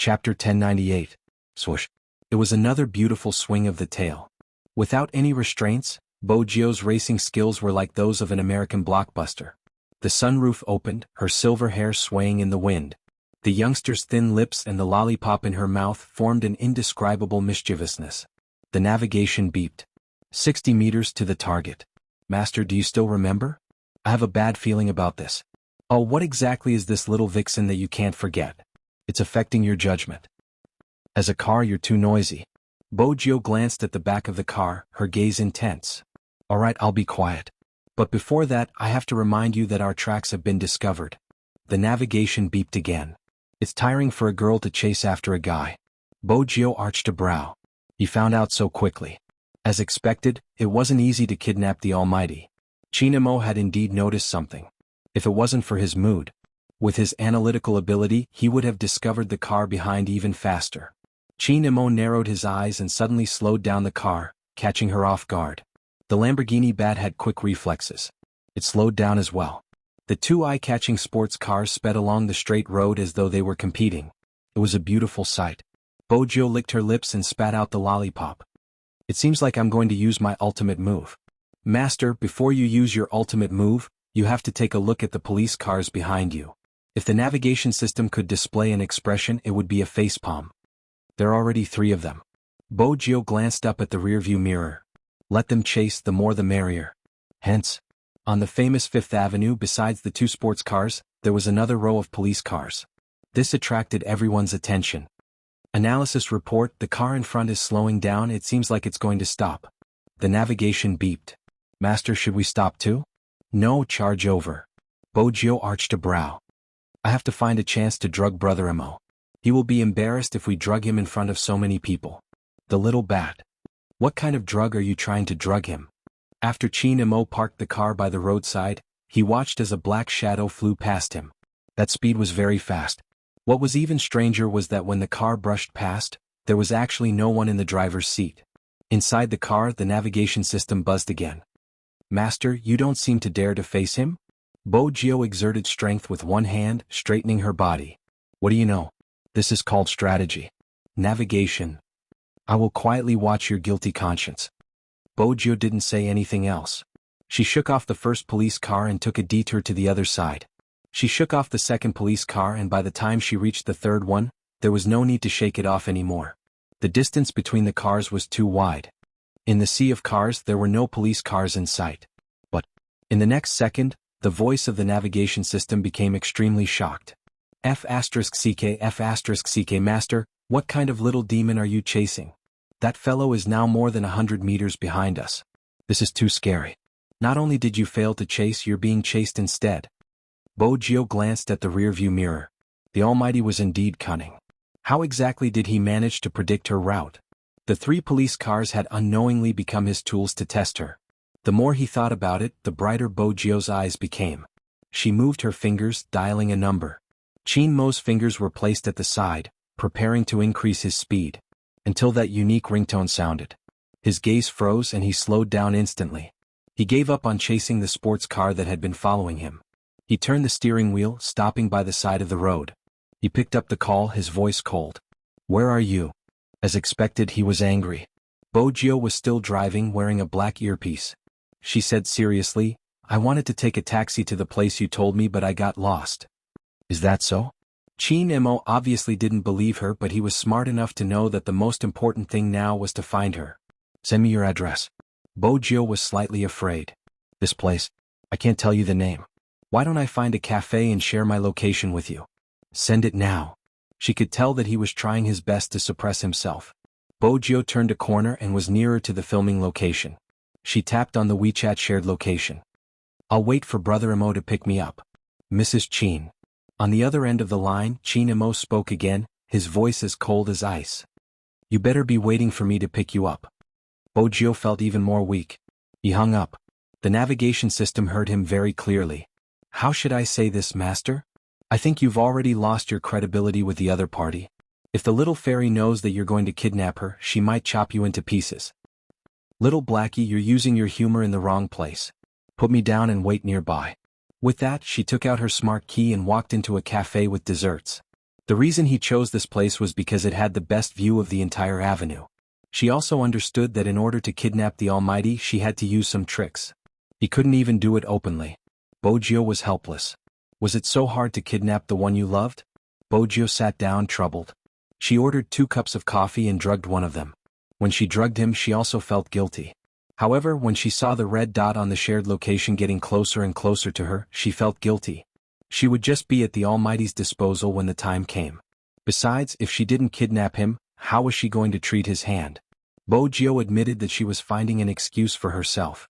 Chapter 1098. Swoosh. It was another beautiful swing of the tail. Without any restraints, Bojio's racing skills were like those of an American blockbuster. The sunroof opened, her silver hair swaying in the wind. The youngster's thin lips and the lollipop in her mouth formed an indescribable mischievousness. The navigation beeped. 60 meters to the target. Master, do you still remember? I have a bad feeling about this. Oh, what exactly is this little vixen that you can't forget? It's affecting your judgment. As a car, you're too noisy. Bojio glanced at the back of the car, her gaze intense. All right, I'll be quiet. But before that, I have to remind you that our tracks have been discovered. The navigation beeped again. It's tiring for a girl to chase after a guy. Bojio arched a brow. He found out so quickly. As expected, it wasn't easy to kidnap the Almighty. Chinamo had indeed noticed something. If it wasn't for his mood, with his analytical ability, he would have discovered the car behind even faster. Chinamo narrowed his eyes and suddenly slowed down the car, catching her off guard. The Lamborghini Bat had quick reflexes. It slowed down as well. The two eye-catching sports cars sped along the straight road as though they were competing. It was a beautiful sight. Bojio licked her lips and spat out the lollipop. It seems like I'm going to use my ultimate move. Master, before you use your ultimate move, you have to take a look at the police cars behind you. If the navigation system could display an expression, it would be a facepalm. There are already 3 of them. Bojio glanced up at the rearview mirror. Let them chase, the more the merrier. Hence, on the famous Fifth Avenue, besides the 2 sports cars, there was another row of police cars. This attracted everyone's attention. Analysis report: the car in front is slowing down, it seems like it's going to stop. The navigation beeped. Master, should we stop too? No, charge over. Bojio arched a brow. I have to find a chance to drug Brother Emo. He will be embarrassed if we drug him in front of so many people. The little bat. What kind of drug are you trying to drug him? After Chin-Emo parked the car by the roadside, he watched as a black shadow flew past him. That speed was very fast. What was even stranger was that when the car brushed past, there was actually no one in the driver's seat. Inside the car, the navigation system buzzed again. Master, you don't seem to dare to face him? Bojio exerted strength with one hand, straightening her body. What do you know? This is called strategy. Navigation. I will quietly watch your guilty conscience. Bojio didn't say anything else. She shook off the first police car and took a detour to the other side. She shook off the second police car, and by the time she reached the third one, there was no need to shake it off anymore. The distance between the cars was too wide. In the sea of cars, there were no police cars in sight. But, in the next second, the voice of the navigation system became extremely shocked. F***CK Master, what kind of little demon are you chasing? That fellow is now more than 100 meters behind us. This is too scary. Not only did you fail to chase, you're being chased instead. Bojio glanced at the rearview mirror. The Almighty was indeed cunning. How exactly did he manage to predict her route? The 3 police cars had unknowingly become his tools to test her. The more he thought about it, the brighter Bojio's eyes became. She moved her fingers, dialing a number. Chin-Mo's fingers were placed at the side, preparing to increase his speed, until that unique ringtone sounded. His gaze froze and he slowed down instantly. He gave up on chasing the sports car that had been following him. He turned the steering wheel, stopping by the side of the road. He picked up the call, his voice cold. Where are you? As expected, he was angry. Bojio was still driving, wearing a black earpiece. She said seriously, I wanted to take a taxi to the place you told me, but I got lost. Is that so? Chin-Emo obviously didn't believe her, but he was smart enough to know that the most important thing now was to find her. Send me your address. Bojio was slightly afraid. This place? I can't tell you the name. Why don't I find a cafe and share my location with you? Send it now. She could tell that he was trying his best to suppress himself. Bojio turned a corner and was nearer to the filming location. She tapped on the WeChat shared location. I'll wait for Brother Emo to pick me up. Mrs. Chin. On the other end of the line, Chin-Emo spoke again, his voice as cold as ice. You better be waiting for me to pick you up. Bojio felt even more weak. He hung up. The navigation system heard him very clearly. How should I say this, Master? I think you've already lost your credibility with the other party. If the little fairy knows that you're going to kidnap her, she might chop you into pieces. Little Blackie, you're using your humor in the wrong place. Put me down and wait nearby. With that, she took out her smart key and walked into a cafe with desserts. The reason he chose this place was because it had the best view of the entire avenue. She also understood that in order to kidnap the Almighty she had to use some tricks. He couldn't even do it openly. Bojio was helpless. Was it so hard to kidnap the one you loved? Bojio sat down troubled. She ordered 2 cups of coffee and drugged one of them. When she drugged him she also felt guilty. However, when she saw the red dot on the shared location getting closer and closer to her, she felt guilty. She would just be at the Almighty's disposal when the time came. Besides, if she didn't kidnap him, how was she going to treat his hand? Bojio admitted that she was finding an excuse for herself.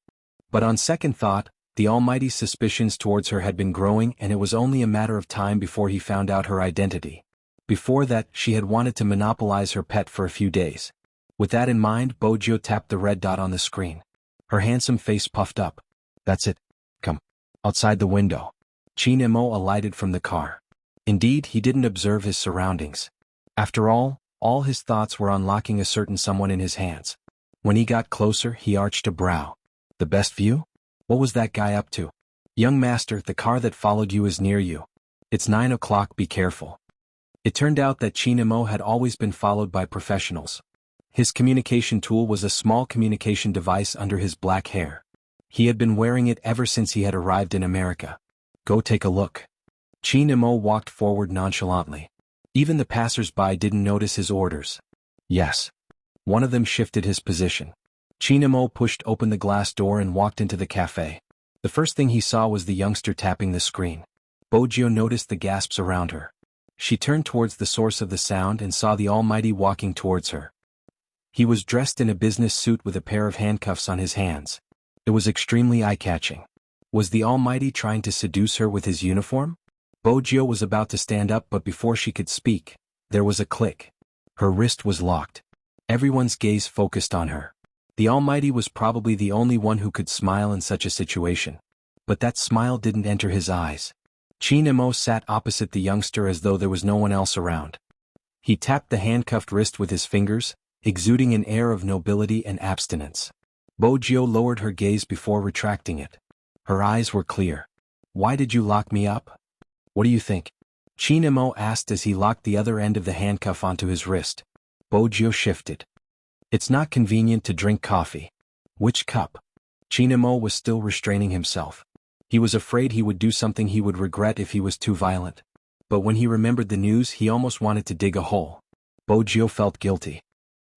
But on second thought, the Almighty's suspicions towards her had been growing and it was only a matter of time before he found out her identity. Before that, she had wanted to monopolize her pet for a few days. With that in mind, Bojio tapped the red dot on the screen. Her handsome face puffed up. That's it. Come. Outside the window. Xianxia alighted from the car. Indeed, he didn't observe his surroundings. After all his thoughts were on locking a certain someone in his hands. When he got closer, he arched a brow. The best view? What was that guy up to? Young master, the car that followed you is near you. It's 9 o'clock, be careful. It turned out that Xianxia had always been followed by professionals. His communication tool was a small communication device under his black hair. He had been wearing it ever since he had arrived in America. Go take a look. Xianxia walked forward nonchalantly. Even the passers-by didn't notice his orders. Yes. One of them shifted his position. Xianxia pushed open the glass door and walked into the cafe. The first thing he saw was the youngster tapping the screen. Bojio noticed the gasps around her. She turned towards the source of the sound and saw the Almighty walking towards her. He was dressed in a business suit with a pair of handcuffs on his hands. It was extremely eye-catching. Was the Almighty trying to seduce her with his uniform? Bojio was about to stand up, but before she could speak, there was a click. Her wrist was locked. Everyone's gaze focused on her. The Almighty was probably the only one who could smile in such a situation. But that smile didn't enter his eyes. Xianxia sat opposite the youngster as though there was no one else around. He tapped the handcuffed wrist with his fingers, exuding an air of nobility and abstinence. Bojio lowered her gaze before retracting it. Her eyes were clear. Why did you lock me up? What do you think? Xianxia asked as he locked the other end of the handcuff onto his wrist. Bojio shifted. It's not convenient to drink coffee. Which cup? Xianxia was still restraining himself. He was afraid he would do something he would regret if he was too violent. But when he remembered the news, he almost wanted to dig a hole. Bojio felt guilty.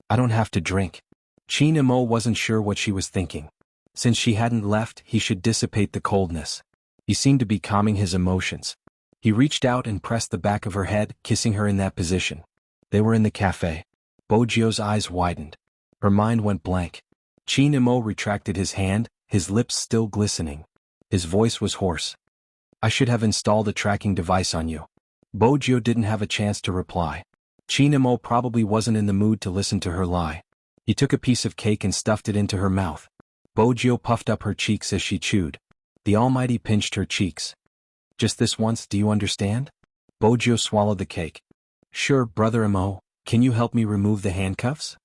I don't have to drink. Xianxia wasn't sure what she was thinking. Since she hadn't left, he should dissipate the coldness. He seemed to be calming his emotions. He reached out and pressed the back of her head, kissing her in that position. They were in the cafe. Bojio's eyes widened. Her mind went blank. Xianxia retracted his hand, his lips still glistening. His voice was hoarse. I should have installed a tracking device on you. Bojio didn't have a chance to reply. Xianxia probably wasn't in the mood to listen to her lie. He took a piece of cake and stuffed it into her mouth. Bojio puffed up her cheeks as she chewed. The Almighty pinched her cheeks. Just this once, do you understand? Bojio swallowed the cake. Sure, Brother Imo, can you help me remove the handcuffs?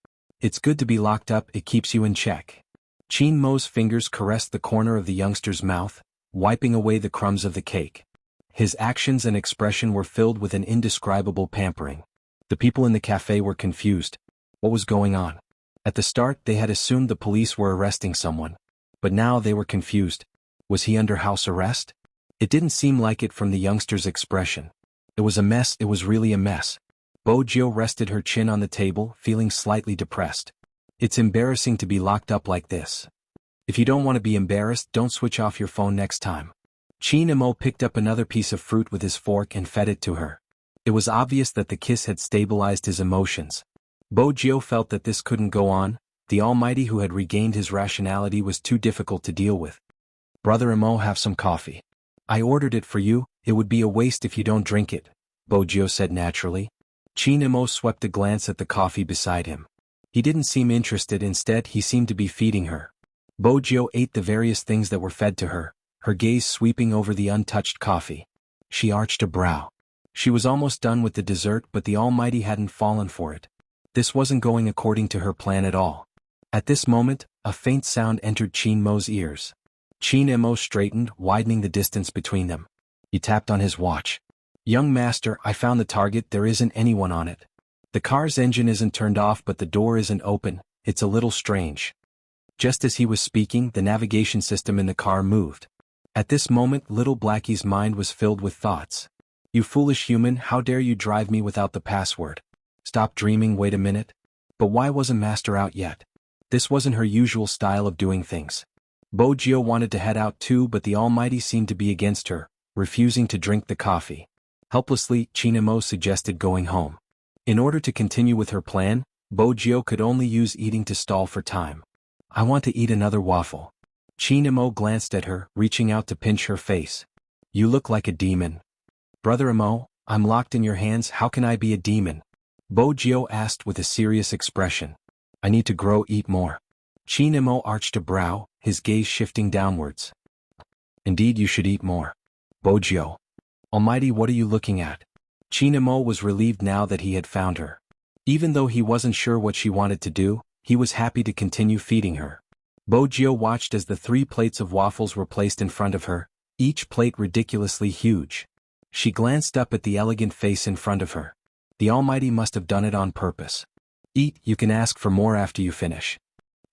It's good to be locked up, it keeps you in check. Xianxia's fingers caressed the corner of the youngster's mouth, wiping away the crumbs of the cake. His actions and expression were filled with an indescribable pampering. The people in the cafe were confused. What was going on? At the start, they had assumed the police were arresting someone. But now they were confused. Was he under house arrest? It didn't seem like it from the youngster's expression. It was a mess, it was really a mess. Bojio rested her chin on the table, feeling slightly depressed. It's embarrassing to be locked up like this. If you don't want to be embarrassed, don't switch off your phone next time. Xianxia picked up another piece of fruit with his fork and fed it to her. It was obvious that the kiss had stabilized his emotions. Bojio felt that this couldn't go on. The Almighty who had regained his rationality was too difficult to deal with. Brother Imo, have some coffee. I ordered it for you, it would be a waste if you don't drink it, Bojio said naturally. Xianxia swept a glance at the coffee beside him. He didn't seem interested, instead he seemed to be feeding her. Bojio ate the various things that were fed to her, her gaze sweeping over the untouched coffee. She arched a brow. She was almost done with the dessert, but the Almighty hadn't fallen for it. This wasn't going according to her plan at all. At this moment, a faint sound entered Xianxia's ears. Xianxia straightened, widening the distance between them. He tapped on his watch. Young master, I found the target, there isn't anyone on it. The car's engine isn't turned off but the door isn't open, it's a little strange. Just as he was speaking, the navigation system in the car moved. At this moment, little Blackie's mind was filled with thoughts. You foolish human, how dare you drive me without the password? Stop dreaming, wait a minute. But why wasn't master out yet? This wasn't her usual style of doing things. Bojio wanted to head out too, but the Almighty seemed to be against her, refusing to drink the coffee. Helplessly, Chinamo suggested going home. In order to continue with her plan, Bojio could only use eating to stall for time. I want to eat another waffle. Chinamo glanced at her, reaching out to pinch her face. You look like a demon. Brother Amo, I'm locked in your hands, how can I be a demon? Bojio asked with a serious expression. I need to grow, eat more. Chinamo arched a brow, his gaze shifting downwards. Indeed you should eat more. Bojio. Almighty, what are you looking at? Chinamo was relieved now that he had found her. Even though he wasn't sure what she wanted to do, he was happy to continue feeding her. Bojio watched as the 3 plates of waffles were placed in front of her, each plate ridiculously huge. She glanced up at the elegant face in front of her. The Almighty must have done it on purpose. Eat, you can ask for more after you finish.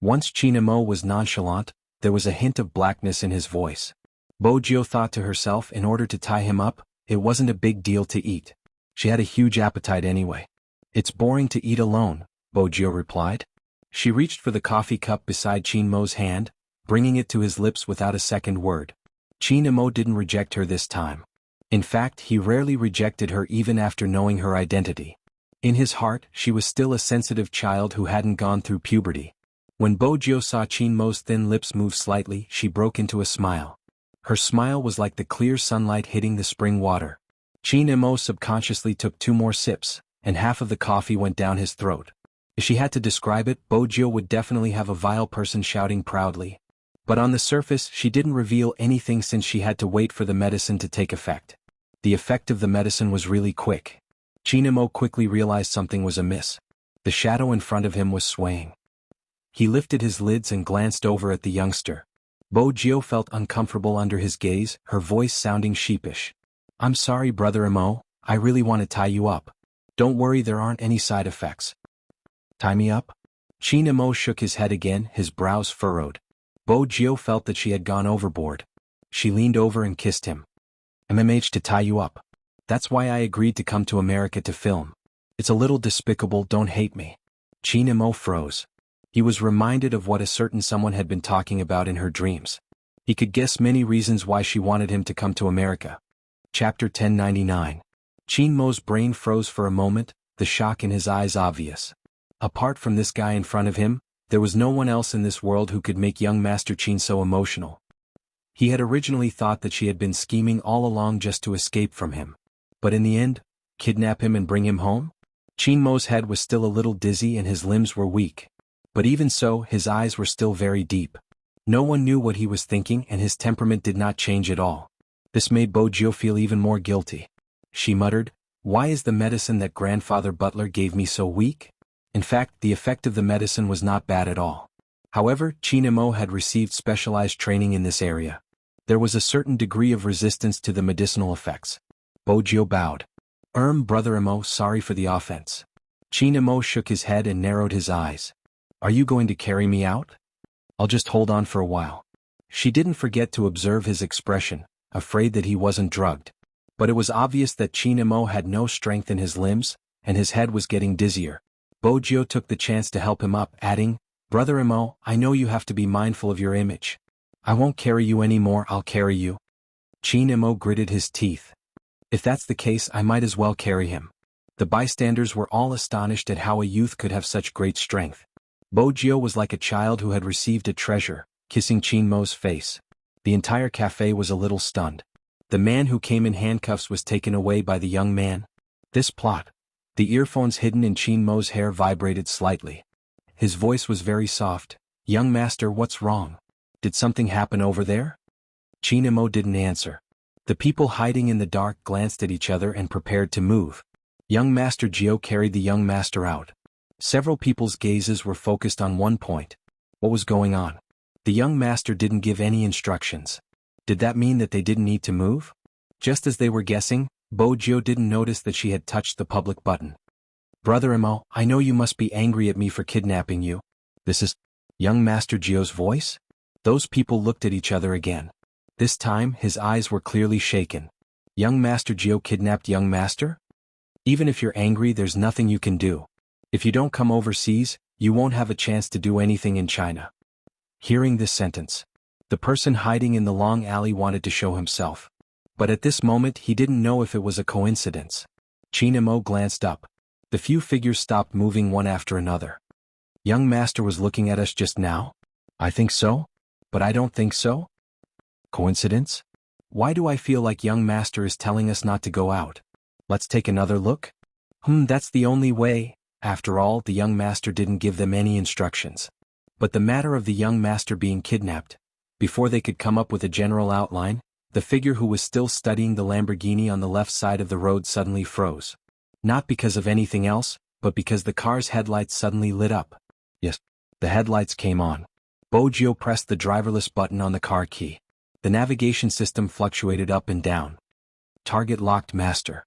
Once Chinamo was nonchalant, there was a hint of blackness in his voice. Bojio thought to herself, in order to tie him up, it wasn't a big deal to eat. She had a huge appetite anyway. It's boring to eat alone, Bojio replied. She reached for the coffee cup beside Chinmo's hand, bringing it to his lips without a second word. Chinmo didn't reject her this time. In fact, he rarely rejected her even after knowing her identity. In his heart, she was still a sensitive child who hadn't gone through puberty. When Bojio saw Chinmo's thin lips move slightly, she broke into a smile. Her smile was like the clear sunlight hitting the spring water. Chinmo subconsciously took 2 more sips, and half of the coffee went down his throat. If she had to describe it, Bojio would definitely have a vile person shouting proudly. But on the surface, she didn't reveal anything since she had to wait for the medicine to take effect. The effect of the medicine was really quick. Chinmo quickly realized something was amiss. The shadow in front of him was swaying. He lifted his lids and glanced over at the youngster. Bojio felt uncomfortable under his gaze, her voice sounding sheepish. I'm sorry, Brother Amo, I really want to tie you up. Don't worry, there aren't any side effects. Tie me up? Chinamo shook his head again, his brows furrowed. Bojio felt that she had gone overboard. She leaned over and kissed him. MMH to tie you up. That's why I agreed to come to America to film. It's a little despicable, don't hate me. Chinamo froze. He was reminded of what a certain someone had been talking about in her dreams. He could guess many reasons why she wanted him to come to America. Chapter 1099. Chinmo's brain froze for a moment, the shock in his eyes obvious. Apart from this guy in front of him, there was no one else in this world who could make young Master Chin so emotional. He had originally thought that she had been scheming all along just to escape from him. But in the end, kidnap him and bring him home? Chinmo's head was still a little dizzy and his limbs were weak. But even so, his eyes were still very deep. No one knew what he was thinking and his temperament did not change at all. This made Bojio feel even more guilty. She muttered, why is the medicine that Grandfather Butler gave me so weak? In fact, the effect of the medicine was not bad at all. However, Chinamo had received specialized training in this area. There was a certain degree of resistance to the medicinal effects. Bojio bowed. Brother Amo, sorry for the offense. Chinamo shook his head and narrowed his eyes. Are you going to carry me out? I'll just hold on for a while. She didn't forget to observe his expression, afraid that he wasn't drugged. But it was obvious that Chinamo had no strength in his limbs, and his head was getting dizzier. Bojio took the chance to help him up, adding, Brother Amo, I know you have to be mindful of your image. I won't carry you anymore, I'll carry you. Chinamo gritted his teeth. If that's the case, I might as well carry him. The bystanders were all astonished at how a youth could have such great strength. Bojio was like a child who had received a treasure, kissing Chinmo's face. The entire cafe was a little stunned. The man who came in handcuffs was taken away by the young man. This plot. The earphones hidden in Chinmo's hair vibrated slightly. His voice was very soft. Young master, what's wrong? Did something happen over there? Chinmo didn't answer. The people hiding in the dark glanced at each other and prepared to move. Young Master Gio carried the young master out. Several people's gazes were focused on one point. What was going on? The young master didn't give any instructions. Did that mean that they didn't need to move? Just as they were guessing, Bojio didn't notice that she had touched the public button. Brother Imo, I know you must be angry at me for kidnapping you. This is young Master Gio's voice? Those people looked at each other again. This time, his eyes were clearly shaken. Young Master Gio kidnapped young Master? Even if you're angry, there's nothing you can do. If you don't come overseas, you won't have a chance to do anything in China. Hearing this sentence, the person hiding in the long alley wanted to show himself. But at this moment he didn't know if it was a coincidence. Qin Imo glanced up. The few figures stopped moving one after another. Young Master was looking at us just now? I think so? But I don't think so? Coincidence? Why do I feel like young Master is telling us not to go out? Let's take another look? That's the only way. After all, the young Master didn't give them any instructions. But the matter of the young Master being kidnapped, before they could come up with a general outline, the figure who was still studying the Lamborghini on the left side of the road suddenly froze. Not because of anything else, but because the car's headlights suddenly lit up. Yes, the headlights came on. Bojio pressed the driverless button on the car key. The navigation system fluctuated up and down. Target locked, Master.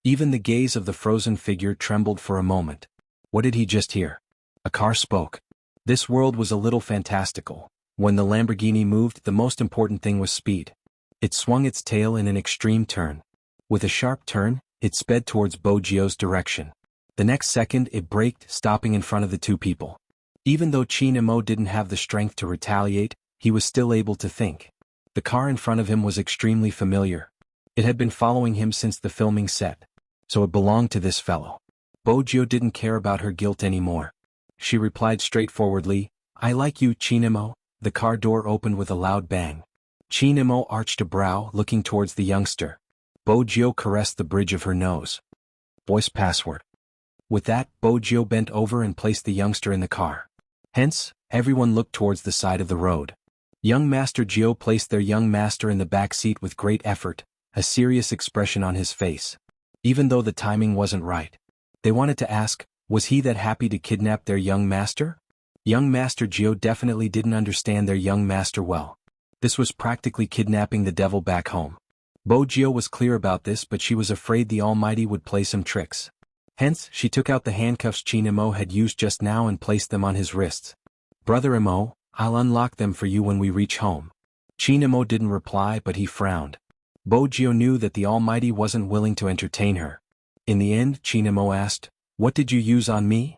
Even the gaze of the frozen figure trembled for a moment. What did he just hear? A car spoke. This world was a little fantastical. When the Lamborghini moved, the most important thing was speed. It swung its tail in an extreme turn. With a sharp turn, it sped towards Bojio's direction. The next second it braked, stopping in front of the two people. Even though Qin Imo didn't have the strength to retaliate, he was still able to think. The car in front of him was extremely familiar. It had been following him since the filming set. So it belonged to this fellow. Bojio didn't care about her guilt anymore. She replied straightforwardly, I like you, Qin Imo. The car door opened with a loud bang. Qin Imo arched a brow, looking towards the youngster. Bojio caressed the bridge of her nose. Voice password. With that, Bojio bent over and placed the youngster in the car. Hence, everyone looked towards the side of the road. Young Master Gio placed their young master in the back seat with great effort, a serious expression on his face. Even though the timing wasn't right. They wanted to ask, was he that happy to kidnap their young master? Young Master Gio definitely didn't understand their young master well. This was practically kidnapping the devil back home. Bojio was clear about this, but she was afraid the Almighty would play some tricks. Hence, she took out the handcuffs Qin Imo had used just now and placed them on his wrists. Brother Imo, I'll unlock them for you when we reach home. Qin Imo didn't reply, but he frowned. Bojio knew that the Almighty wasn't willing to entertain her. In the end, Qin Imo asked, what did you use on me?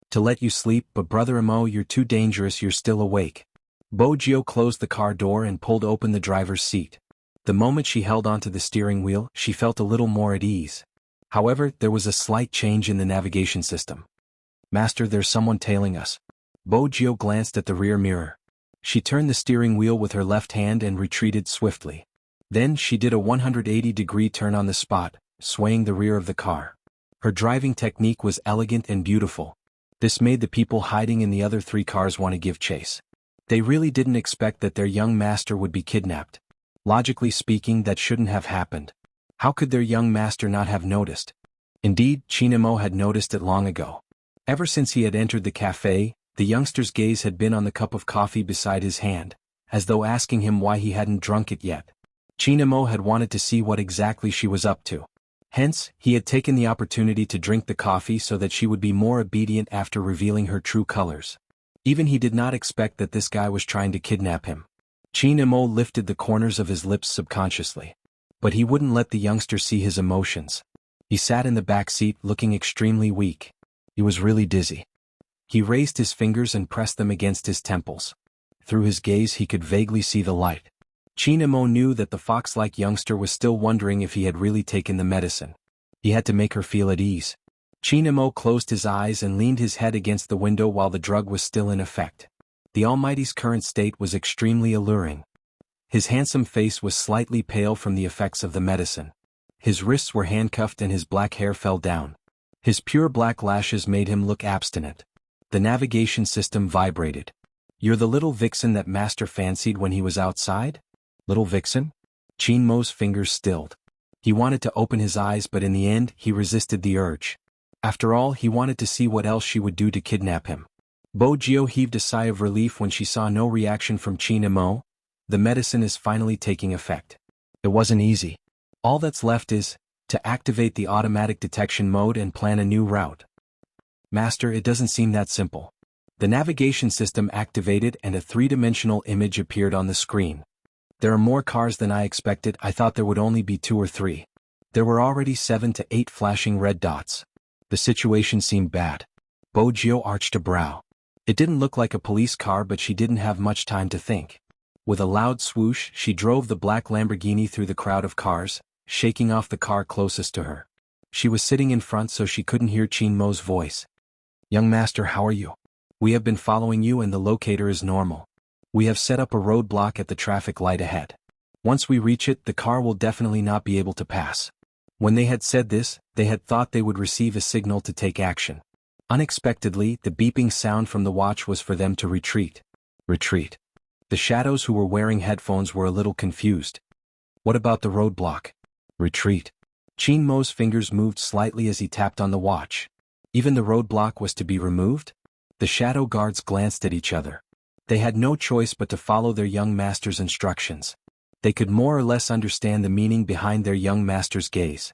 To let you sleep, but Brother Imo, you're too dangerous, you're still awake. Bojio closed the car door and pulled open the driver's seat. The moment she held onto the steering wheel, she felt a little more at ease. However, there was a slight change in the navigation system. Master, there's someone tailing us. Bojio glanced at the rear mirror. She turned the steering wheel with her left hand and retreated swiftly. Then she did a 180-degree turn on the spot, swaying the rear of the car. Her driving technique was elegant and beautiful. This made the people hiding in the other three cars want to give chase. They really didn't expect that their young master would be kidnapped. Logically speaking, that shouldn't have happened. How could their young master not have noticed? Indeed, Qin Imo had noticed it long ago. Ever since he had entered the cafe, the youngster's gaze had been on the cup of coffee beside his hand, as though asking him why he hadn't drunk it yet. Qin Imo had wanted to see what exactly she was up to. Hence, he had taken the opportunity to drink the coffee so that she would be more obedient after revealing her true colors. Even he did not expect that this guy was trying to kidnap him. Qin Imo lifted the corners of his lips subconsciously. But he wouldn't let the youngster see his emotions. He sat in the back seat looking extremely weak. He was really dizzy. He raised his fingers and pressed them against his temples. Through his gaze he could vaguely see the light. Qin Imo knew that the fox-like youngster was still wondering if he had really taken the medicine. He had to make her feel at ease. Qin Imo closed his eyes and leaned his head against the window while the drug was still in effect. The Almighty's current state was extremely alluring. His handsome face was slightly pale from the effects of the medicine. His wrists were handcuffed and his black hair fell down. His pure black lashes made him look abstinent. The navigation system vibrated. You're the little vixen that Master fancied when he was outside? Little vixen? Qin Mo's fingers stilled. He wanted to open his eyes, but in the end, he resisted the urge. After all, he wanted to see what else she would do to kidnap him. Bojio heaved a sigh of relief when she saw no reaction from Qin Imo. The medicine is finally taking effect. It wasn't easy. All that's left is to activate the automatic detection mode and plan a new route. Master, it doesn't seem that simple. The navigation system activated and a three-dimensional image appeared on the screen. There are more cars than I expected. I thought there would only be 2 or 3. There were already 7 to 8 flashing red dots. The situation seemed bad. Bojiu arched a brow. It didn't look like a police car, but she didn't have much time to think. With a loud swoosh, she drove the black Lamborghini through the crowd of cars, shaking off the car closest to her. She was sitting in front so she couldn't hear Qin Mo's voice. Young master, how are you? We have been following you and the locator is normal. We have set up a roadblock at the traffic light ahead. Once we reach it, the car will definitely not be able to pass. When they had said this, they had thought they would receive a signal to take action. Unexpectedly, the beeping sound from the watch was for them to retreat. Retreat. The shadows who were wearing headphones were a little confused. What about the roadblock? Retreat. Qin Mo's fingers moved slightly as he tapped on the watch. Even the roadblock was to be removed? The shadow guards glanced at each other. They had no choice but to follow their young master's instructions. They could more or less understand the meaning behind their young master's gaze.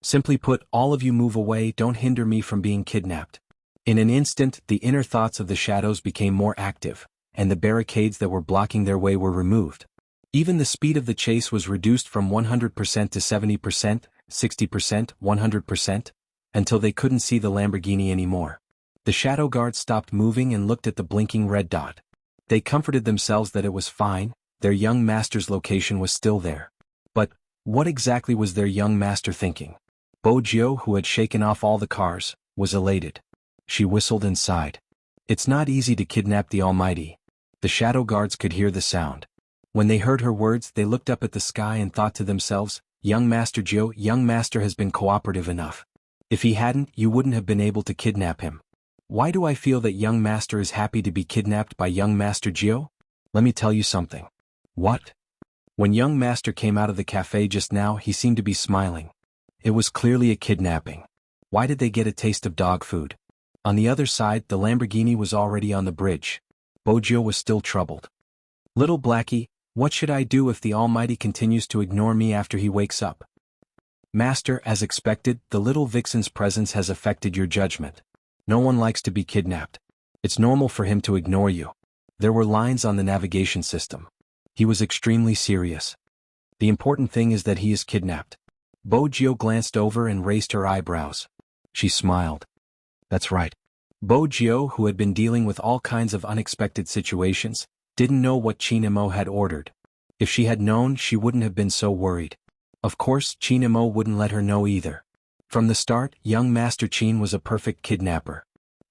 Simply put, all of you move away, don't hinder me from being kidnapped. In an instant, the inner thoughts of the shadows became more active, and the barricades that were blocking their way were removed. Even the speed of the chase was reduced from 100% to 70%, 60%, 100%, until they couldn't see the Lamborghini anymore. The shadow guards stopped moving and looked at the blinking red dot. They comforted themselves that it was fine, their young master's location was still there. But, what exactly was their young master thinking? Bojiu, who had shaken off all the cars, was elated. She whistled and sighed. It's not easy to kidnap the Almighty. The shadow guards could hear the sound. When they heard her words, they looked up at the sky and thought to themselves, young master has been cooperative enough. If he hadn't, you wouldn't have been able to kidnap him. Why do I feel that young master is happy to be kidnapped by young master Jiu? Let me tell you something. What? When young master came out of the cafe just now, he seemed to be smiling. It was clearly a kidnapping. Why did they get a taste of dog food? On the other side, the Lamborghini was already on the bridge. Bojiu was still troubled. Little Blackie, what should I do if the Almighty continues to ignore me after he wakes up? Master, as expected, the little vixen's presence has affected your judgment. No one likes to be kidnapped. It's normal for him to ignore you. There were lines on the navigation system. He was extremely serious. The important thing is that he is kidnapped. Bojiu glanced over and raised her eyebrows. She smiled. That's right. Bojiu, who had been dealing with all kinds of unexpected situations, didn't know what Qin Mo had ordered. If she had known, she wouldn't have been so worried. Of course, Qin Mo wouldn't let her know either. From the start, young Master Qin was a perfect kidnapper.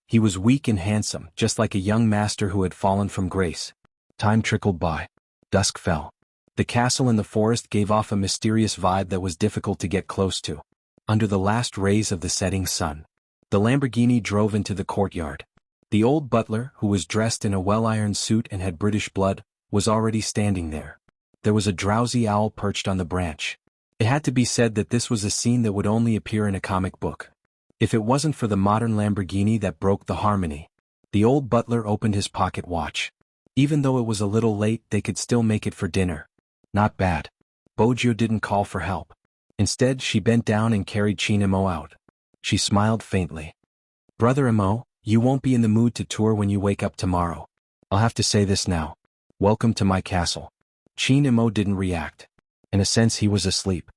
He was weak and handsome, just like a young master who had fallen from grace. Time trickled by. Dusk fell. The castle in the forest gave off a mysterious vibe that was difficult to get close to. Under the last rays of the setting sun, the Lamborghini drove into the courtyard. The old butler, who was dressed in a well-ironed suit and had British blood, was already standing there. There was a drowsy owl perched on the branch. It had to be said that this was a scene that would only appear in a comic book. If it wasn't for the modern Lamborghini that broke the harmony. The old butler opened his pocket watch. Even though it was a little late, they could still make it for dinner. Not bad. Bojiu didn't call for help. Instead, she bent down and carried Qin Mo out. She smiled faintly. Brother Mo, you won't be in the mood to tour when you wake up tomorrow. I'll have to say this now. Welcome to my castle. Qin Mo didn't react. In a sense, he was asleep.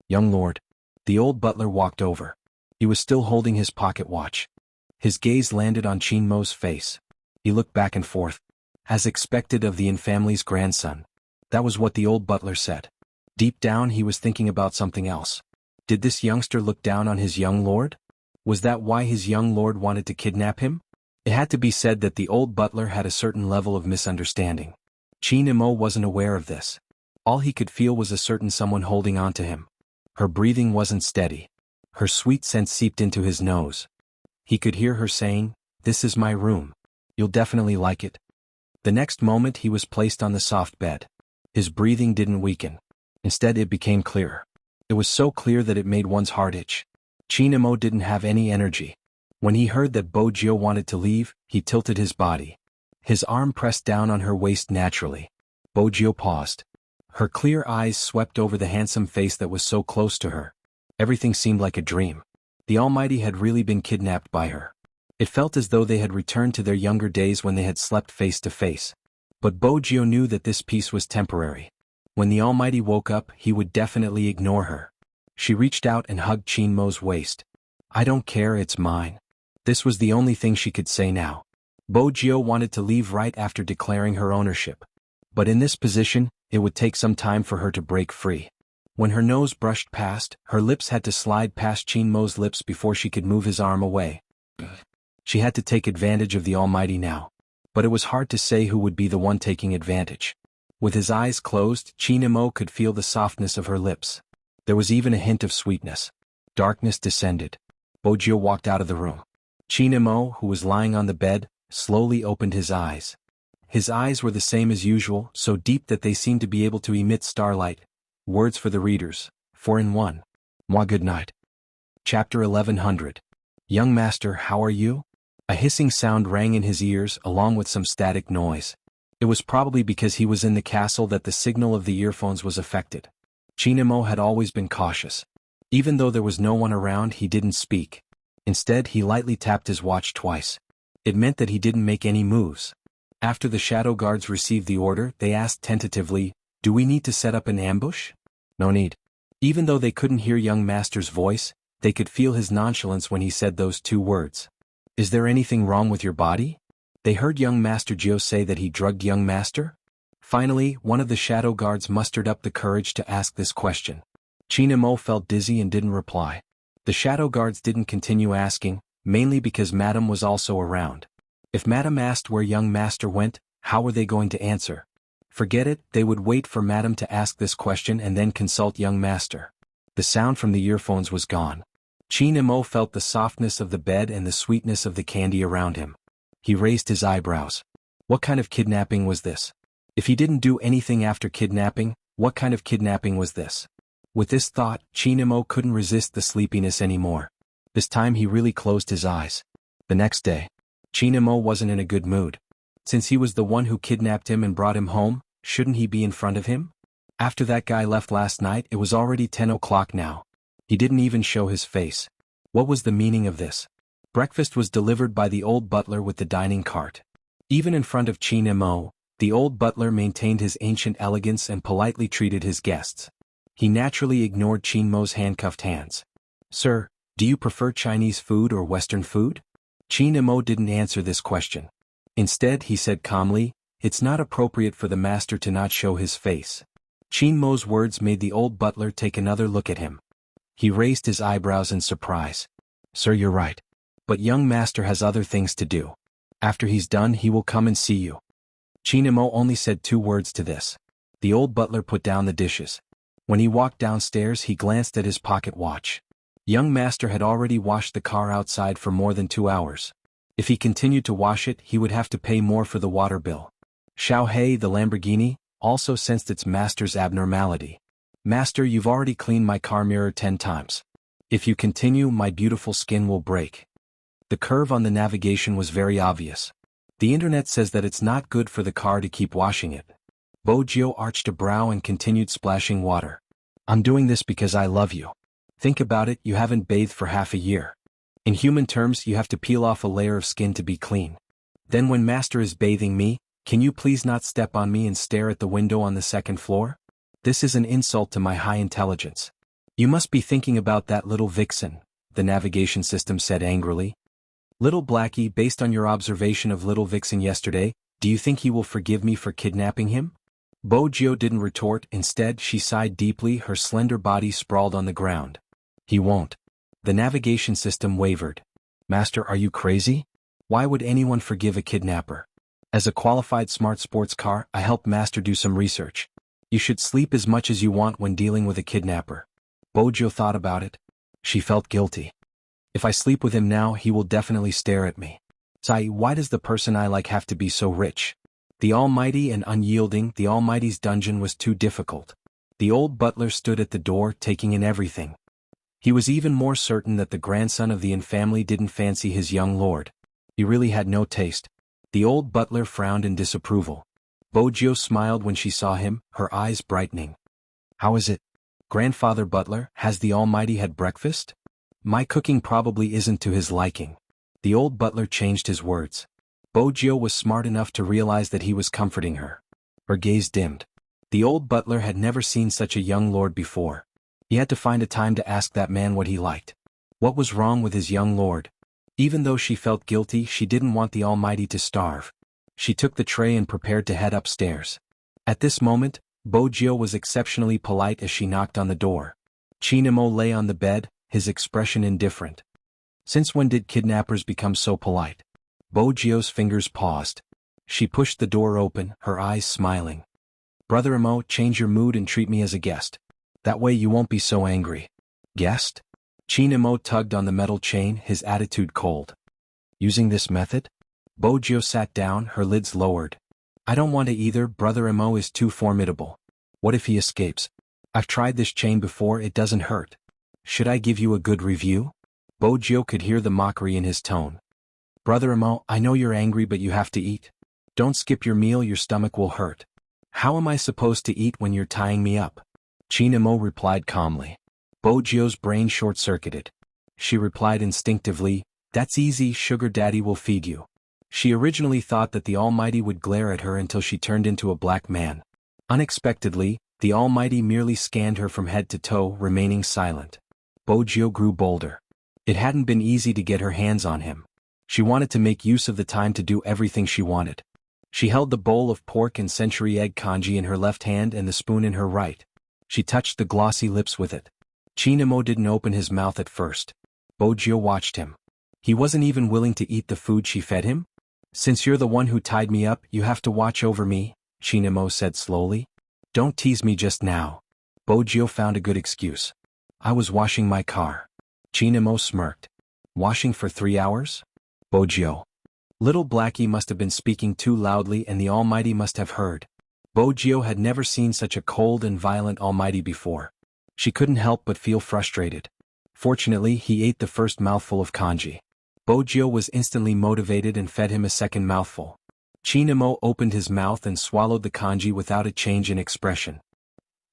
Young lord. The old butler walked over. He was still holding his pocket watch. His gaze landed on Qin Mo's face. He looked back and forth. As expected of the Yin family's grandson. That was what the old butler said. Deep down, he was thinking about something else. Did this youngster look down on his young lord? Was that why his young lord wanted to kidnap him? It had to be said that the old butler had a certain level of misunderstanding. Qin Mo wasn't aware of this. All he could feel was a certain someone holding on to him. Her breathing wasn't steady. Her sweet scent seeped into his nose. He could hear her saying, "This is my room. You'll definitely like it." The next moment he was placed on the soft bed. His breathing didn't weaken. Instead, it became clearer. It was so clear that it made one's heart itch. Qin Mo didn't have any energy. When he heard that Bojiu wanted to leave, he tilted his body. His arm pressed down on her waist naturally. Bojiu paused. Her clear eyes swept over the handsome face that was so close to her. Everything seemed like a dream. The Almighty had really been kidnapped by her. It felt as though they had returned to their younger days when they had slept face to face. But Bojio knew that this peace was temporary. When the Almighty woke up, he would definitely ignore her. She reached out and hugged Chinmo's waist. "I don't care, it's mine." This was the only thing she could say now. Bojio wanted to leave right after declaring her ownership. But in this position, it would take some time for her to break free. When her nose brushed past, her lips had to slide past Chinmo's lips before she could move his arm away. She had to take advantage of the Almighty now. But it was hard to say who would be the one taking advantage. With his eyes closed, Chinmo could feel the softness of her lips. There was even a hint of sweetness. Darkness descended. Bojio walked out of the room. Chinmo, who was lying on the bed, slowly opened his eyes. His eyes were the same as usual, so deep that they seemed to be able to emit starlight. Words for the readers, 4 in 1. Moi good night. Chapter 1100. Young master, how are you? A hissing sound rang in his ears along with some static noise. It was probably because he was in the castle that the signal of the earphones was affected. Chinmo had always been cautious. Even though there was no one around, he didn't speak. Instead, he lightly tapped his watch twice. It meant that he didn't make any moves. After the shadow guards received the order, they asked tentatively, "Do we need to set up an ambush?" "No need." Even though they couldn't hear young master's voice, they could feel his nonchalance when he said those two words. "Is there anything wrong with your body?" They heard young Master Gio say that he drugged young master? Finally, one of the shadow guards mustered up the courage to ask this question. Chinmo felt dizzy and didn't reply. The shadow guards didn't continue asking, mainly because Madame was also around. If Madame asked where young master went, how were they going to answer? Forget it, they would wait for Madame to ask this question and then consult young master. The sound from the earphones was gone. Chinmo felt the softness of the bed and the sweetness of the candy around him. He raised his eyebrows. What kind of kidnapping was this? If he didn't do anything after kidnapping, what kind of kidnapping was this? With this thought, Chinmo couldn't resist the sleepiness anymore. This time he really closed his eyes. The next day, Chinmo wasn't in a good mood. Since he was the one who kidnapped him and brought him home, shouldn't he be in front of him? After that guy left last night, it was already 10 o'clock now. He didn't even show his face. What was the meaning of this? Breakfast was delivered by the old butler with the dining cart. Even in front of Chinmo, the old butler maintained his ancient elegance and politely treated his guests. He naturally ignored Chinmo's handcuffed hands. "Sir, do you prefer Chinese food or Western food?" Chinmo didn't answer this question. Instead, he said calmly, "It's not appropriate for the master to not show his face." Chinmo's words made the old butler take another look at him. He raised his eyebrows in surprise. "Sir, you're right. But young master has other things to do. After he's done, he will come and see you." Chinmo only said 2 words to this. The old butler put down the dishes. When he walked downstairs, he glanced at his pocket watch. Young master had already washed the car outside for more than 2 hours. If he continued to wash it, he would have to pay more for the water bill. Xianxia, the Lamborghini, also sensed its master's abnormality. "Master, you've already cleaned my car mirror 10 times. If you continue, my beautiful skin will break." The curve on the navigation was very obvious. The internet says that it's not good for the car to keep washing it. Bojio arched a brow and continued splashing water. "I'm doing this because I love you. Think about it, you haven't bathed for half a year. In human terms, you have to peel off a layer of skin to be clean. Then when master is bathing me, can you please not step on me and stare at the window on the 2nd floor? This is an insult to my high intelligence. You must be thinking about that little vixen," the navigation system said angrily. "Little Blackie, based on your observation of little vixen yesterday, do you think he will forgive me for kidnapping him?" Bojio didn't retort, instead she sighed deeply, her slender body sprawled on the ground. "He won't." The navigation system wavered. "Master, are you crazy? Why would anyone forgive a kidnapper? As a qualified smart sports car, I helped master do some research. You should sleep as much as you want when dealing with a kidnapper." Bojio thought about it. She felt guilty. If I sleep with him now, he will definitely stare at me. Sai, why does the person I like have to be so rich? The almighty and unyielding, the almighty's dungeon was too difficult. The old butler stood at the door, taking in everything. He was even more certain that the grandson of the Yin family didn't fancy his young lord. He really had no taste. The old butler frowned in disapproval. Bojio smiled when she saw him, her eyes brightening. "How is it? Grandfather Butler, has the Almighty had breakfast? My cooking probably isn't to his liking. The old butler changed his words. Bojio was smart enough to realize that he was comforting her. Her gaze dimmed. The old butler had never seen such a young lord before. He had to find a time to ask that man what he liked. What was wrong with his young lord? Even though she felt guilty, she didn't want the Almighty to starve. She took the tray and prepared to head upstairs. At this moment, Bojio was exceptionally polite as she knocked on the door. Chinamo lay on the bed, his expression indifferent. Since when did kidnappers become so polite? Bojio's fingers paused. She pushed the door open, her eyes smiling. Brother Imo, change your mood and treat me as a guest. That way you won't be so angry. Guest? Chinamo tugged on the metal chain, his attitude cold. Using this method? Bojio sat down, her lids lowered. I don't want to either, Brother Imo is too formidable. What if he escapes? I've tried this chain before, it doesn't hurt. Should I give you a good review? Bojio could hear the mockery in his tone. Brother Imo, I know you're angry but you have to eat. Don't skip your meal, your stomach will hurt. How am I supposed to eat when you're tying me up? Chinamo replied calmly. Bojio's brain short-circuited. She replied instinctively, that's easy, Sugar Daddy will feed you. She originally thought that the Almighty would glare at her until she turned into a black man. Unexpectedly, the Almighty merely scanned her from head to toe, remaining silent. Bojio grew bolder. It hadn't been easy to get her hands on him. She wanted to make use of the time to do everything she wanted. She held the bowl of pork and century egg congee in her left hand and the spoon in her right. She touched the glossy lips with it. Chinamo didn't open his mouth at first. Bojio watched him. He wasn't even willing to eat the food she fed him? Since you're the one who tied me up, you have to watch over me, Chinamo said slowly. Don't tease me just now. Bojio found a good excuse. I was washing my car. Chinamo smirked. Washing for 3 hours? Bojio. Little Blackie must have been speaking too loudly and the Almighty must have heard. Bojio had never seen such a cold and violent Almighty before. She couldn't help but feel frustrated. Fortunately, he ate the first mouthful of congee. Bojio was instantly motivated and fed him a second mouthful. Chinamo opened his mouth and swallowed the congee without a change in expression.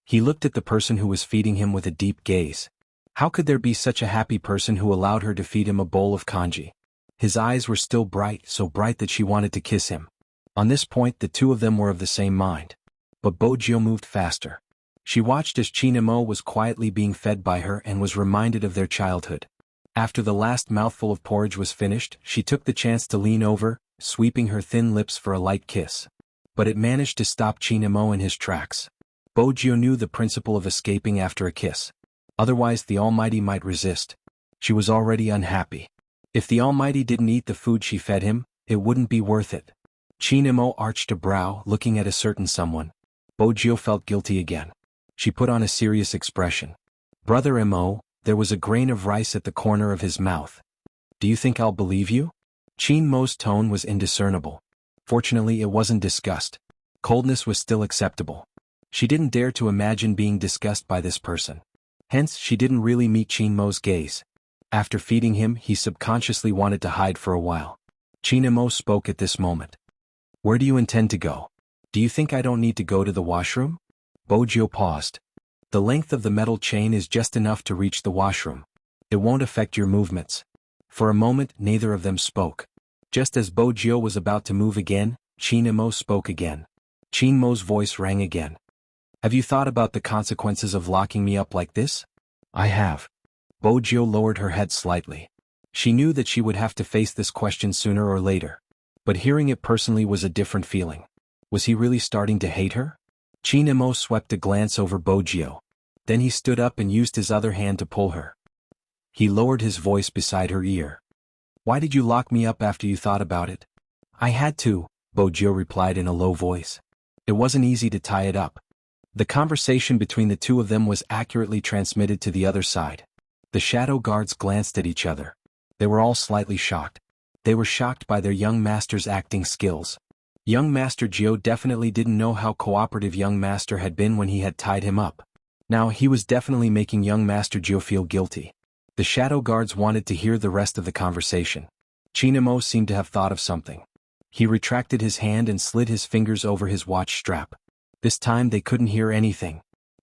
He looked at the person who was feeding him with a deep gaze. How could there be such a happy person who allowed her to feed him a bowl of congee? His eyes were still bright, so bright that she wanted to kiss him. On this point the two of them were of the same mind. But Bojio moved faster. She watched as Chinamo was quietly being fed by her and was reminded of their childhood. After the last mouthful of porridge was finished, she took the chance to lean over, sweeping her thin lips for a light kiss. But it managed to stop Chinamo in his tracks. Bojio knew the principle of escaping after a kiss. Otherwise the Almighty might resist. She was already unhappy. If the Almighty didn't eat the food she fed him, it wouldn't be worth it. Chinamo arched a brow, looking at a certain someone. Bojio felt guilty again. She put on a serious expression. Brother Imo, there was a grain of rice at the corner of his mouth. Do you think I'll believe you? Chinmo's tone was indiscernible. Fortunately it wasn't disgust. Coldness was still acceptable. She didn't dare to imagine being disgusted by this person. Hence, she didn't really meet Chinmo's gaze. After feeding him, he subconsciously wanted to hide for a while. Chinamo spoke at this moment. Where do you intend to go? Do you think I don't need to go to the washroom? Bojio paused. The length of the metal chain is just enough to reach the washroom. It won't affect your movements. For a moment, neither of them spoke. Just as Bojio was about to move again, Chinamo spoke again. Chinmo's voice rang again. Have you thought about the consequences of locking me up like this? I have. Bojio lowered her head slightly. She knew that she would have to face this question sooner or later. But hearing it personally was a different feeling. Was he really starting to hate her? Chinamo swept a glance over Bojio. Then he stood up and used his other hand to pull her. He lowered his voice beside her ear. Why did you lock me up after you thought about it? I had to, Bojio replied in a low voice. It wasn't easy to tie it up. The conversation between the two of them was accurately transmitted to the other side. The shadow guards glanced at each other. They were all slightly shocked. They were shocked by their young master's acting skills. Young Master Gio definitely didn't know how cooperative young master had been when he had tied him up. Now he was definitely making young Master Gio feel guilty. The shadow guards wanted to hear the rest of the conversation. Chinamo seemed to have thought of something. He retracted his hand and slid his fingers over his watch strap. This time they couldn't hear anything.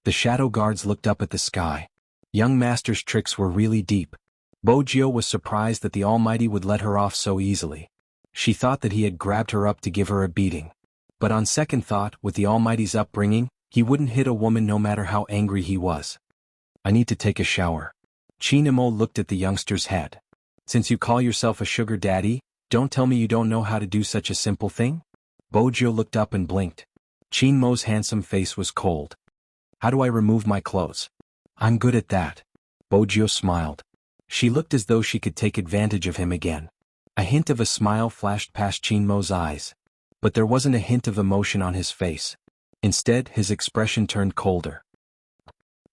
The shadow guards looked up at the sky. Young master's tricks were really deep. Bojio was surprised that the Almighty would let her off so easily. She thought that he had grabbed her up to give her a beating. But on second thought, with the Almighty's upbringing, he wouldn't hit a woman no matter how angry he was. I need to take a shower. Chinamo looked at the youngster's head. Since you call yourself a sugar daddy, don't tell me you don't know how to do such a simple thing? Bojio looked up and blinked. Chinmo's handsome face was cold. How do I remove my clothes? I'm good at that. Bojio smiled. She looked as though she could take advantage of him again. A hint of a smile flashed past Chinmo's eyes. But there wasn't a hint of emotion on his face. Instead, his expression turned colder.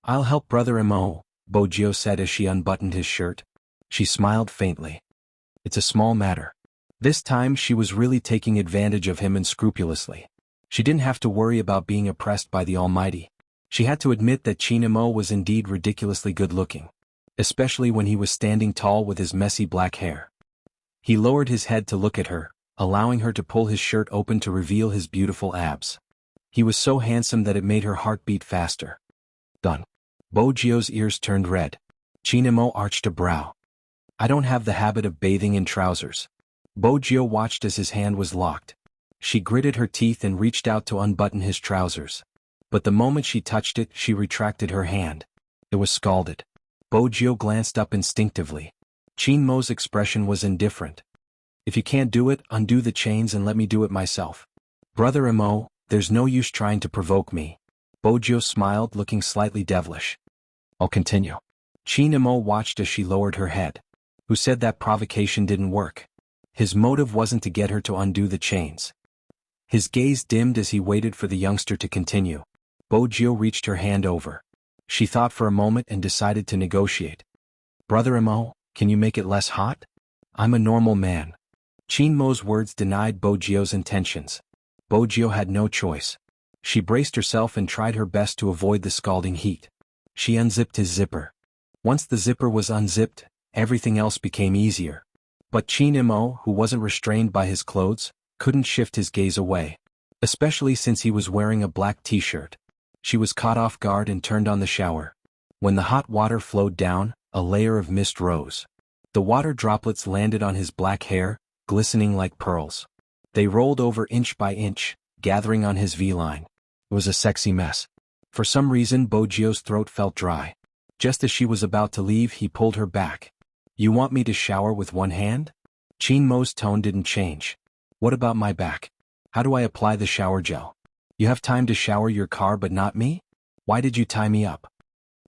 I'll help Brother Mo, Bojio said as she unbuttoned his shirt. She smiled faintly. It's a small matter. This time she was really taking advantage of him unscrupulously. She didn't have to worry about being oppressed by the Almighty. She had to admit that Chinamo was indeed ridiculously good-looking, especially when he was standing tall with his messy black hair. He lowered his head to look at her, allowing her to pull his shirt open to reveal his beautiful abs. He was so handsome that it made her heart beat faster. Done. Bojio's ears turned red. Chinamo arched a brow. I don't have the habit of bathing in trousers. Bojio watched as his hand was locked. She gritted her teeth and reached out to unbutton his trousers. But the moment she touched it, she retracted her hand. It was scalded. Bojio glanced up instinctively. Chinmo's expression was indifferent. If you can't do it, undo the chains and let me do it myself. Brother Mo, there's no use trying to provoke me. Bojio smiled, looking slightly devilish. I'll continue. Chinmo watched as she lowered her head. Who said that provocation didn't work? His motive wasn't to get her to undo the chains. His gaze dimmed as he waited for the youngster to continue. Bojio reached her hand over. She thought for a moment and decided to negotiate. Brother Mo, can you make it less hot? I'm a normal man. Chinmo's words denied Bojio's intentions. Bojio had no choice. She braced herself and tried her best to avoid the scalding heat. She unzipped his zipper. Once the zipper was unzipped, everything else became easier. But Chinmo, who wasn't restrained by his clothes, couldn't shift his gaze away, especially since he was wearing a black t-shirt. She was caught off guard and turned on the shower. When the hot water flowed down, a layer of mist rose. The water droplets landed on his black hair, glistening like pearls. They rolled over inch by inch, gathering on his V-line. It was a sexy mess. For some reason, Bojio's throat felt dry. Just as she was about to leave, he pulled her back. You want me to shower with one hand? Chinmo's tone didn't change. What about my back? How do I apply the shower gel? You have time to shower your car but not me? Why did you tie me up?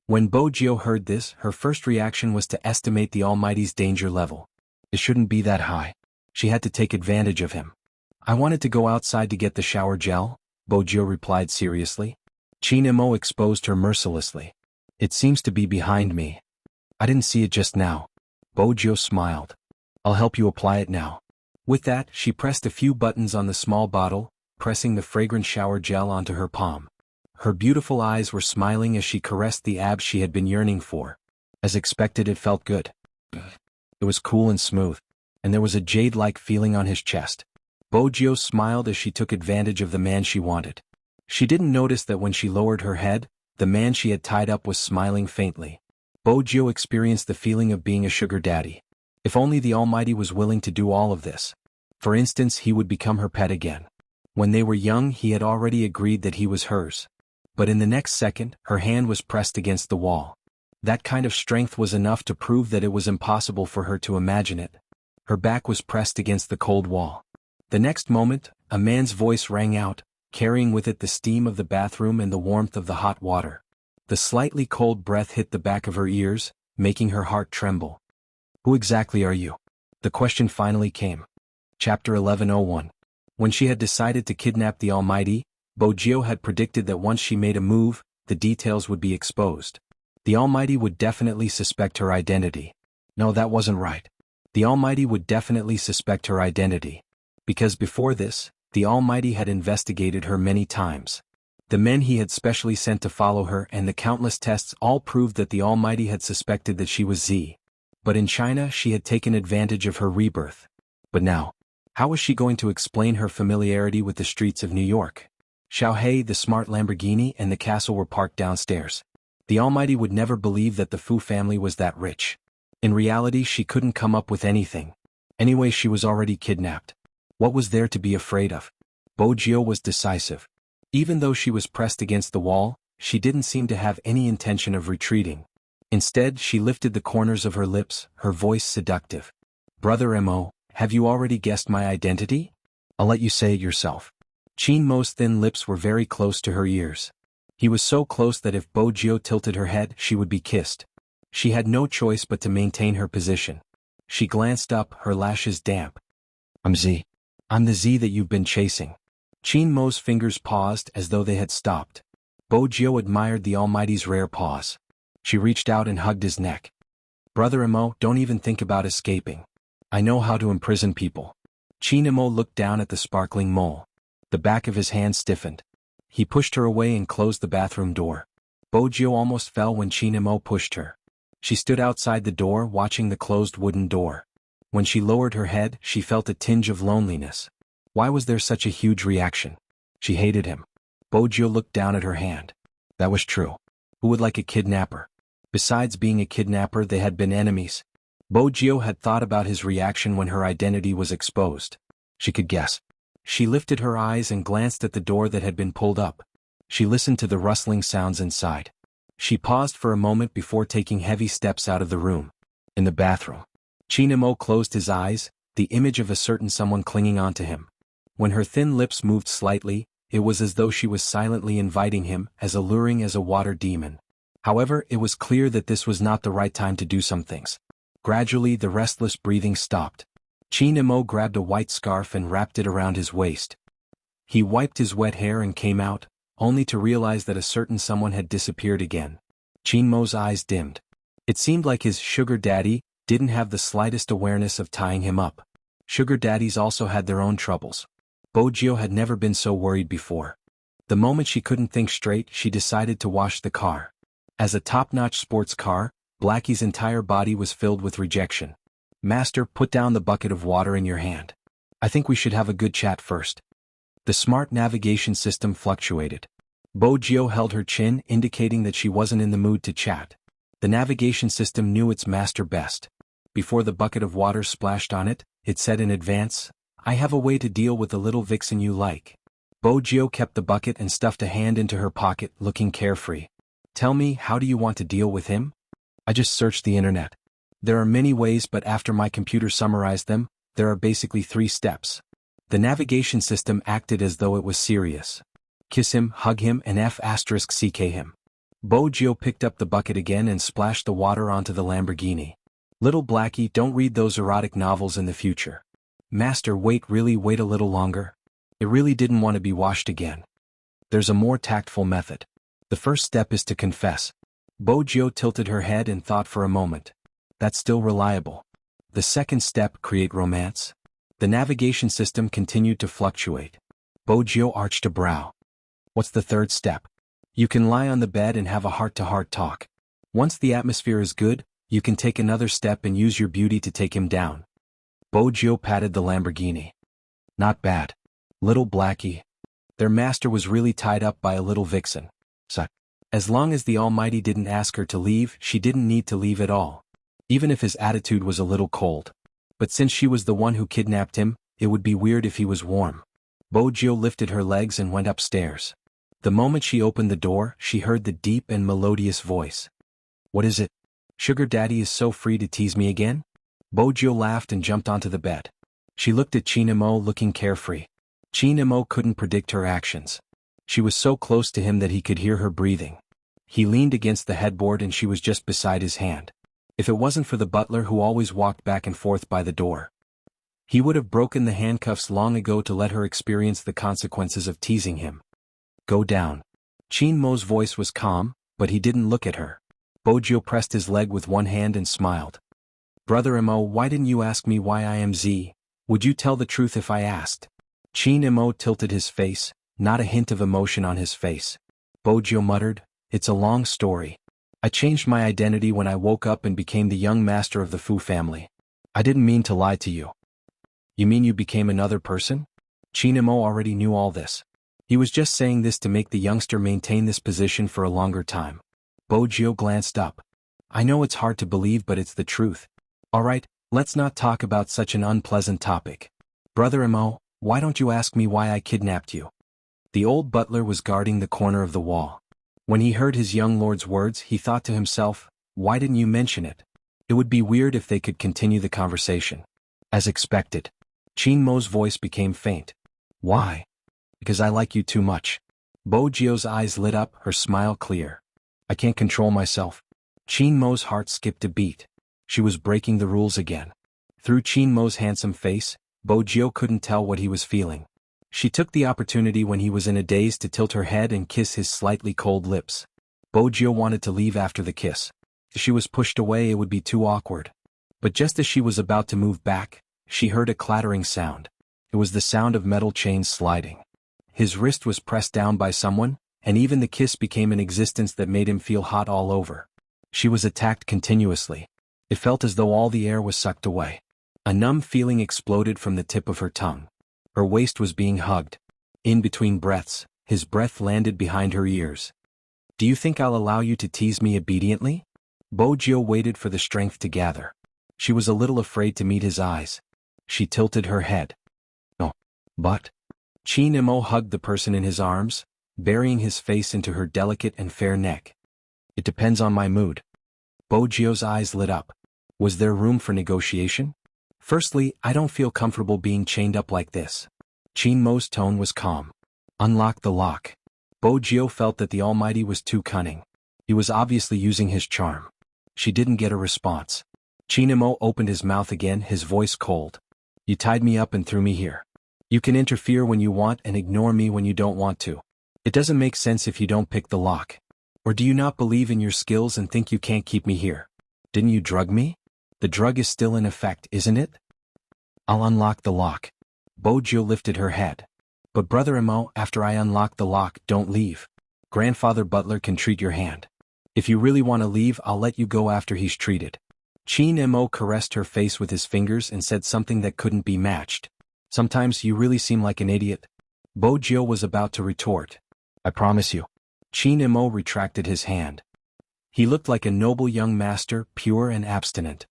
When Bojio heard this, her first reaction was to estimate the Almighty's danger level. It shouldn't be that high. She had to take advantage of him. I wanted to go outside to get the shower gel, Bojio replied seriously. Chinmo exposed her mercilessly. It seems to be behind me. I didn't see it just now. Bojio smiled. I'll help you apply it now. With that, she pressed a few buttons on the small bottle, pressing the fragrant shower gel onto her palm. Her beautiful eyes were smiling as she caressed the abs she had been yearning for. As expected, it felt good. It was cool and smooth, and there was a jade-like feeling on his chest. Bojio smiled as she took advantage of the man she wanted. She didn't notice that when she lowered her head, the man she had tied up was smiling faintly. Bojio experienced the feeling of being a sugar daddy. If only the Almighty was willing to do all of this. For instance, he would become her pet again. When they were young, he had already agreed that he was hers. But in the next second, her hand was pressed against the wall. That kind of strength was enough to prove that it was impossible for her to imagine it. Her back was pressed against the cold wall. The next moment, a man's voice rang out, carrying with it the steam of the bathroom and the warmth of the hot water. The slightly cold breath hit the back of her ears, making her heart tremble. Who exactly are you? The question finally came. Chapter 1101. When she had decided to kidnap the Almighty, Bojio had predicted that once she made a move, the details would be exposed. The Almighty would definitely suspect her identity. No, that wasn't right. The Almighty would definitely suspect her identity. Because before this, the Almighty had investigated her many times. The men he had specially sent to follow her and the countless tests all proved that the Almighty had suspected that she was Z. But in China she had taken advantage of her rebirth. But now, how was she going to explain her familiarity with the streets of New York? Xiaohei, the smart Lamborghini, and the castle were parked downstairs. The Almighty would never believe that the Fu family was that rich. In reality, she couldn't come up with anything. Anyway, she was already kidnapped. What was there to be afraid of? Bojio was decisive. Even though she was pressed against the wall, she didn't seem to have any intention of retreating. Instead, she lifted the corners of her lips, her voice seductive. Brother Mo, have you already guessed my identity? I'll let you say it yourself. Qin Mo's thin lips were very close to her ears. He was so close that if Bojio tilted her head, she would be kissed. She had no choice but to maintain her position. She glanced up, her lashes damp. I'm Z. I'm the Z that you've been chasing. Qin Mo's fingers paused as though they had stopped. Bojio admired the Almighty's rare pause. She reached out and hugged his neck. Brother Mo, don't even think about escaping. I know how to imprison people. Qin Mo looked down at the sparkling mole. The back of his hand stiffened. He pushed her away and closed the bathroom door. Bojio almost fell when Qin Mo pushed her. She stood outside the door watching the closed wooden door. When she lowered her head, she felt a tinge of loneliness. Why was there such a huge reaction? She hated him. Bojio looked down at her hand. That was true. Who would like a kidnapper? Besides being a kidnapper, they had been enemies. Bojio had thought about his reaction when her identity was exposed. She could guess. She lifted her eyes and glanced at the door that had been pulled up. She listened to the rustling sounds inside. She paused for a moment before taking heavy steps out of the room. In the bathroom, Qin Mo closed his eyes, the image of a certain someone clinging onto him. When her thin lips moved slightly, it was as though she was silently inviting him, as alluring as a water demon. However, it was clear that this was not the right time to do some things. Gradually, the restless breathing stopped. Qin Mo grabbed a white scarf and wrapped it around his waist. He wiped his wet hair and came out, only to realize that a certain someone had disappeared again. Qin Mo's eyes dimmed. It seemed like his sugar daddy didn't have the slightest awareness of tying him up. Sugar daddies also had their own troubles. Bojio had never been so worried before. The moment she couldn't think straight, she decided to wash the car. As a top-notch sports car, Blackie's entire body was filled with rejection. Master, put down the bucket of water in your hand. I think we should have a good chat first. The smart navigation system fluctuated. Bojio held her chin, indicating that she wasn't in the mood to chat. The navigation system knew its master best. Before the bucket of water splashed on it, it said in advance, I have a way to deal with the little vixen you like. Bojio kept the bucket and stuffed a hand into her pocket, looking carefree. Tell me, how do you want to deal with him? I just searched the internet. There are many ways, but after my computer summarized them, there are basically 3 steps. The navigation system acted as though it was serious. Kiss him, hug him, and F***ck him. Bojio picked up the bucket again and splashed the water onto the Lamborghini. Little Blackie, don't read those erotic novels in the future. Master, wait a little longer. It really didn't want to be washed again. There's a more tactful method. The first step is to confess. Bojio tilted her head and thought for a moment. That's still reliable. The second step, create romance. The navigation system continued to fluctuate. Bojio arched a brow. What's the third step? You can lie on the bed and have a heart-to-heart talk. Once the atmosphere is good, you can take another step and use your beauty to take him down. Bojio patted the Lamborghini. Not bad. Little Blackie. Their master was really tied up by a little vixen. So, as long as the Almighty didn't ask her to leave, she didn't need to leave at all. Even if his attitude was a little cold. But since she was the one who kidnapped him, it would be weird if he was warm. Bojio lifted her legs and went upstairs. The moment she opened the door, she heard the deep and melodious voice. What is it? Sugar Daddy is so free to tease me again? Bojio laughed and jumped onto the bed. She looked at Qin Mo, looking carefree. Qin Mo couldn't predict her actions. She was so close to him that he could hear her breathing. He leaned against the headboard and she was just beside his hand. If it wasn't for the butler who always walked back and forth by the door, he would have broken the handcuffs long ago to let her experience the consequences of teasing him. Go down. Qin Mo's voice was calm, but he didn't look at her. Bojio pressed his leg with one hand and smiled. Brother Mo, why didn't you ask me why I am Z? Would you tell the truth if I asked? Qin Mo tilted his face, not a hint of emotion on his face. Bojio muttered, it's a long story. I changed my identity when I woke up and became the young master of the Fu family. I didn't mean to lie to you. You mean you became another person? Qin Mo already knew all this. He was just saying this to make the youngster maintain this position for a longer time. Bojio glanced up. I know it's hard to believe, but it's the truth. Alright, let's not talk about such an unpleasant topic. Brother Imo, why don't you ask me why I kidnapped you? The old butler was guarding the corner of the wall. When he heard his young lord's words, he thought to himself, why didn't you mention it? It would be weird if they could continue the conversation. As expected, Qin Mo's voice became faint. Why? Because I like you too much. Bojio's eyes lit up, her smile clear. I can't control myself. Qin Mo's heart skipped a beat. She was breaking the rules again. Through Qin Mo's handsome face, Bojio couldn't tell what he was feeling. She took the opportunity when he was in a daze to tilt her head and kiss his slightly cold lips. Bojio wanted to leave after the kiss. If she was pushed away, it would be too awkward. But just as she was about to move back, she heard a clattering sound. It was the sound of metal chains sliding. His wrist was pressed down by someone, and even the kiss became an existence that made him feel hot all over. She was attacked continuously. It felt as though all the air was sucked away. A numb feeling exploded from the tip of her tongue. Her waist was being hugged. In between breaths, his breath landed behind her ears. Do you think I'll allow you to tease me obediently? Bojio waited for the strength to gather. She was a little afraid to meet his eyes. She tilted her head. No. But? Qin Imo hugged the person in his arms, burying his face into her delicate and fair neck. It depends on my mood. Bojio's eyes lit up. Was there room for negotiation? Firstly, I don't feel comfortable being chained up like this. Qin Mo's tone was calm. Unlock the lock. Bojio felt that the Almighty was too cunning. He was obviously using his charm. She didn't get a response. Qin Imo opened his mouth again, his voice cold. You tied me up and threw me here. You can interfere when you want and ignore me when you don't want to. It doesn't make sense if you don't pick the lock. Or do you not believe in your skills and think you can't keep me here? Didn't you drug me? The drug is still in effect, isn't it? I'll unlock the lock. Bojio lifted her head. But Brother Imo, after I unlock the lock, don't leave. Grandfather Butler can treat your hand. If you really want to leave, I'll let you go after he's treated. Qin Imo caressed her face with his fingers and said something that couldn't be matched. Sometimes you really seem like an idiot. Bojio was about to retort. I promise you. Qin Imo retracted his hand. He looked like a noble young master, pure and abstinent.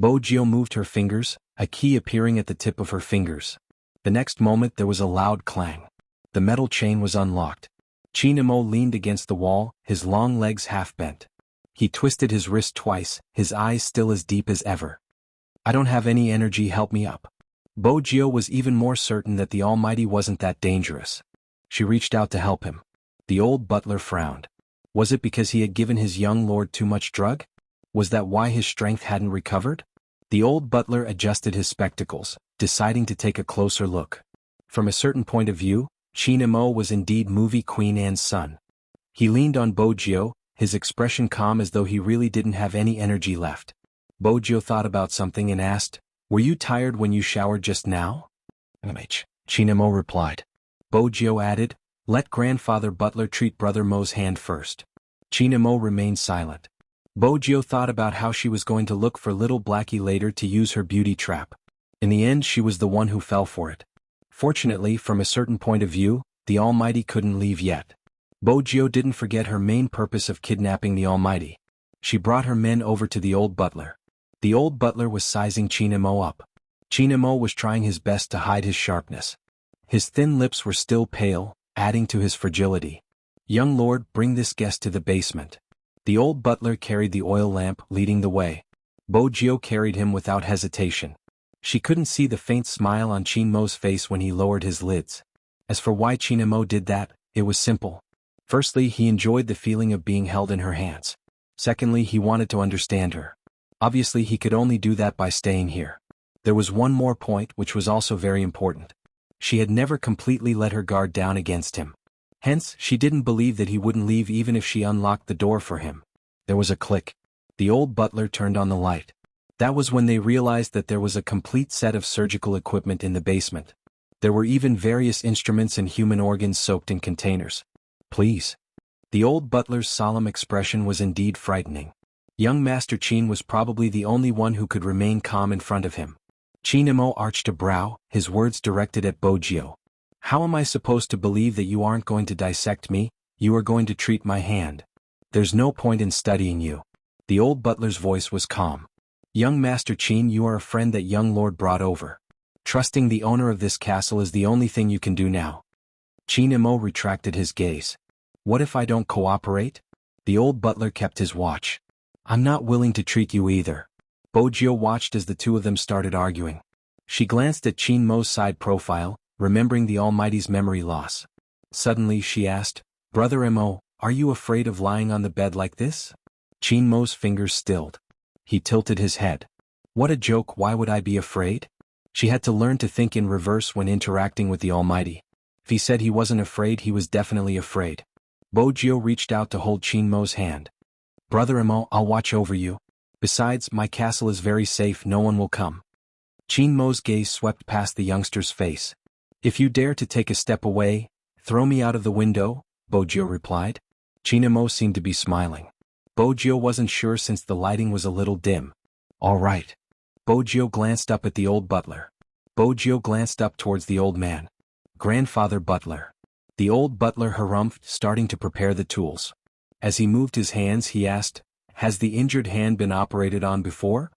Bojio moved her fingers, a key appearing at the tip of her fingers. The next moment there was a loud clang. The metal chain was unlocked. Qin Imo leaned against the wall, his long legs half bent. He twisted his wrist twice, his eyes still as deep as ever. I don't have any energy, help me up. Bojio was even more certain that the Almighty wasn't that dangerous. She reached out to help him. The old butler frowned. Was it because he had given his young lord too much drug? Was that why his strength hadn't recovered? The old butler adjusted his spectacles, deciding to take a closer look. From a certain point of view, Qin Imo was indeed movie Queen Anne's son. He leaned on Bojio, his expression calm as though he really didn't have any energy left. Bojio thought about something and asked, Were you tired when you showered just now? Qin Imo replied. Bojio added, Let Grandfather Butler treat Brother Mo's hand first. Qin Imo remained silent. Bojio thought about how she was going to look for little Blackie later to use her beauty trap. In the end, she was the one who fell for it. Fortunately, from a certain point of view, the Almighty couldn't leave yet. Bojio didn't forget her main purpose of kidnapping the Almighty. She brought her men over to the old butler. The old butler was sizing Qin Imo up. Qin Imo was trying his best to hide his sharpness. His thin lips were still pale, adding to his fragility. Young lord, bring this guest to the basement. The old butler carried the oil lamp, leading the way. Bojio carried him without hesitation. She couldn't see the faint smile on Qin Mo's face when he lowered his lids. As for why Qin Imo did that, it was simple. Firstly, he enjoyed the feeling of being held in her hands. Secondly, he wanted to understand her. Obviously, he could only do that by staying here. There was one more point which was also very important. She had never completely let her guard down against him. Hence, she didn't believe that he wouldn't leave even if she unlocked the door for him. There was a click. The old butler turned on the light. That was when they realized that there was a complete set of surgical equipment in the basement. There were even various instruments and human organs soaked in containers. Please. The old butler's solemn expression was indeed frightening. Young Master Qin was probably the only one who could remain calm in front of him. Qin Imo arched a brow, his words directed at Bojio. How am I supposed to believe that you aren't going to dissect me? You are going to treat my hand. There's no point in studying you. The old butler's voice was calm. Young Master Qin, you are a friend that young lord brought over. Trusting the owner of this castle is the only thing you can do now. Qin Mo retracted his gaze. What if I don't cooperate? The old butler kept his watch. I'm not willing to treat you either. Bojio watched as the two of them started arguing. She glanced at Qin Mo's side profile, remembering the Almighty's memory loss. Suddenly she asked, Brother Mo, are you afraid of lying on the bed like this? Qin Mo's fingers stilled. He tilted his head. What a joke, why would I be afraid? She had to learn to think in reverse when interacting with the Almighty. If he said he wasn't afraid, he was definitely afraid. Bojio reached out to hold Qin Mo's hand. Brother Mo, I'll watch over you. Besides, my castle is very safe, no one will come. Qin Mo's gaze swept past the youngster's face. If you dare to take a step away, throw me out of the window, Bojio replied. Qin Mo seemed to be smiling. Bojio wasn't sure since the lighting was a little dim. All right. Bojio glanced up at the old butler. Bojio glanced up towards the old man. Grandfather Butler. The old butler harumphed, starting to prepare the tools. As he moved his hands, he asked, Has the injured hand been operated on before?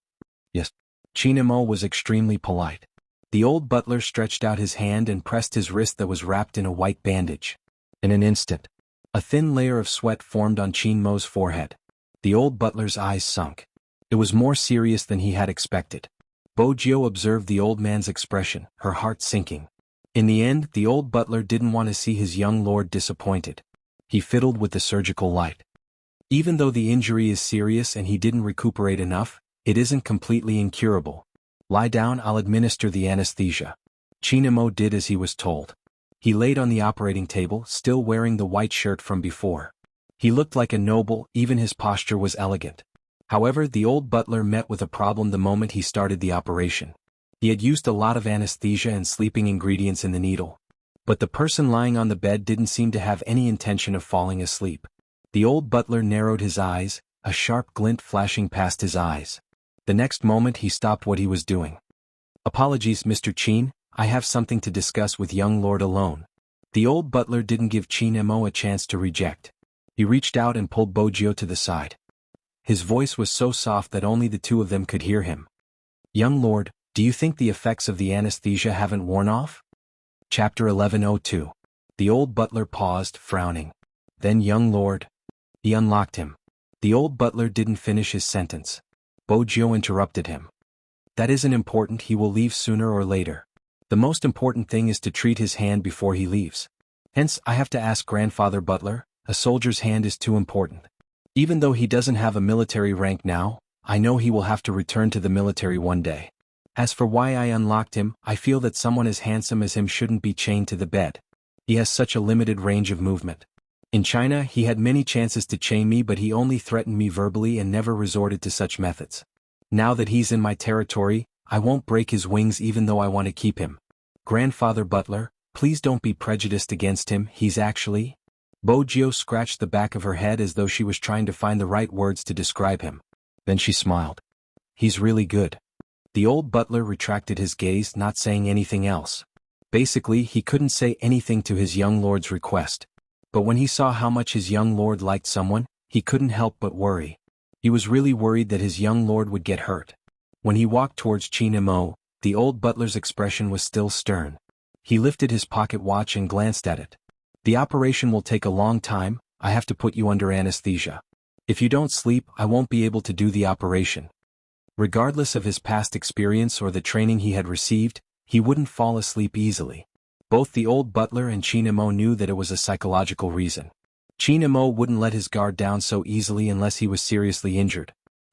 Yes. Qin Mo was extremely polite. The old butler stretched out his hand and pressed his wrist that was wrapped in a white bandage. In an instant, a thin layer of sweat formed on Qin Mo's forehead. The old butler's eyes sunk. It was more serious than he had expected. Bojio observed the old man's expression, her heart sinking. In the end, the old butler didn't want to see his young lord disappointed. He fiddled with the surgical light. Even though the injury is serious and he didn't recuperate enough, it isn't completely incurable. Lie down, I'll administer the anesthesia. Qin Mo did as he was told. He laid on the operating table, still wearing the white shirt from before. He looked like a noble, even his posture was elegant. However, the old butler met with a problem the moment he started the operation. He had used a lot of anesthesia and sleeping ingredients in the needle. But the person lying on the bed didn't seem to have any intention of falling asleep. The old butler narrowed his eyes, a sharp glint flashing past his eyes. The next moment he stopped what he was doing. Apologies, Mr. Qin, I have something to discuss with young lord alone. The old butler didn't give Qin Mo a chance to reject. He reached out and pulled Bojio to the side. His voice was so soft that only the two of them could hear him. Young lord, do you think the effects of the anesthesia haven't worn off? Chapter 1102. The old butler paused, frowning. Then young lord. He unlocked him. The old butler didn't finish his sentence. Bojio interrupted him. That isn't important, he will leave sooner or later. The most important thing is to treat his hand before he leaves. Hence, I have to ask Grandfather Butler, a soldier's hand is too important. Even though he doesn't have a military rank now, I know he will have to return to the military one day. As for why I unlocked him, I feel that someone as handsome as him shouldn't be chained to the bed. He has such a limited range of movement. In China, he had many chances to chain me, but he only threatened me verbally and never resorted to such methods. Now that he's in my territory, I won't break his wings even though I want to keep him. Grandfather Butler, please don't be prejudiced against him, he's actually... Bojio scratched the back of her head as though she was trying to find the right words to describe him. Then she smiled. He's really good. The old butler retracted his gaze, not saying anything else. Basically, he couldn't say anything to his young lord's request. But when he saw how much his young lord liked someone, he couldn't help but worry. He was really worried that his young lord would get hurt. When he walked towards Qin Mo, the old butler's expression was still stern. He lifted his pocket watch and glanced at it. The operation will take a long time, I have to put you under anesthesia. If you don't sleep, I won't be able to do the operation. Regardless of his past experience or the training he had received, he wouldn't fall asleep easily. Both the old butler and Qin Mo knew that it was a psychological reason. Qin Mo wouldn't let his guard down so easily unless he was seriously injured.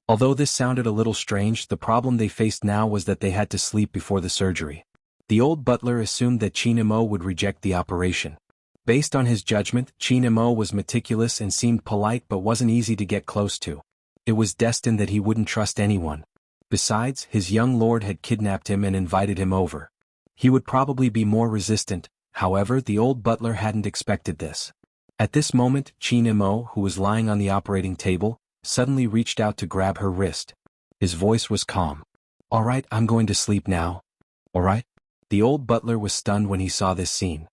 Although this sounded a little strange, the problem they faced now was that they had to sleep before the surgery. The old butler assumed that Qin Mo would reject the operation. Based on his judgment, Qin Mo was meticulous and seemed polite but wasn't easy to get close to. It was destined that he wouldn't trust anyone. Besides, his young lord had kidnapped him and invited him over. He would probably be more resistant, however the old butler hadn't expected this. At this moment, Qin Mo, who was lying on the operating table, suddenly reached out to grab her wrist. His voice was calm. All right, I'm going to sleep now. All right? The old butler was stunned when he saw this scene.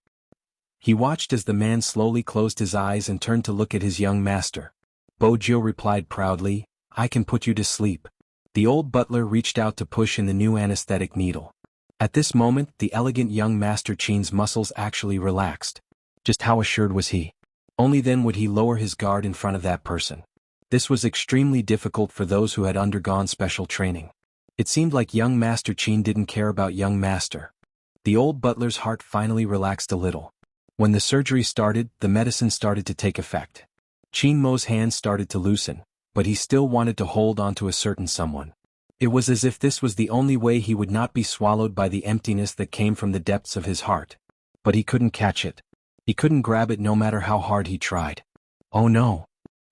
He watched as the man slowly closed his eyes and turned to look at his young master. Bojiu replied proudly, "I can put you to sleep." The old butler reached out to push in the new anesthetic needle. At this moment, the elegant young Master Qin's muscles actually relaxed. Just how assured was he? Only then would he lower his guard in front of that person. This was extremely difficult for those who had undergone special training. It seemed like young Master Qin didn't care about young Master. The old butler's heart finally relaxed a little. When the surgery started, the medicine started to take effect. Qin Mo's hands started to loosen, but he still wanted to hold on to a certain someone. It was as if this was the only way he would not be swallowed by the emptiness that came from the depths of his heart. But he couldn't catch it. He couldn't grab it no matter how hard he tried. Oh no!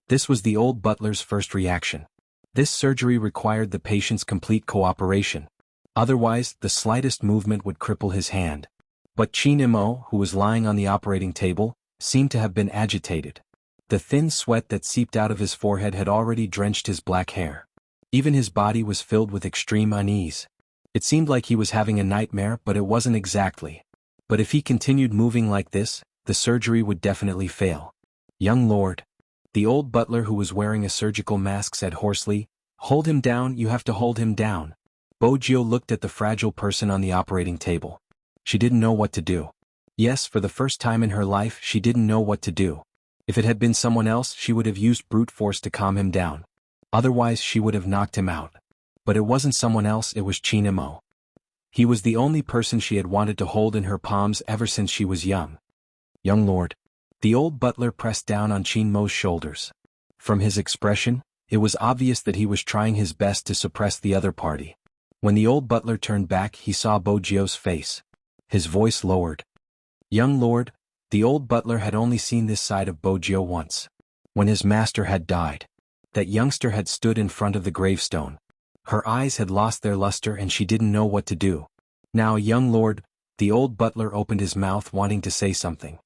This was the old butler's first reaction. This surgery required the patient's complete cooperation. Otherwise, the slightest movement would cripple his hand. But Qin Mo, who was lying on the operating table, seemed to have been agitated. The thin sweat that seeped out of his forehead had already drenched his black hair. Even his body was filled with extreme unease. It seemed like he was having a nightmare, but it wasn't exactly. But if he continued moving like this, the surgery would definitely fail. "Young lord." The old butler who was wearing a surgical mask said hoarsely, "Hold him down, you have to hold him down." Bojiu looked at the fragile person on the operating table. She didn't know what to do. Yes, for the first time in her life she didn't know what to do. If it had been someone else she would have used brute force to calm him down. Otherwise she would have knocked him out. But it wasn't someone else, it was Qin Mo. He was the only person she had wanted to hold in her palms ever since she was young. "Young lord." The old butler pressed down on Qin Mo's shoulders. From his expression, it was obvious that he was trying his best to suppress the other party. When the old butler turned back he saw Bojiu's face. His voice lowered. "Young lord." The old butler had only seen this side of Bojiu once. When his master had died. That youngster had stood in front of the gravestone. Her eyes had lost their luster and she didn't know what to do. "Now, young lord." The old butler opened his mouth wanting to say something.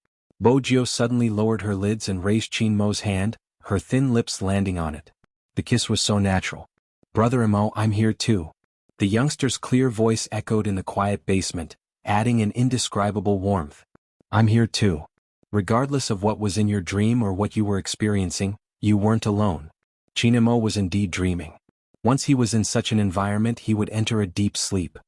Bojiu suddenly lowered her lids and raised Qin Mo's hand, her thin lips landing on it. The kiss was so natural. "Brother Mo, I'm here too." The youngster's clear voice echoed in the quiet basement, adding an indescribable warmth. "I'm here too." Regardless of what was in your dream or what you were experiencing, you weren't alone. Qin Mo was indeed dreaming. Once he was in such an environment he would enter a deep sleep.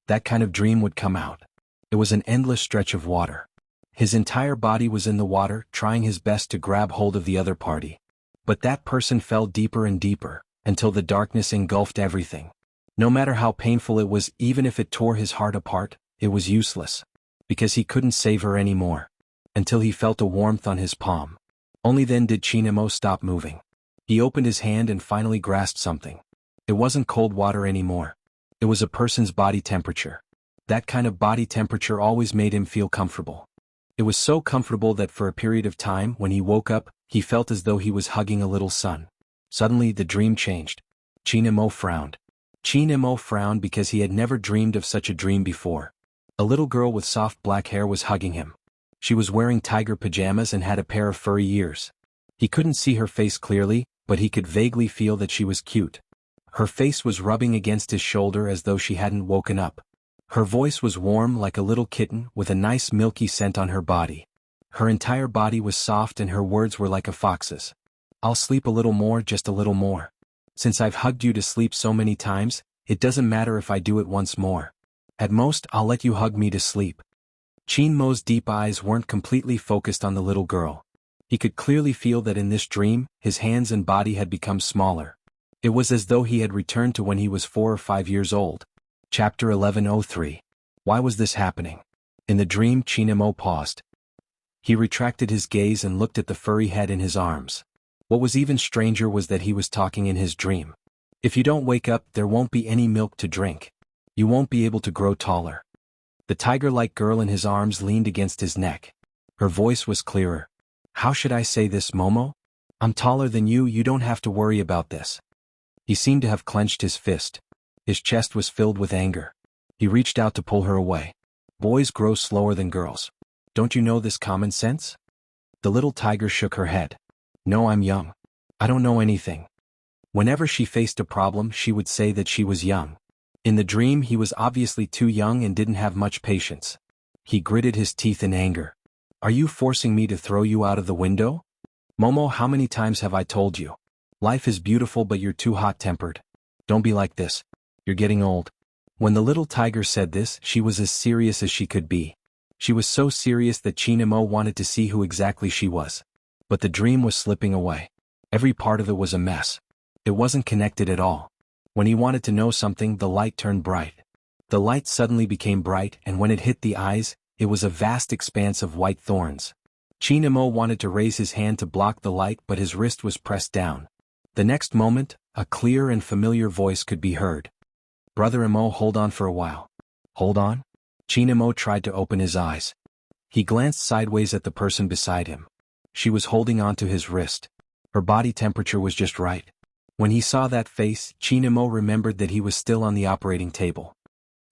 That kind of dream would come out. It was an endless stretch of water. His entire body was in the water, trying his best to grab hold of the other party. But that person fell deeper and deeper, until the darkness engulfed everything. No matter how painful it was, even if it tore his heart apart, it was useless. Because he couldn't save her anymore. Until he felt a warmth on his palm. Only then did Qin Mo stop moving. He opened his hand and finally grasped something. It wasn't cold water anymore. It was a person's body temperature. That kind of body temperature always made him feel comfortable. It was so comfortable that for a period of time, when he woke up, he felt as though he was hugging a little son. Suddenly the dream changed. Qin Mo frowned. Qin Mo frowned because he had never dreamed of such a dream before. A little girl with soft black hair was hugging him. She was wearing tiger pajamas and had a pair of furry ears. He couldn't see her face clearly, but he could vaguely feel that she was cute. Her face was rubbing against his shoulder as though she hadn't woken up. Her voice was warm like a little kitten with a nice milky scent on her body. Her entire body was soft and her words were like a fox's. "I'll sleep a little more, just a little more. Since I've hugged you to sleep so many times, it doesn't matter if I do it once more. At most, I'll let you hug me to sleep." Qin Mo's deep eyes weren't completely focused on the little girl. He could clearly feel that in this dream, his hands and body had become smaller. It was as though he had returned to when he was 4 or 5 years old. Chapter 1103. Why was this happening? In the dream, Qin Mo paused. He retracted his gaze and looked at the furry head in his arms. What was even stranger was that he was talking in his dream. "If you don't wake up, there won't be any milk to drink. You won't be able to grow taller." The tiger-like girl in his arms leaned against his neck. Her voice was clearer. "How should I say this, Momo? I'm taller than you, you don't have to worry about this." He seemed to have clenched his fist. His chest was filled with anger. He reached out to pull her away. "Boys grow slower than girls. Don't you know this common sense?" The little tiger shook her head. "No, I'm young. I don't know anything." Whenever she faced a problem, she would say that she was young. In the dream, he was obviously too young and didn't have much patience. He gritted his teeth in anger. Are you forcing me to throw you out of the window? Momo, how many times have I told you? Life is beautiful, but you're too hot-tempered. Don't be like this. You're getting old. When the little tiger said this, she was as serious as she could be. She was so serious that Chinamo wanted to see who exactly she was. But the dream was slipping away. Every part of it was a mess. It wasn't connected at all. When he wanted to know something, the light turned bright. The light suddenly became bright, and when it hit the eyes, it was a vast expanse of white thorns. Chinamo wanted to raise his hand to block the light, but his wrist was pressed down. The next moment, a clear and familiar voice could be heard. Brother Emo, hold on for a while. Hold on? Chinamo tried to open his eyes. He glanced sideways at the person beside him. She was holding onto his wrist. Her body temperature was just right. When he saw that face, Chinamo remembered that he was still on the operating table.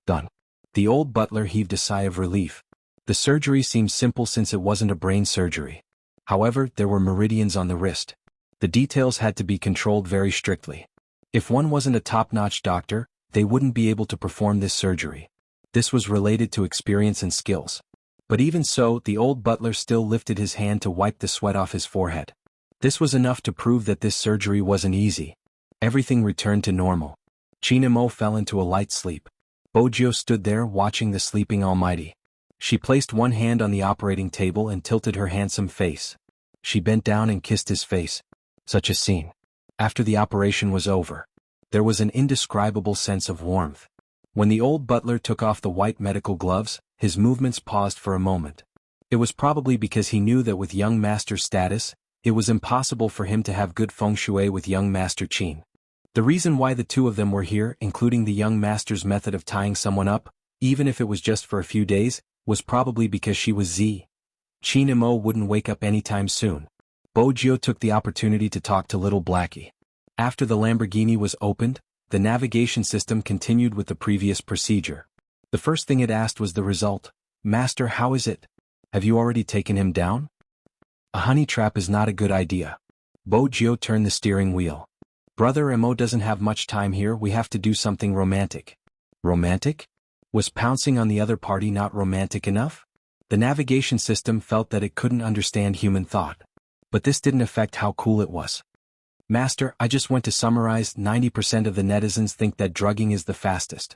Done. The old butler heaved a sigh of relief. The surgery seemed simple since it wasn't a brain surgery. However, there were meridians on the wrist. The details had to be controlled very strictly. If one wasn't a top-notch doctor, they wouldn't be able to perform this surgery. This was related to experience and skills. But even so, the old butler still lifted his hand to wipe the sweat off his forehead. This was enough to prove that this surgery wasn't easy. Everything returned to normal. Chinamo fell into a light sleep. Bojio stood there watching the sleeping almighty. She placed one hand on the operating table and tilted her handsome face. She bent down and kissed his face. Such a scene. After the operation was over, there was an indescribable sense of warmth. When the old butler took off the white medical gloves, his movements paused for a moment. It was probably because he knew that with young master's status, it was impossible for him to have good feng shui with young master Qin. The reason why the two of them were here, including the young master's method of tying someone up, even if it was just for a few days, was probably because she was Z. Chinamo wouldn't wake up anytime soon. Bojio took the opportunity to talk to little Blackie. After the Lamborghini was opened, the navigation system continued with the previous procedure. The first thing it asked was the result. Master, how is it? Have you already taken him down? A honey trap is not a good idea. Bojio turned the steering wheel. Brother Emo doesn't have much time here, we have to do something romantic. Romantic? Was pouncing on the other party not romantic enough? The navigation system felt that it couldn't understand human thought. But this didn't affect how cool it was. Master, I just want to summarize, 90% of the netizens think that drugging is the fastest.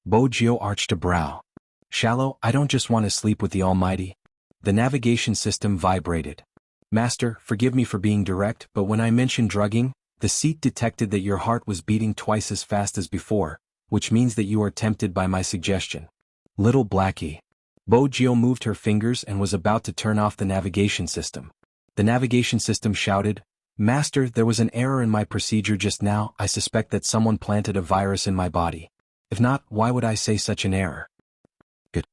Bojio arched a brow. Shallow, I don't just want to sleep with the Almighty. The navigation system vibrated. Master, forgive me for being direct, but when I mentioned drugging, the seat detected that your heart was beating twice as fast as before, which means that you are tempted by my suggestion. Little Blackie. Bojio moved her fingers and was about to turn off the navigation system. The navigation system shouted, Master, there was an error in my procedure just now. I suspect that someone planted a virus in my body. If not, why would I say such an error? Good.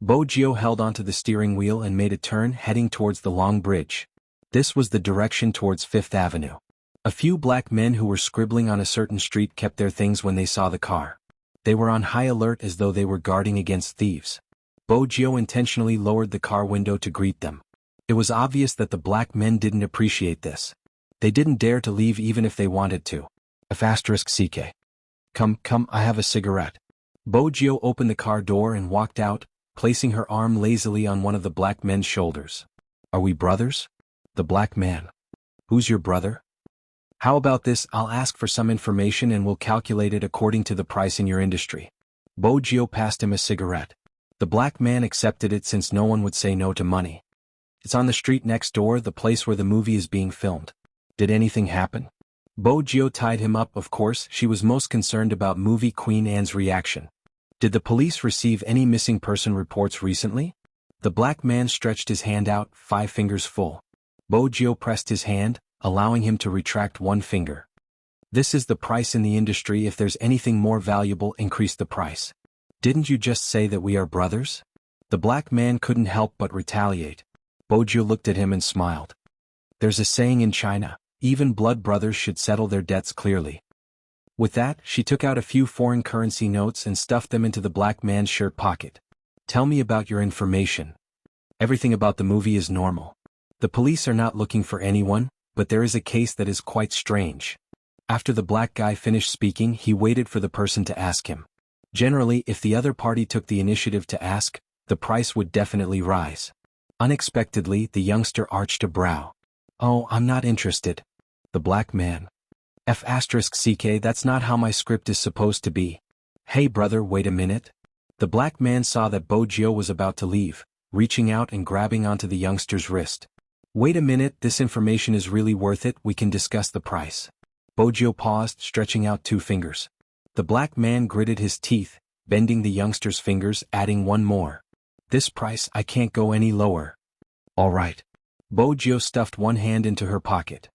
Bojio held onto the steering wheel and made a turn heading towards the long bridge. This was the direction towards Fifth Avenue. A few black men who were scribbling on a certain street kept their things when they saw the car. They were on high alert as though they were guarding against thieves. Bojio intentionally lowered the car window to greet them. It was obvious that the black men didn't appreciate this. They didn't dare to leave even if they wanted to. *CK. Come, I have a cigarette. Bojio opened the car door and walked out, placing her arm lazily on one of the black men's shoulders. Are we brothers? The black man. Who's your brother? How about this, I'll ask for some information and we'll calculate it according to the price in your industry. Bojio passed him a cigarette. The black man accepted it since no one would say no to money. It's on the street next door, the place where the movie is being filmed. Did anything happen? Bojio tied him up, of course. She was most concerned about movie Queen Anne's reaction. Did the police receive any missing person reports recently? The black man stretched his hand out, 5 fingers full. Bojio pressed his hand, allowing him to retract 1 finger. This is the price in the industry. If there's anything more valuable, increase the price. Didn't you just say that we are brothers? The black man couldn't help but retaliate. Bojio looked at him and smiled. There's a saying in China, even blood brothers should settle their debts clearly. With that, she took out a few foreign currency notes and stuffed them into the black man's shirt pocket. Tell me about your information. Everything about the movie is normal. The police are not looking for anyone, but there is a case that is quite strange. After the black guy finished speaking, he waited for the person to ask him. Generally, if the other party took the initiative to ask, the price would definitely rise. Unexpectedly, the youngster arched a brow. Oh, I'm not interested. The black man. F***ck, that's not how my script is supposed to be. Hey brother, wait a minute. The black man saw that Bojio was about to leave, reaching out and grabbing onto the youngster's wrist. Wait a minute, this information is really worth it, we can discuss the price. Bojio paused, stretching out 2 fingers. The black man gritted his teeth, bending the youngster's fingers, adding one more. This price, I can't go any lower. All right. Bojio stuffed one hand into her pocket.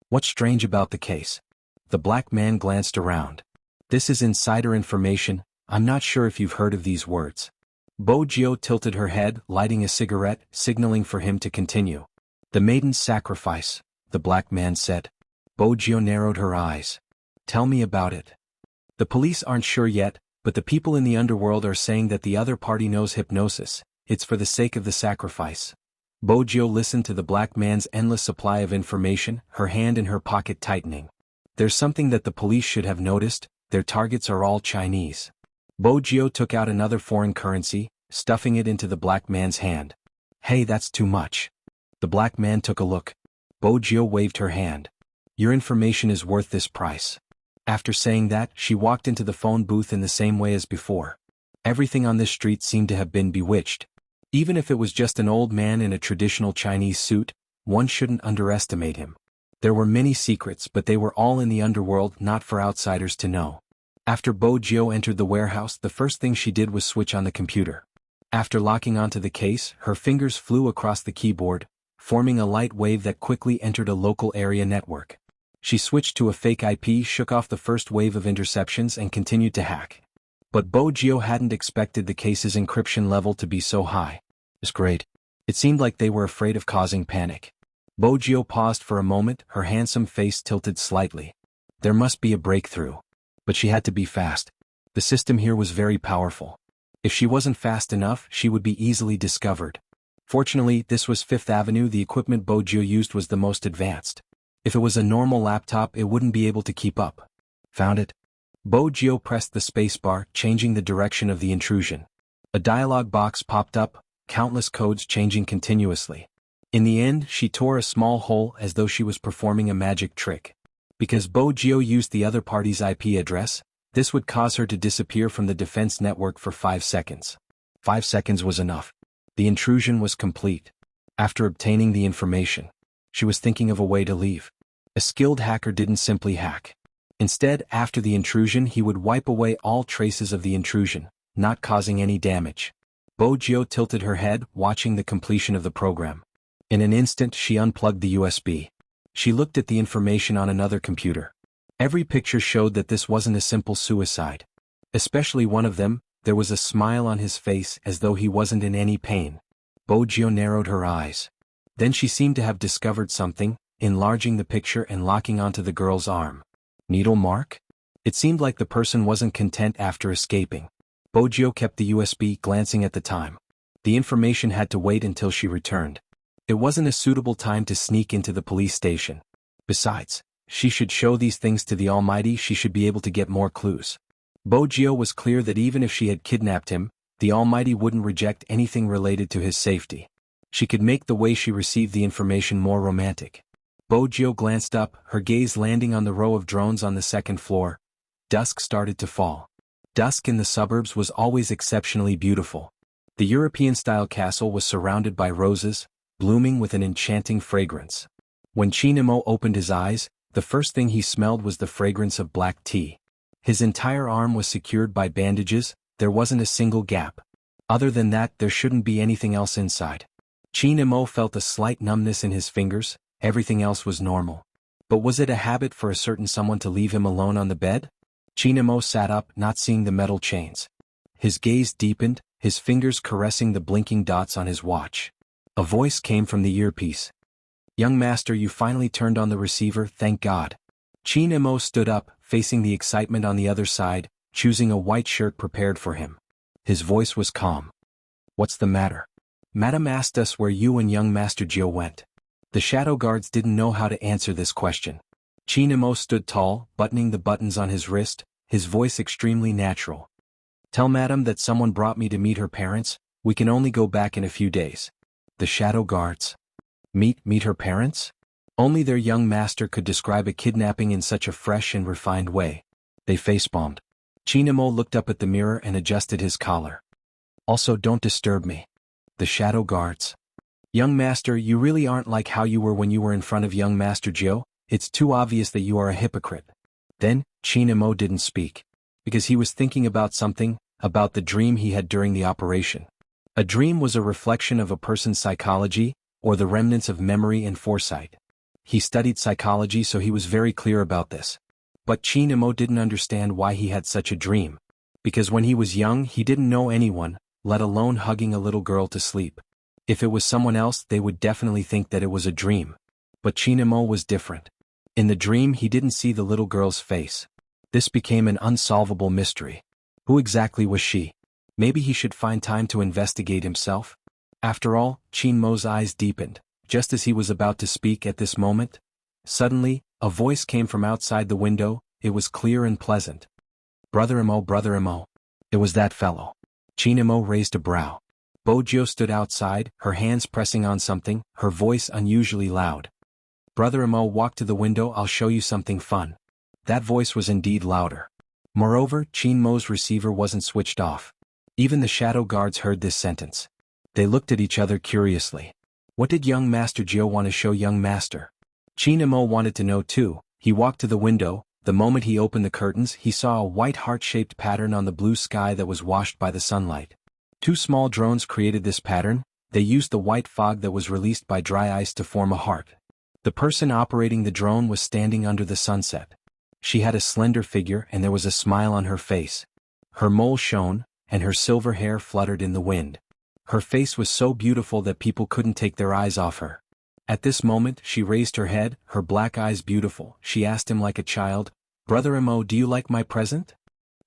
What's strange about the case? The black man glanced around. This is insider information, I'm not sure if you've heard of these words. Bojio tilted her head, lighting a cigarette, signaling for him to continue. The maiden's sacrifice, the black man said. Bojio narrowed her eyes. Tell me about it. The police aren't sure yet, but the people in the underworld are saying that the other party knows hypnosis, it's for the sake of the sacrifice. Bojio listened to the black man's endless supply of information, her hand in her pocket tightening. There's something that the police should have noticed, their targets are all Chinese. Bojio took out another foreign currency, stuffing it into the black man's hand. Hey, that's too much. The black man took a look. Bojio waved her hand. Your information is worth this price. After saying that, she walked into the phone booth in the same way as before. Everything on this street seemed to have been bewitched. Even if it was just an old man in a traditional Chinese suit, one shouldn't underestimate him. There were many secrets, but they were all in the underworld, not for outsiders to know. After Bojio entered the warehouse, the first thing she did was switch on the computer. After locking onto the case, her fingers flew across the keyboard, forming a light wave that quickly entered a local area network. She switched to a fake IP, shook off the first wave of interceptions and continued to hack. But Bojio hadn't expected the case's encryption level to be so high. It's great. It seemed like they were afraid of causing panic. Bojio paused for a moment, her handsome face tilted slightly. There must be a breakthrough. But she had to be fast. The system here was very powerful. If she wasn't fast enough, she would be easily discovered. Fortunately, this was Fifth Avenue, the equipment Bojio used was the most advanced. If it was a normal laptop, it wouldn't be able to keep up. Found it? Bojio pressed the spacebar, changing the direction of the intrusion. A dialog box popped up, countless codes changing continuously. In the end, she tore a small hole as though she was performing a magic trick. Because Bojio used the other party's IP address, this would cause her to disappear from the defense network for 5 seconds. 5 seconds was enough. The intrusion was complete. After obtaining the information, she was thinking of a way to leave. A skilled hacker didn't simply hack. Instead, after the intrusion, he would wipe away all traces of the intrusion, not causing any damage. Bojio tilted her head, watching the completion of the program. In an instant, she unplugged the USB. She looked at the information on another computer. Every picture showed that this wasn't a simple suicide. Especially one of them, there was a smile on his face as though he wasn't in any pain. Bojio narrowed her eyes. Then she seemed to have discovered something, enlarging the picture and locking onto the girl's arm. Needle mark? It seemed like the person wasn't content after escaping. Bojio kept the USB, glancing at the time. The information had to wait until she returned. It wasn't a suitable time to sneak into the police station. Besides, she should show these things to the Almighty, she should be able to get more clues. Bojio was clear that even if she had kidnapped him, the Almighty wouldn't reject anything related to his safety. She could make the way she received the information more romantic. Bojio glanced up, her gaze landing on the row of drones on the second floor. Dusk started to fall. Dusk in the suburbs was always exceptionally beautiful. The European-style castle was surrounded by roses, blooming with an enchanting fragrance. When Chinemo opened his eyes, the first thing he smelled was the fragrance of black tea. His entire arm was secured by bandages, there wasn't a single gap. Other than that, there shouldn't be anything else inside. Chinemo felt a slight numbness in his fingers, everything else was normal. But was it a habit for a certain someone to leave him alone on the bed? Chinemo sat up, not seeing the metal chains. His gaze deepened, his fingers caressing the blinking dots on his watch. A voice came from the earpiece. "Young master, you finally turned on the receiver, thank God." Chinemo stood up, facing the excitement on the other side, choosing a white shirt prepared for him. His voice was calm. "What's the matter?" "Madame asked us where you and young Master Jio went." The shadow guards didn't know how to answer this question. Chinemo stood tall, buttoning the buttons on his wrist, his voice extremely natural. "Tell Madame that someone brought me to meet her parents, we can only go back in a few days." The shadow guards. Meet her parents? Only their young master could describe a kidnapping in such a fresh and refined way. They facepalmed. Chinamo looked up at the mirror and adjusted his collar. Also, don't disturb me. The shadow guards. Young master, you really aren't like how you were when you were in front of young master Jiao. It's too obvious that you are a hypocrite. Then, Chinamo didn't speak. Because he was thinking about something, about the dream he had during the operation. A dream was a reflection of a person's psychology, or the remnants of memory and foresight. He studied psychology, so he was very clear about this. But Chinamo didn't understand why he had such a dream. Because when he was young, he didn't know anyone, let alone hugging a little girl to sleep. If it was someone else, they would definitely think that it was a dream. But Chinamo was different. In the dream, he didn't see the little girl's face. This became an unsolvable mystery. Who exactly was she? Maybe he should find time to investigate himself? After all, Chinmo's eyes deepened. Just as he was about to speak at this moment, suddenly, a voice came from outside the window. It was clear and pleasant. Brother Imo. It was that fellow. Chinamo raised a brow. Bojo stood outside, her hands pressing on something, her voice unusually loud. Brother Imo, walk to the window, I'll show you something fun. That voice was indeed louder. Moreover, Chinmo's receiver wasn't switched off. Even the shadow guards heard this sentence. They looked at each other curiously. What did young Master Jiao want to show young Master? Chinmo wanted to know too. He walked to the window. The moment he opened the curtains, he saw a white heart-shaped pattern on the blue sky that was washed by the sunlight. Two small drones created this pattern. They used the white fog that was released by dry ice to form a heart. The person operating the drone was standing under the sunset. She had a slender figure and there was a smile on her face. Her mole shone, and her silver hair fluttered in the wind. Her face was so beautiful that people couldn't take their eyes off her. At this moment, she raised her head, her black eyes beautiful. She asked him like a child, Brother Mo, do you like my present?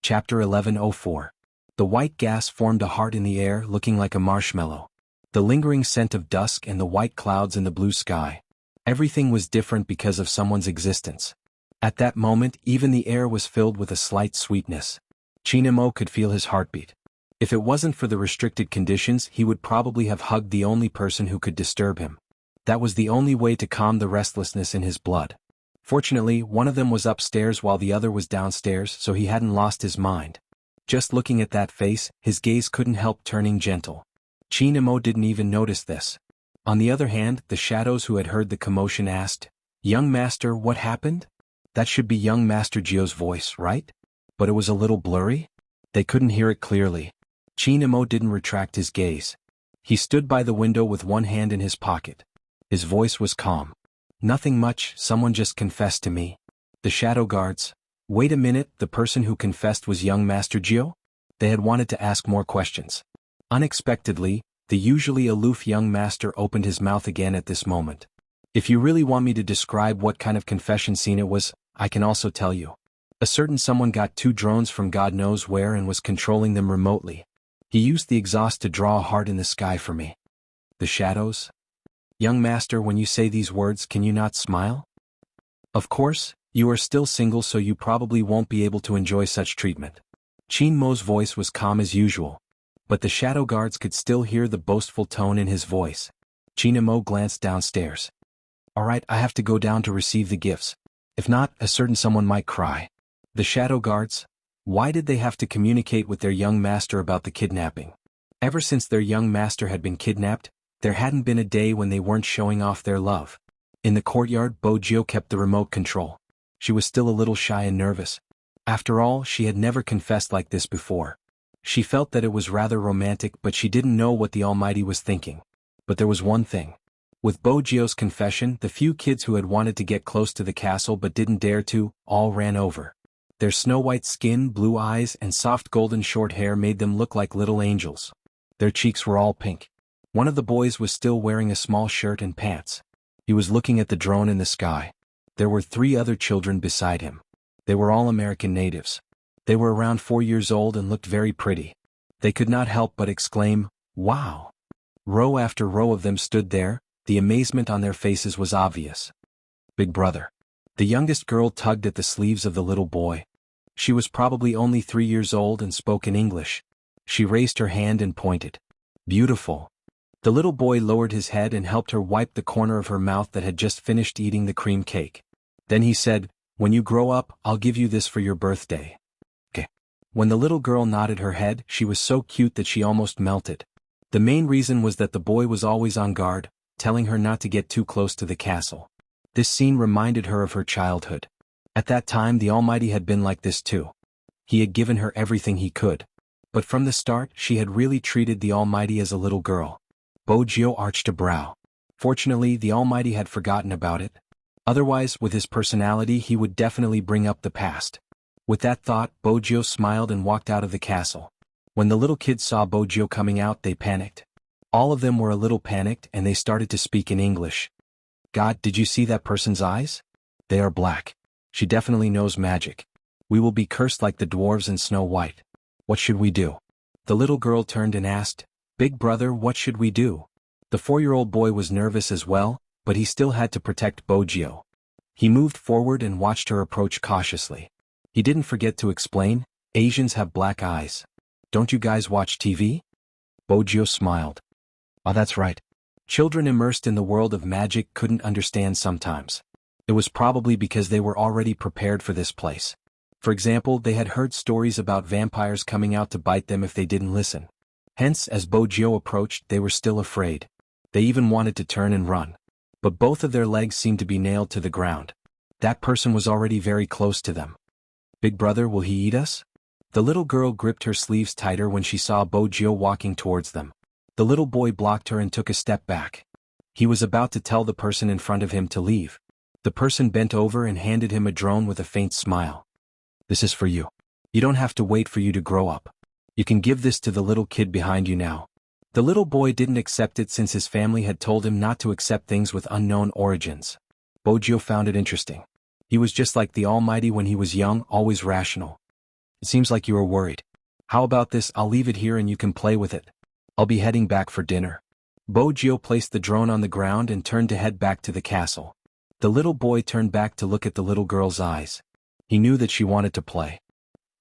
Chapter 1104. The white gas formed a heart in the air, looking like a marshmallow. The lingering scent of dusk and the white clouds in the blue sky. Everything was different because of someone's existence. At that moment, even the air was filled with a slight sweetness. Chinamo could feel his heartbeat. If it wasn't for the restricted conditions, he would probably have hugged the only person who could disturb him. That was the only way to calm the restlessness in his blood. Fortunately, one of them was upstairs while the other was downstairs, so he hadn't lost his mind. Just looking at that face, his gaze couldn't help turning gentle. Chinamo didn't even notice this. On the other hand, the shadows who had heard the commotion asked, Young Master, what happened? That should be young Master Jiao's voice, right? But it was a little blurry? They couldn't hear it clearly. Chinamo didn't retract his gaze. He stood by the window with one hand in his pocket. His voice was calm. Nothing much, someone just confessed to me. The shadow guards. Wait a minute, the person who confessed was young Master Jiao? They had wanted to ask more questions. Unexpectedly, the usually aloof young master opened his mouth again at this moment. If you really want me to describe what kind of confession scene it was, I can also tell you. A certain someone got 2 drones from God knows where and was controlling them remotely. He used the exhaust to draw a heart in the sky for me. The shadows? Young master, when you say these words, can you not smile? Of course, you are still single, so you probably won't be able to enjoy such treatment. Chinmo's voice was calm as usual. But the shadow guards could still hear the boastful tone in his voice. Chinamo glanced downstairs. Alright, I have to go down to receive the gifts. If not, a certain someone might cry. The shadow guards? Why did they have to communicate with their young master about the kidnapping? Ever since their young master had been kidnapped, there hadn't been a day when they weren't showing off their love. In the courtyard, Bojo kept the remote control. She was still a little shy and nervous. After all, she had never confessed like this before. She felt that it was rather romantic, but she didn't know what the Almighty was thinking. But there was one thing. With Bojo's confession, the few kids who had wanted to get close to the castle but didn't dare to, all ran over. Their snow-white skin, blue eyes, and soft golden short hair made them look like little angels. Their cheeks were all pink. One of the boys was still wearing a small shirt and pants. He was looking at the drone in the sky. There were 3 other children beside him. They were all American natives. They were around 4 years old and looked very pretty. They could not help but exclaim, Wow! Row after row of them stood there. The amazement on their faces was obvious. Big brother. The youngest girl tugged at the sleeves of the little boy. She was probably only 3 years old and spoke in English. She raised her hand and pointed. Beautiful. The little boy lowered his head and helped her wipe the corner of her mouth that had just finished eating the cream cake. Then he said, "When you grow up, I'll give you this for your birthday." Okay. When the little girl nodded her head, she was so cute that she almost melted. The main reason was that the boy was always on guard, telling her not to get too close to the castle. This scene reminded her of her childhood. At that time the Almighty had been like this too. He had given her everything he could. But from the start she had really treated the Almighty as a little girl. Bojio arched a brow. Fortunately the Almighty had forgotten about it. Otherwise, with his personality he would definitely bring up the past. With that thought, Bojio smiled and walked out of the castle. When the little kids saw Bojio coming out, they panicked. All of them were a little panicked and they started to speak in English. "God, did you see that person's eyes? They are black. She definitely knows magic. We will be cursed like the dwarves in Snow White. What should we do?" The little girl turned and asked, "Big brother, what should we do?" The 4-year-old boy was nervous as well, but he still had to protect Bojio. He moved forward and watched her approach cautiously. He didn't forget to explain, "Asians have black eyes. Don't you guys watch TV?" Bojio smiled. "Oh, that's right. Children immersed in the world of magic couldn't understand sometimes. It was probably because they were already prepared for this place. For example, they had heard stories about vampires coming out to bite them if they didn't listen. Hence, as Bojio approached, they were still afraid. They even wanted to turn and run. But both of their legs seemed to be nailed to the ground. That person was already very close to them. "Big brother, will he eat us?" The little girl gripped her sleeves tighter when she saw Bojio walking towards them. The little boy blocked her and took a step back. He was about to tell the person in front of him to leave. The person bent over and handed him a drone with a faint smile. "This is for you. You don't have to wait for you to grow up. You can give this to the little kid behind you now." The little boy didn't accept it since his family had told him not to accept things with unknown origins. Bojio found it interesting. He was just like the Almighty when he was young, always rational. "It seems like you are worried. How about this? I'll leave it here and you can play with it. I'll be heading back for dinner." Bojio placed the drone on the ground and turned to head back to the castle. The little boy turned back to look at the little girl's eyes. He knew that she wanted to play.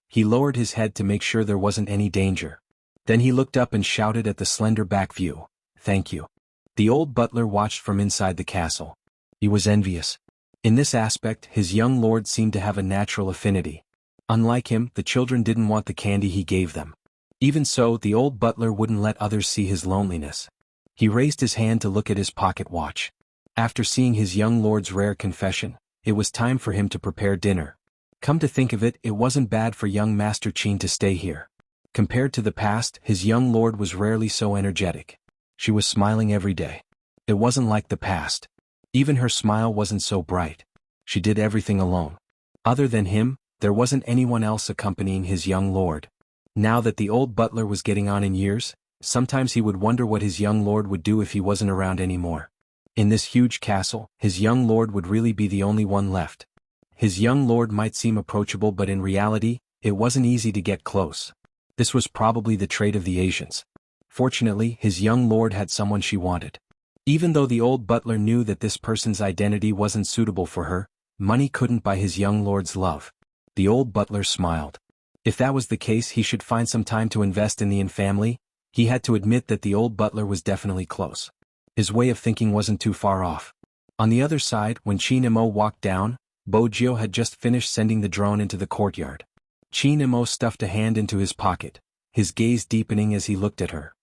He lowered his head to make sure there wasn't any danger. Then he looked up and shouted at the slender back view, "Thank you." The old butler watched from inside the castle. He was envious. In this aspect, his young lord seemed to have a natural affinity. Unlike him, the children didn't want the candy he gave them. Even so, the old butler wouldn't let others see his loneliness. He raised his hand to look at his pocket watch. After seeing his young lord's rare confession, it was time for him to prepare dinner. Come to think of it, it wasn't bad for young Master Qin to stay here. Compared to the past, his young lord was rarely so energetic. She was smiling every day. It wasn't like the past. Even her smile wasn't so bright. She did everything alone. Other than him, there wasn't anyone else accompanying his young lord. Now that the old butler was getting on in years, sometimes he would wonder what his young lord would do if he wasn't around anymore. In this huge castle, his young lord would really be the only one left. His young lord might seem approachable, but in reality, it wasn't easy to get close. This was probably the trait of the Asians. Fortunately, his young lord had someone she wanted. Even though the old butler knew that this person's identity wasn't suitable for her, money couldn't buy his young lord's love. The old butler smiled. If that was the case, he should find some time to invest in the Yin family. He had to admit that the old butler was definitely close. His way of thinking wasn't too far off. On the other side, when Qin Imo walked down, Bojio had just finished sending the drone into the courtyard. Qin Imo stuffed a hand into his pocket, his gaze deepening as he looked at her.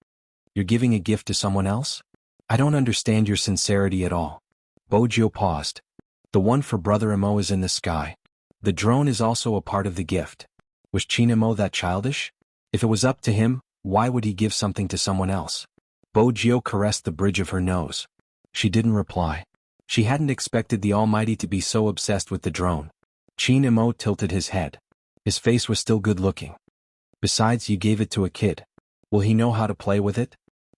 "You're giving a gift to someone else? I don't understand your sincerity at all." Bojio paused. "The one for Brother Imo is in the sky. The drone is also a part of the gift." Was Qin Imo that childish? If it was up to him, why would he give something to someone else? Bojio caressed the bridge of her nose. She didn't reply. She hadn't expected the Almighty to be so obsessed with the drone. Qin Imo tilted his head. His face was still good-looking. "Besides, you gave it to a kid. Will he know how to play with it?"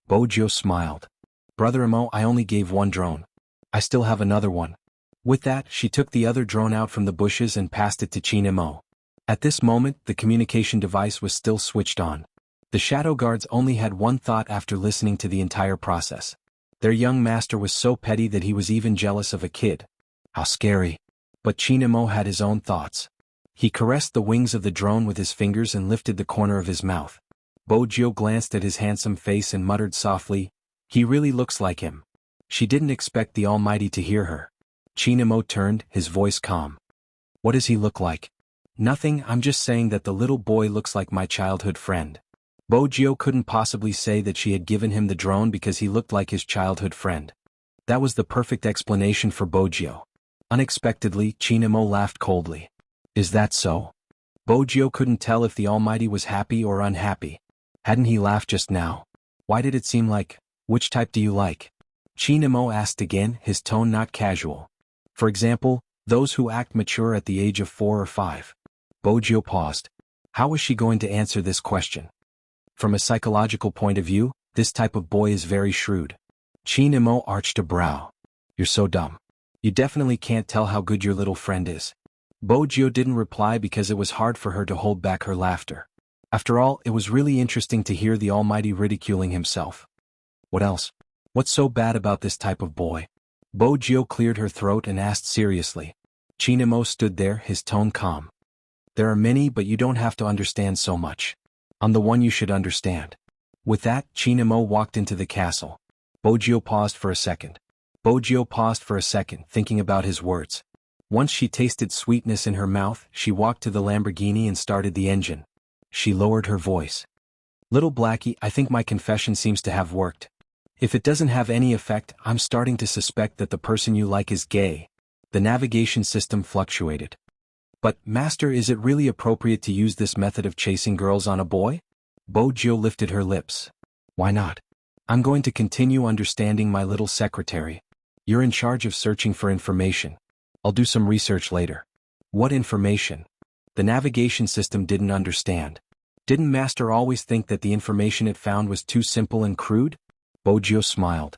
Bojio smiled. "Brother Imo, I only gave one drone. I still have another one." With that, she took the other drone out from the bushes and passed it to Qin Imo. At this moment, the communication device was still switched on. The shadow guards only had one thought after listening to the entire process. Their young master was so petty that he was even jealous of a kid. How scary. But Qin Imo had his own thoughts. He caressed the wings of the drone with his fingers and lifted the corner of his mouth. Bojio glanced at his handsome face and muttered softly, He really looks like him. She didn't expect the Almighty to hear her. Chinamo turned, his voice calm. What does he look like? Nothing, I'm just saying that the little boy looks like my childhood friend. Bojio couldn't possibly say that she had given him the drone because he looked like his childhood friend. That was the perfect explanation for Bojio. Unexpectedly, Chinamo laughed coldly. Is that so? Bojio couldn't tell if the Almighty was happy or unhappy. Hadn't he laughed just now? Why did it seem like, which type do you like? Chinamo asked again, his tone not casual. For example, those who act mature at the age of 4 or 5. Bojio paused. How was she going to answer this question? From a psychological point of view, this type of boy is very shrewd. Chinamo arched a brow. You're so dumb. You definitely can't tell how good your little friend is. Bojio didn't reply because it was hard for her to hold back her laughter. After all, it was really interesting to hear the Almighty ridiculing himself. What else? What's so bad about this type of boy? Bojio cleared her throat and asked seriously. Chinamo stood there, his tone calm. There are many, but you don't have to understand so much. I'm the one you should understand. With that, Chinamo walked into the castle. Bojio paused for a second. Thinking about his words. Once she tasted sweetness in her mouth, she walked to the Lamborghini and started the engine. She lowered her voice. Little Blackie, I think my confession seems to have worked. If it doesn't have any effect, I'm starting to suspect that the person you like is gay. The navigation system fluctuated. But, Master, is it really appropriate to use this method of chasing girls on a boy? Bojio lifted her lips. Why not? I'm going to continue understanding my little secretary. You're in charge of searching for information. I'll do some research later. What information? The navigation system didn't understand. Didn't Master always think that the information it found was too simple and crude? Bojio smiled.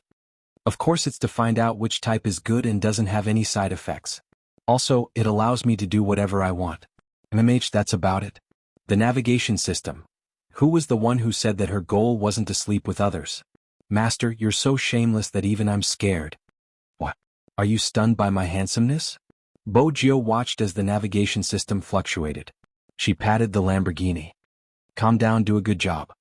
Of course it's to find out which type is good and doesn't have any side effects. Also, it allows me to do whatever I want. MMH, that's about it. The navigation system. Who was the one who said that her goal wasn't to sleep with others? Master, you're so shameless that even I'm scared. What? Are you stunned by my handsomeness? Bojio watched as the navigation system fluctuated. She patted the Lamborghini. Calm down, do a good job.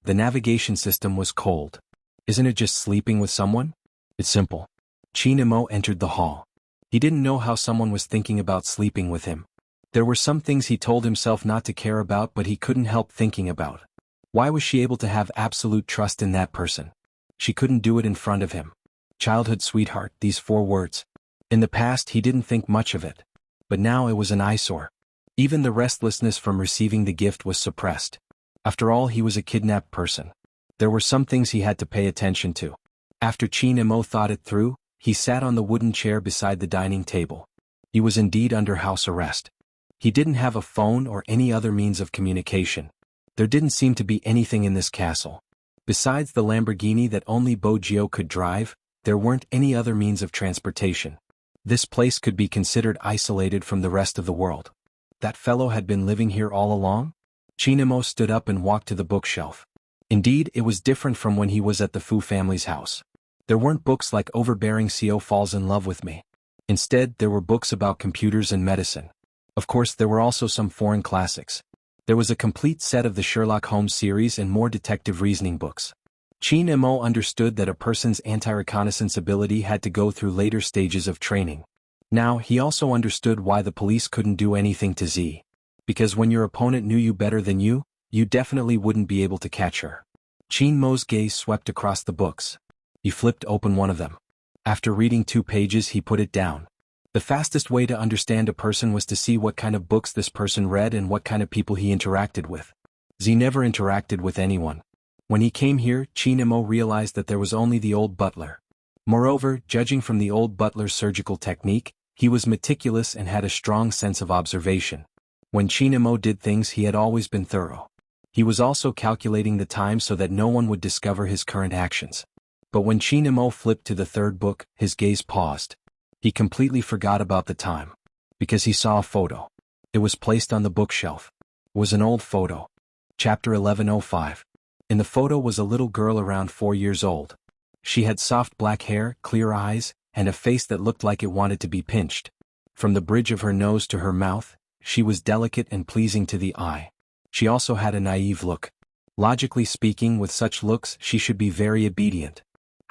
The navigation system was cold. Isn't it just sleeping with someone? It's simple. Chinamo entered the hall. He didn't know how someone was thinking about sleeping with him. There were some things he told himself not to care about, but he couldn't help thinking about. Why was she able to have absolute trust in that person? She couldn't do it in front of him. Childhood sweetheart, these 4 words. In the past he didn't think much of it. But now it was an eyesore. Even the restlessness from receiving the gift was suppressed. After all, he was a kidnapped person. There were some things he had to pay attention to. After Chinamo thought it through, he sat on the wooden chair beside the dining table. He was indeed under house arrest. He didn't have a phone or any other means of communication. There didn't seem to be anything in this castle. Besides the Lamborghini that only Bojio could drive, there weren't any other means of transportation. This place could be considered isolated from the rest of the world. That fellow had been living here all along? Chinamo stood up and walked to the bookshelf. Indeed, it was different from when he was at the Fu family's house. There weren't books like Overbearing CEO Falls in Love with Me. Instead, there were books about computers and medicine. Of course, there were also some foreign classics. There was a complete set of the Sherlock Holmes series and more detective reasoning books. Chinamo understood that a person's anti-reconnaissance ability had to go through later stages of training. Now, he also understood why the police couldn't do anything to Z. Because when your opponent knew you better than you definitely wouldn't be able to catch her. Chinmo's gaze swept across the books. He flipped open one of them. After reading 2 pages, he put it down. The fastest way to understand a person was to see what kind of books this person read and what kind of people he interacted with. Z never interacted with anyone. When he came here, Chinamo realized that there was only the old butler. Moreover, judging from the old butler's surgical technique, he was meticulous and had a strong sense of observation. When Chinamo did things, he had always been thorough. He was also calculating the time so that no one would discover his current actions. But when Chinamo flipped to the 3rd book, his gaze paused. He completely forgot about the time. Because he saw a photo. It was placed on the bookshelf. It was an old photo. Chapter 1105. In the photo was a little girl around 4 years old. She had soft black hair, clear eyes, and a face that looked like it wanted to be pinched. From the bridge of her nose to her mouth, she was delicate and pleasing to the eye. She also had a naive look. Logically speaking, with such looks, she should be very obedient.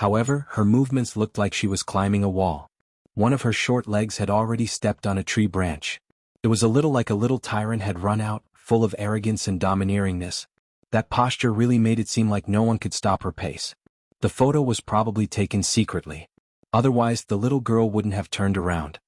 However, her movements looked like she was climbing a wall. One of her short legs had already stepped on a tree branch. It was a little like a little tyrant had run out, full of arrogance and domineeringness. That posture really made it seem like no one could stop her pace. The photo was probably taken secretly. Otherwise, the little girl wouldn't have turned around.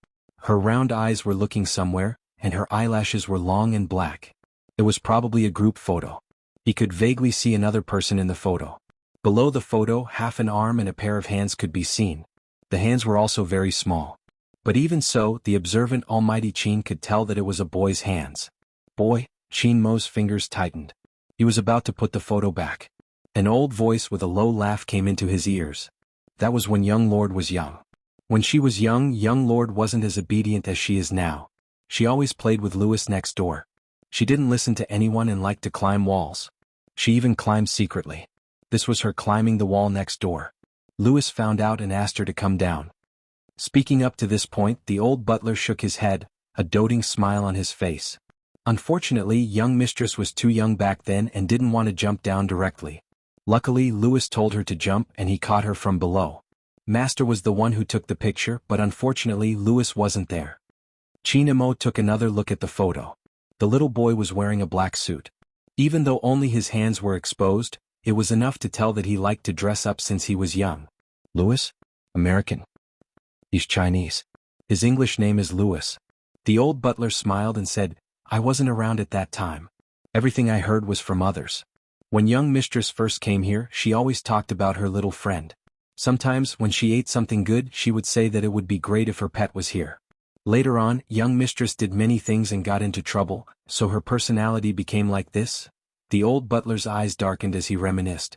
Her round eyes were looking somewhere, and her eyelashes were long and black. It was probably a group photo. He could vaguely see another person in the photo. Below the photo, half an arm and a pair of hands could be seen. The hands were also very small. But even so, the observant Almighty Qin could tell that it was a boy's hands. Boy, Qin Mo's fingers tightened. He was about to put the photo back. An old voice with a low laugh came into his ears. That was when young Lord was young. When she was young Lord wasn't as obedient as she is now. She always played with Louis next door. She didn't listen to anyone and liked to climb walls. She even climbed secretly. This was her climbing the wall next door. Louis found out and asked her to come down. Speaking up to this point, the old butler shook his head, a doting smile on his face. Unfortunately, young mistress was too young back then and didn't want to jump down directly. Luckily, Louis told her to jump and he caught her from below. Master was the one who took the picture, but unfortunately Louis wasn't there. Qin Mo took another look at the photo. The little boy was wearing a black suit. Even though only his hands were exposed, it was enough to tell that he liked to dress up since he was young. Louis? American. He's Chinese. His English name is Louis. The old butler smiled and said, I wasn't around at that time. Everything I heard was from others. When young mistress first came here, she always talked about her little friend. Sometimes, when she ate something good, she would say that it would be great if her pet was here. Later on, young mistress did many things and got into trouble, so her personality became like this. The old butler's eyes darkened as he reminisced.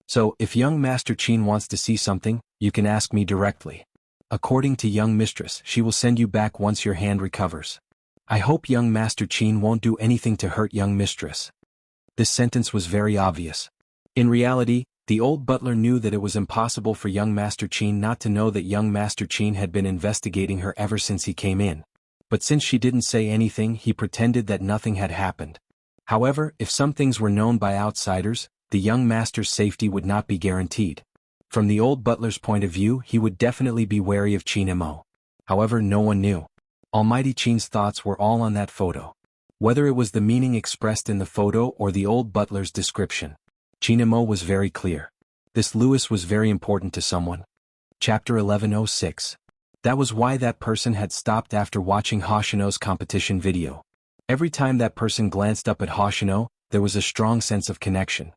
So, if young Master Qin wants to see something, you can ask me directly. According to young mistress, she will send you back once your hand recovers. I hope young Master Qin won't do anything to hurt young mistress. This sentence was very obvious. In reality, the old butler knew that it was impossible for young Master Qin not to know that young Master Qin had been investigating her ever since he came in. But since she didn't say anything, he pretended that nothing had happened. However, if some things were known by outsiders, the young master's safety would not be guaranteed. From the old butler's point of view, he would definitely be wary of Qin Mo. However, no one knew. Almighty Qin's thoughts were all on that photo. Whether it was the meaning expressed in the photo or the old butler's description, Qin Mo was very clear. This Louis was very important to someone. Chapter 1106. That was why that person had stopped after watching Hoshino's competition video. Every time that person glanced up at Hoshino, there was a strong sense of connection.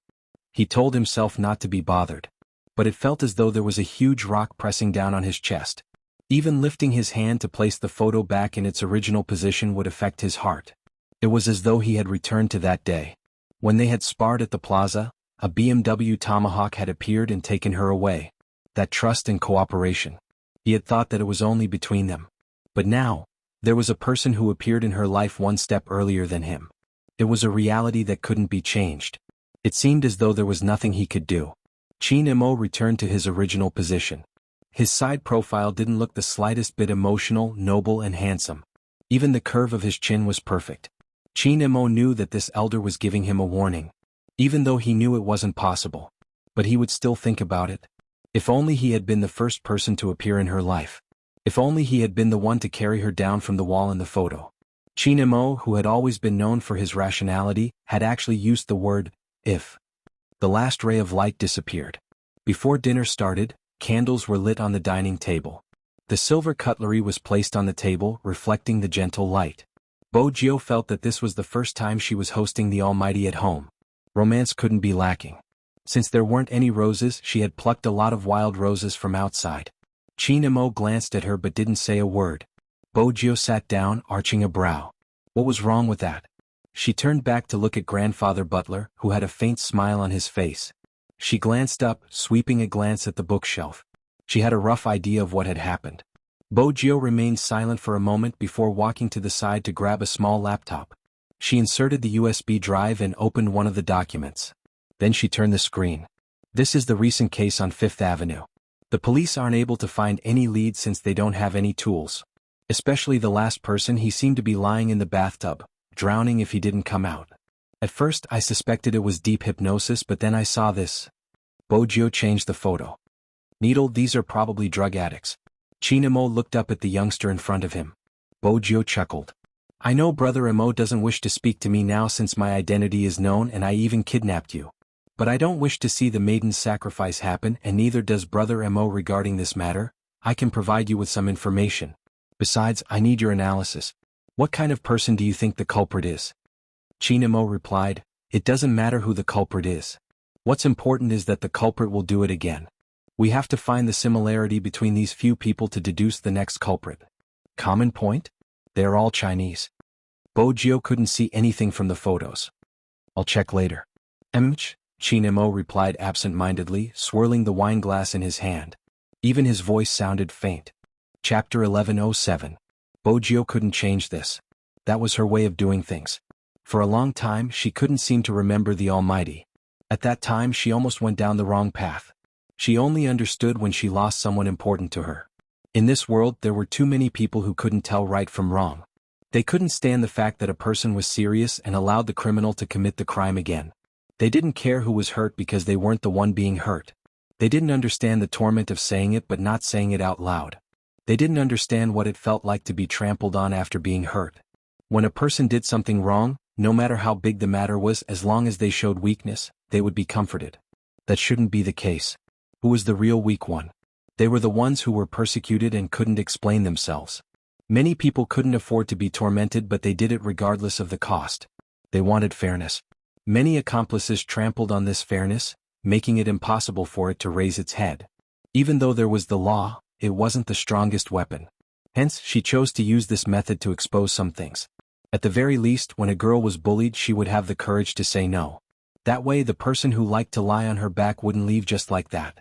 He told himself not to be bothered. But it felt as though there was a huge rock pressing down on his chest. Even lifting his hand to place the photo back in its original position would affect his heart. It was as though he had returned to that day. When they had sparred at the plaza, a BMW Tomahawk had appeared and taken her away. That trust and cooperation. He had thought that it was only between them. But now, there was a person who appeared in her life one step earlier than him. It was a reality that couldn't be changed. It seemed as though there was nothing he could do. Qin Mo returned to his original position. His side profile didn't look the slightest bit emotional, noble and handsome. Even the curve of his chin was perfect. Qin Mo knew that this elder was giving him a warning. Even though he knew it wasn't possible. But he would still think about it. If only he had been the first person to appear in her life. If only he had been the one to carry her down from the wall in the photo. Qin Mo, who had always been known for his rationality, had actually used the word, if. The last ray of light disappeared. Before dinner started, candles were lit on the dining table. The silver cutlery was placed on the table, reflecting the gentle light. Bo-Jio felt that this was the first time she was hosting the Almighty at home. Romance couldn't be lacking. Since there weren't any roses, she had plucked a lot of wild roses from outside. Qin Mo glanced at her but didn't say a word. Bo-Jio sat down, arching a brow. What was wrong with that? She turned back to look at Grandfather Butler, who had a faint smile on his face. She glanced up, sweeping a glance at the bookshelf. She had a rough idea of what had happened. Bo-Jio remained silent for a moment before walking to the side to grab a small laptop. She inserted the USB drive and opened one of the documents. Then she turned the screen. This is the recent case on Fifth Avenue. The police aren't able to find any leads since they don't have any tools. Especially the last person. He seemed to be lying in the bathtub, drowning if he didn't come out. At first I suspected it was deep hypnosis, but then I saw this. Bo-Jio changed the photo. Needle, these are probably drug addicts. Qin Imo looked up at the youngster in front of him. Bojio chuckled. I know Brother Imo doesn't wish to speak to me now since my identity is known and I even kidnapped you. But I don't wish to see the maiden's sacrifice happen, and neither does Brother Imo regarding this matter. I can provide you with some information. Besides, I need your analysis. What kind of person do you think the culprit is? Qin Imo replied, It doesn't matter who the culprit is. What's important is that the culprit will do it again. We have to find the similarity between these few people to deduce the next culprit. Common point? They are all Chinese. Bojio couldn't see anything from the photos. I'll check later. Qin Imo replied absent-mindedly, swirling the wine glass in his hand. Even his voice sounded faint. Chapter 1107. Bojio couldn't change this. That was her way of doing things. For a long time she couldn't seem to remember the Almighty. At that time she almost went down the wrong path. She only understood when she lost someone important to her. In this world there were too many people who couldn't tell right from wrong. They couldn't stand the fact that a person was serious and allowed the criminal to commit the crime again. They didn't care who was hurt because they weren't the one being hurt. They didn't understand the torment of saying it but not saying it out loud. They didn't understand what it felt like to be trampled on after being hurt. When a person did something wrong, no matter how big the matter was, as long as they showed weakness, they would be comforted. That shouldn't be the case. Who was the real weak one? They were the ones who were persecuted and couldn't explain themselves. Many people couldn't afford to be tormented, but they did it regardless of the cost. They wanted fairness. Many accomplices trampled on this fairness, making it impossible for it to raise its head. Even though there was the law, it wasn't the strongest weapon. Hence, she chose to use this method to expose some things. At the very least, when a girl was bullied, she would have the courage to say no. That way the person who liked to lie on her back wouldn't leave just like that.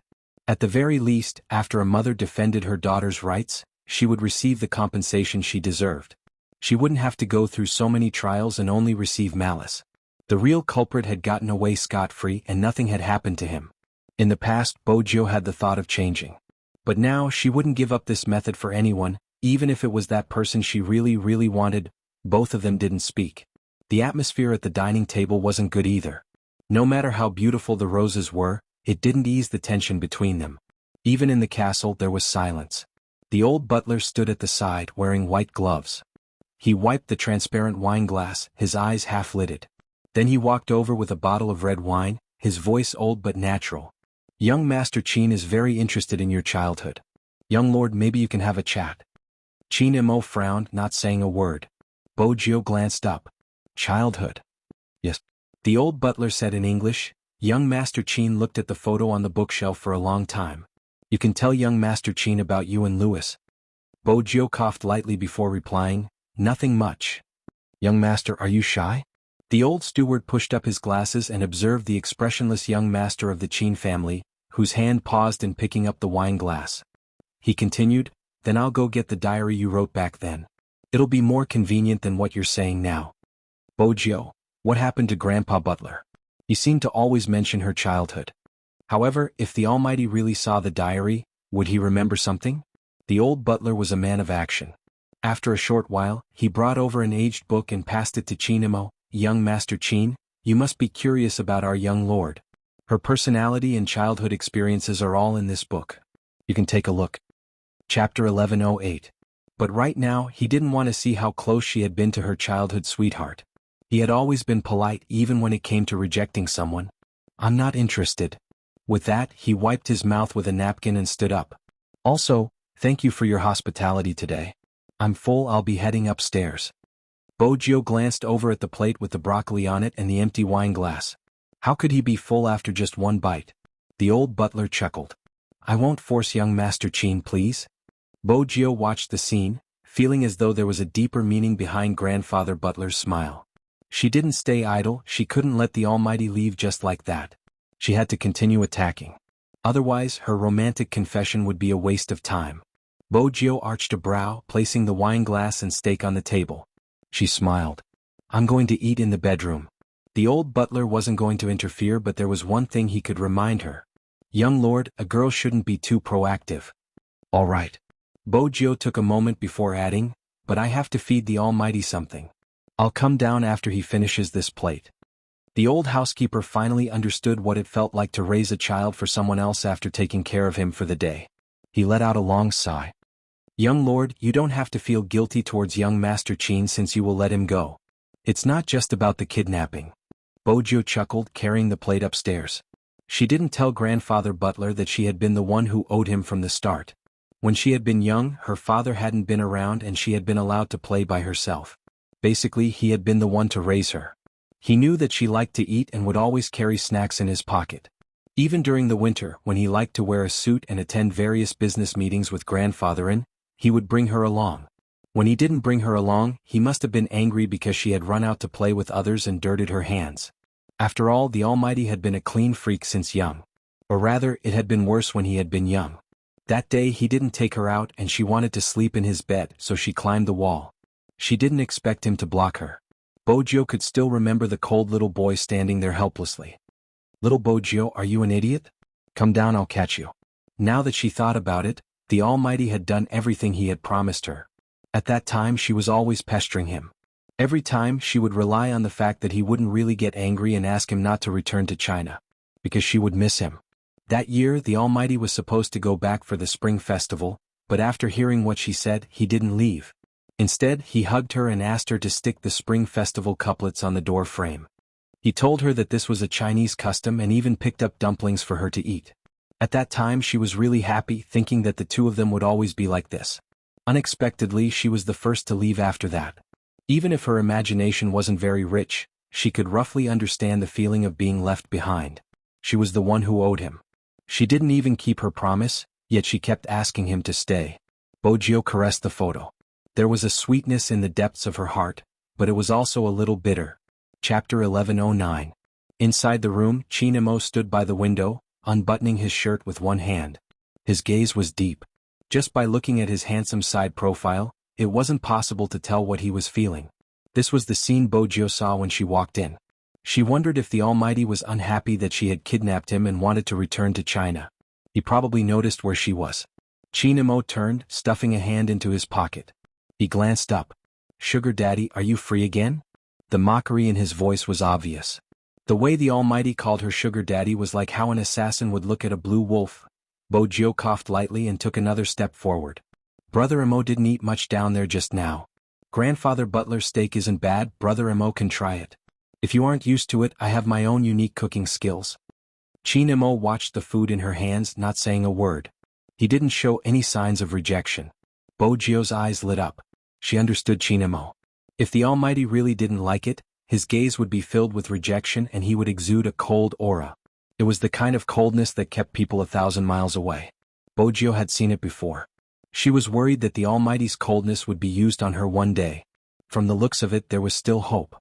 At the very least, after a mother defended her daughter's rights, she would receive the compensation she deserved. She wouldn't have to go through so many trials and only receive malice. The real culprit had gotten away scot-free and nothing had happened to him. In the past, Bojio had the thought of changing. But now she wouldn't give up this method for anyone, even if it was that person she really wanted. Both of them didn't speak. The atmosphere at the dining table wasn't good either. No matter how beautiful the roses were, it didn't ease the tension between them. Even in the castle there was silence. The old butler stood at the side wearing white gloves. He wiped the transparent wine glass, his eyes half-lidded. Then he walked over with a bottle of red wine, his voice old but natural. Young Master Qin is very interested in your childhood. Young lord, maybe you can have a chat. Qin Imo frowned, not saying a word. Bojio glanced up. Childhood? Yes. The old butler said in English. Young Master Qin looked at the photo on the bookshelf for a long time. You can tell young Master Qin about you and Louis. Bojio coughed lightly before replying, Nothing much. Young master, are you shy? The old steward pushed up his glasses and observed the expressionless young master of the Qin family, whose hand paused in picking up the wine glass. He continued, Then I'll go get the diary you wrote back then. It'll be more convenient than what you're saying now. Bojio, what happened to Grandpa Butler? He seemed to always mention her childhood. However, if the Almighty really saw the diary, would he remember something? The old butler was a man of action. After a short while, he brought over an aged book and passed it to Qin Imo. Young Master Qin, you must be curious about our young lord. Her personality and childhood experiences are all in this book. You can take a look. Chapter 1108. But right now he didn't want to see how close she had been to her childhood sweetheart. He had always been polite even when it came to rejecting someone. I'm not interested. With that, he wiped his mouth with a napkin and stood up. Also, thank you for your hospitality today. I'm full, I'll be heading upstairs. Bojio glanced over at the plate with the broccoli on it and the empty wine glass. How could he be full after just one bite? The old butler chuckled. I won't force young Master Qin, please. Bojio watched the scene, feeling as though there was a deeper meaning behind Grandfather Butler's smile. She didn't stay idle, she couldn't let the Almighty leave just like that. She had to continue attacking. Otherwise, her romantic confession would be a waste of time. Bojio arched a brow, placing the wine glass and steak on the table. She smiled. I'm going to eat in the bedroom. The old butler wasn't going to interfere, but there was one thing he could remind her. Young lord, a girl shouldn't be too proactive. All right. Bojio took a moment before adding, but I have to feed the Almighty something. I'll come down after he finishes this plate. The old housekeeper finally understood what it felt like to raise a child for someone else after taking care of him for the day. He let out a long sigh. Young lord, you don't have to feel guilty towards young Master Qin since you will let him go. It's not just about the kidnapping. Bojiu chuckled, carrying the plate upstairs. She didn't tell grandfather Butler that she had been the one who owed him from the start. When she had been young, her father hadn't been around and she had been allowed to play by herself. Basically, he had been the one to raise her. He knew that she liked to eat and would always carry snacks in his pocket. Even during the winter, when he liked to wear a suit and attend various business meetings with grandfather in, he would bring her along. When he didn't bring her along, he must have been angry because she had run out to play with others and dirted her hands. After all, the Almighty had been a clean freak since young. Or rather, it had been worse when he had been young. That day he didn't take her out and she wanted to sleep in his bed, so she climbed the wall. She didn't expect him to block her. Bojiu could still remember the cold little boy standing there helplessly. Little Bojiu, are you an idiot? Come down, I'll catch you. Now that she thought about it, the Almighty had done everything he had promised her. At that time she was always pestering him. Every time she would rely on the fact that he wouldn't really get angry and ask him not to return to China. Because she would miss him. That year the Almighty was supposed to go back for the spring festival, but after hearing what she said, he didn't leave. Instead, he hugged her and asked her to stick the spring festival couplets on the door frame. He told her that this was a Chinese custom and even picked up dumplings for her to eat. At that time she was really happy, thinking that the two of them would always be like this. Unexpectedly, she was the first to leave after that. Even if her imagination wasn't very rich, she could roughly understand the feeling of being left behind. She was the one who owed him. She didn't even keep her promise, yet she kept asking him to stay. Bojiu caressed the photo. There was a sweetness in the depths of her heart, but it was also a little bitter. Chapter 1109. Inside the room, Qin stood by the window, unbuttoning his shirt with one hand. His gaze was deep. Just by looking at his handsome side profile, it wasn't possible to tell what he was feeling. This was the scene Bojiu saw when she walked in. She wondered if the Almighty was unhappy that she had kidnapped him and wanted to return to China. He probably noticed where she was. Qin turned, stuffing a hand into his pocket. He glanced up. Sugar Daddy, are you free again? The mockery in his voice was obvious. The way the Almighty called her Sugar Daddy was like how an assassin would look at a blue wolf. Bojiu coughed lightly and took another step forward. Brother Mo didn't eat much down there just now. Grandfather Butler's steak isn't bad, Brother Mo can try it. If you aren't used to it, I have my own unique cooking skills. Qin watched the food in her hands, not saying a word. He didn't show any signs of rejection. Bojiu's eyes lit up. She understood Qin. If the Almighty really didn't like it, his gaze would be filled with rejection and he would exude a cold aura. It was the kind of coldness that kept people 1,000 miles away. Bojiu had seen it before. She was worried that the Almighty's coldness would be used on her one day. From the looks of it, there was still hope.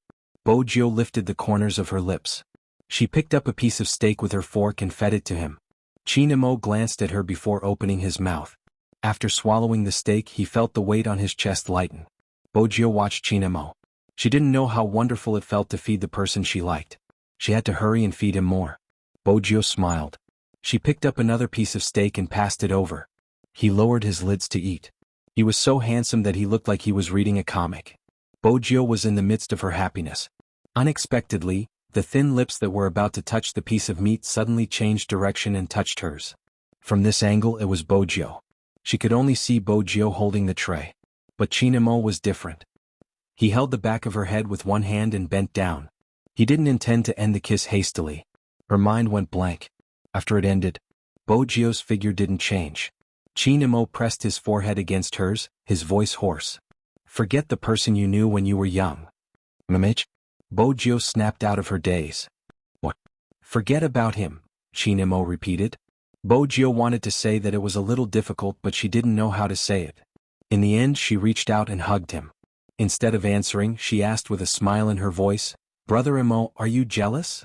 Bojiu lifted the corners of her lips. She picked up a piece of steak with her fork and fed it to him. Qin glanced at her before opening his mouth. After swallowing the steak, he felt the weight on his chest lighten. Bojiu watched Qin. She didn't know how wonderful it felt to feed the person she liked. She had to hurry and feed him more. Bojiu smiled. She picked up another piece of steak and passed it over. He lowered his lids to eat. He was so handsome that he looked like he was reading a comic. Bojiu was in the midst of her happiness. Unexpectedly, the thin lips that were about to touch the piece of meat suddenly changed direction and touched hers. From this angle it was Bojiu. She could only see Bojiu holding the tray. But Qin was different. He held the back of her head with one hand and bent down. He didn't intend to end the kiss hastily. Her mind went blank. After it ended, Bojiu's figure didn't change. Qin pressed his forehead against hers, his voice hoarse. Forget the person you knew when you were young. Mamage? Bojiu snapped out of her daze. What? Forget about him, Qin repeated. Bojiu wanted to say that it was a little difficult, but she didn't know how to say it. In the end, she reached out and hugged him. Instead of answering, she asked with a smile in her voice, Brother Mo, are you jealous?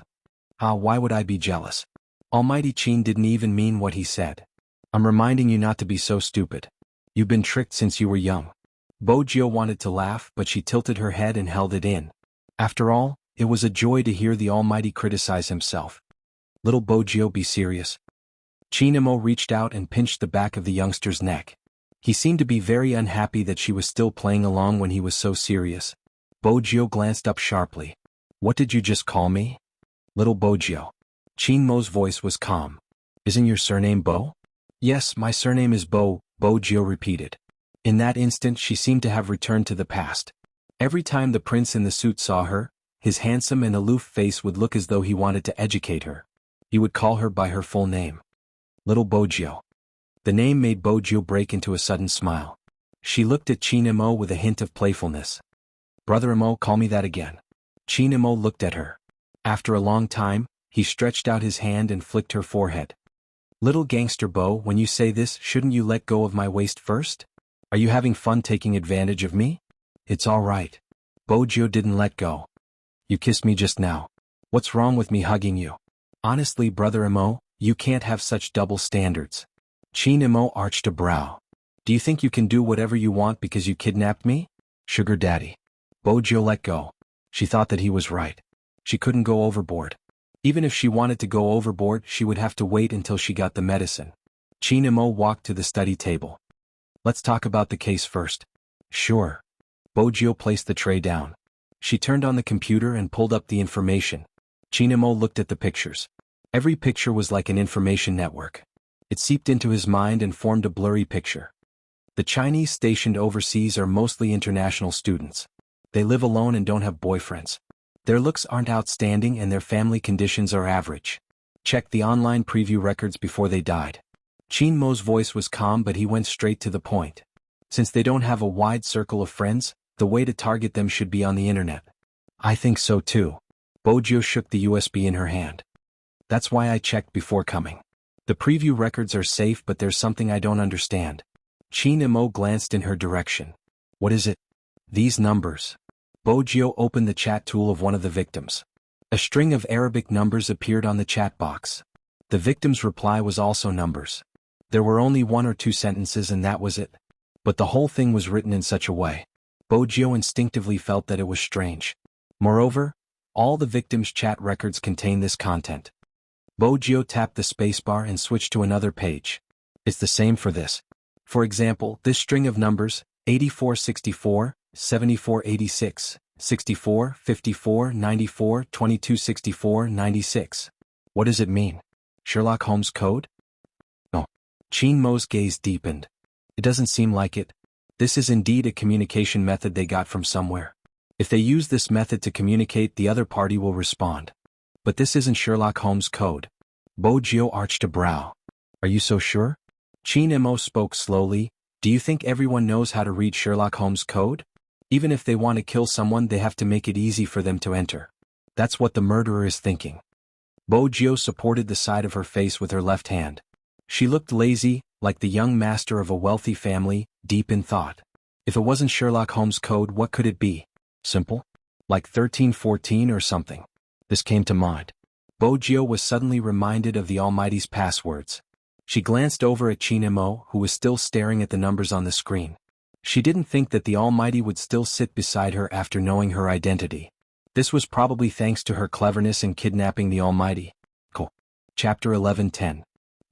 Why would I be jealous? Almighty Qin didn't even mean what he said. I'm reminding you not to be so stupid. You've been tricked since you were young. Bojiu wanted to laugh, but she tilted her head and held it in. After all, it was a joy to hear the Almighty criticize himself. Little Bojiu, be serious. Qin reached out and pinched the back of the youngster's neck. He seemed to be very unhappy that she was still playing along when he was so serious. Bojiu glanced up sharply. What did you just call me? Little Bojio. Qin Mo's voice was calm. Isn't your surname Bo? Yes, my surname is Bo, Bojio repeated. In that instant she seemed to have returned to the past. Every time the prince in the suit saw her, his handsome and aloof face would look as though he wanted to educate her. He would call her by her full name. Little Bojio. The name made Bojio break into a sudden smile. She looked at Qin Mo with a hint of playfulness. Brother Mo, call me that again. Qin Mo looked at her. After a long time, he stretched out his hand and flicked her forehead. Little gangster Bo, when you say this, shouldn't you let go of my waist first? Are you having fun taking advantage of me? It's all right. Bojio didn't let go. You kissed me just now. What's wrong with me hugging you? Honestly, Brother Mo, you can't have such double standards. Qin Mo arched a brow. Do you think you can do whatever you want because you kidnapped me? Sugar daddy. Bojio let go. She thought that he was right. She couldn't go overboard. Even if she wanted to go overboard, she would have to wait until she got the medicine. Qin Mo walked to the study table. Let's talk about the case first. Sure. Bojio placed the tray down. She turned on the computer and pulled up the information. Qin Mo looked at the pictures. Every picture was like an information network. It seeped into his mind and formed a blurry picture. The Chinese stationed overseas are mostly international students. They live alone and don't have boyfriends. Their looks aren't outstanding and their family conditions are average. Check the online preview records before they died. Qin Mo's voice was calm, but he went straight to the point. Since they don't have a wide circle of friends, the way to target them should be on the internet. I think so too. Bojio shook the USB in her hand. That's why I checked before coming. The preview records are safe, but there's something I don't understand. Qin Mo glanced in her direction. What is it? These numbers. Bojio opened the chat tool of one of the victims. A string of Arabic numbers appeared on the chat box. The victim's reply was also numbers. There were only 1 or 2 sentences and that was it. But the whole thing was written in such a way. Bojio instinctively felt that it was strange. Moreover, all the victims' chat records contain this content. Bojio tapped the spacebar and switched to another page. It's the same for this. For example, this string of numbers, 8464, 7486, 64, 54, 94, 2264, 96. What does it mean? Sherlock Holmes code? Oh. Qin Mo's gaze deepened. It doesn't seem like it. This is indeed a communication method they got from somewhere. If they use this method to communicate, the other party will respond. But this isn't Sherlock Holmes code. Bojio arched a brow. Are you so sure? Qin Mo spoke slowly. Do you think everyone knows how to read Sherlock Holmes code? Even if they want to kill someone, they have to make it easy for them to enter. That's what the murderer is thinking. Bojio supported the side of her face with her left hand. She looked lazy, like the young master of a wealthy family, deep in thought. If it wasn't Sherlock Holmes code, what could it be? Simple? Like 1314 or something. This came to mind. Bojio was suddenly reminded of the Almighty's passwords. She glanced over at Qin Mo, who was still staring at the numbers on the screen. She didn't think that the Almighty would still sit beside her after knowing her identity. This was probably thanks to her cleverness in kidnapping the Almighty. Cool. Chapter 11:10.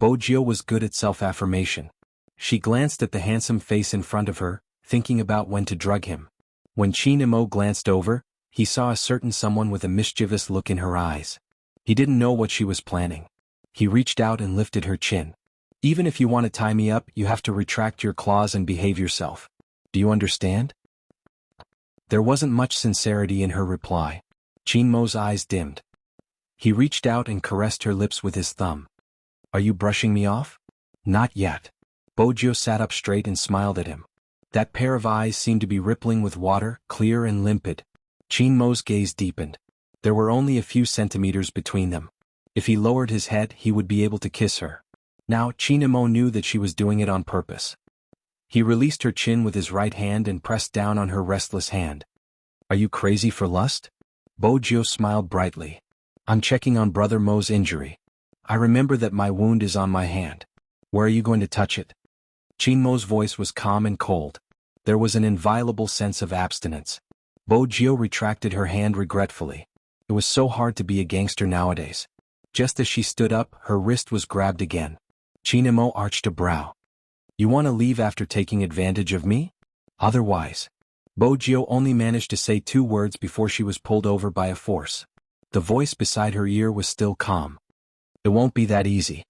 Bojio was good at self-affirmation. She glanced at the handsome face in front of her, thinking about when to drug him. When Qin Mo glanced over, he saw a certain someone with a mischievous look in her eyes. He didn't know what she was planning. He reached out and lifted her chin. Even if you want to tie me up, you have to retract your claws and behave yourself. Do you understand? There wasn't much sincerity in her reply. Qin Mo's eyes dimmed. He reached out and caressed her lips with his thumb. Are you brushing me off? Not yet. Bojio sat up straight and smiled at him. That pair of eyes seemed to be rippling with water, clear and limpid. Qin Mo's gaze deepened. There were only a few centimeters between them. If he lowered his head, he would be able to kiss her. Now, Qin Mo knew that she was doing it on purpose. He released her chin with his right hand and pressed down on her restless hand. Are you crazy for lust? Bojio smiled brightly. I'm checking on Brother Mo's injury. I remember that my wound is on my hand. Where are you going to touch it? Qin Mo's voice was calm and cold. There was an inviolable sense of abstinence. Bojio retracted her hand regretfully. It was so hard to be a gangster nowadays. Just as she stood up, her wrist was grabbed again. Qin Mo arched a brow. You want to leave after taking advantage of me? Otherwise. Bojio only managed to say 2 words before she was pulled over by a force. The voice beside her ear was still calm. It won't be that easy.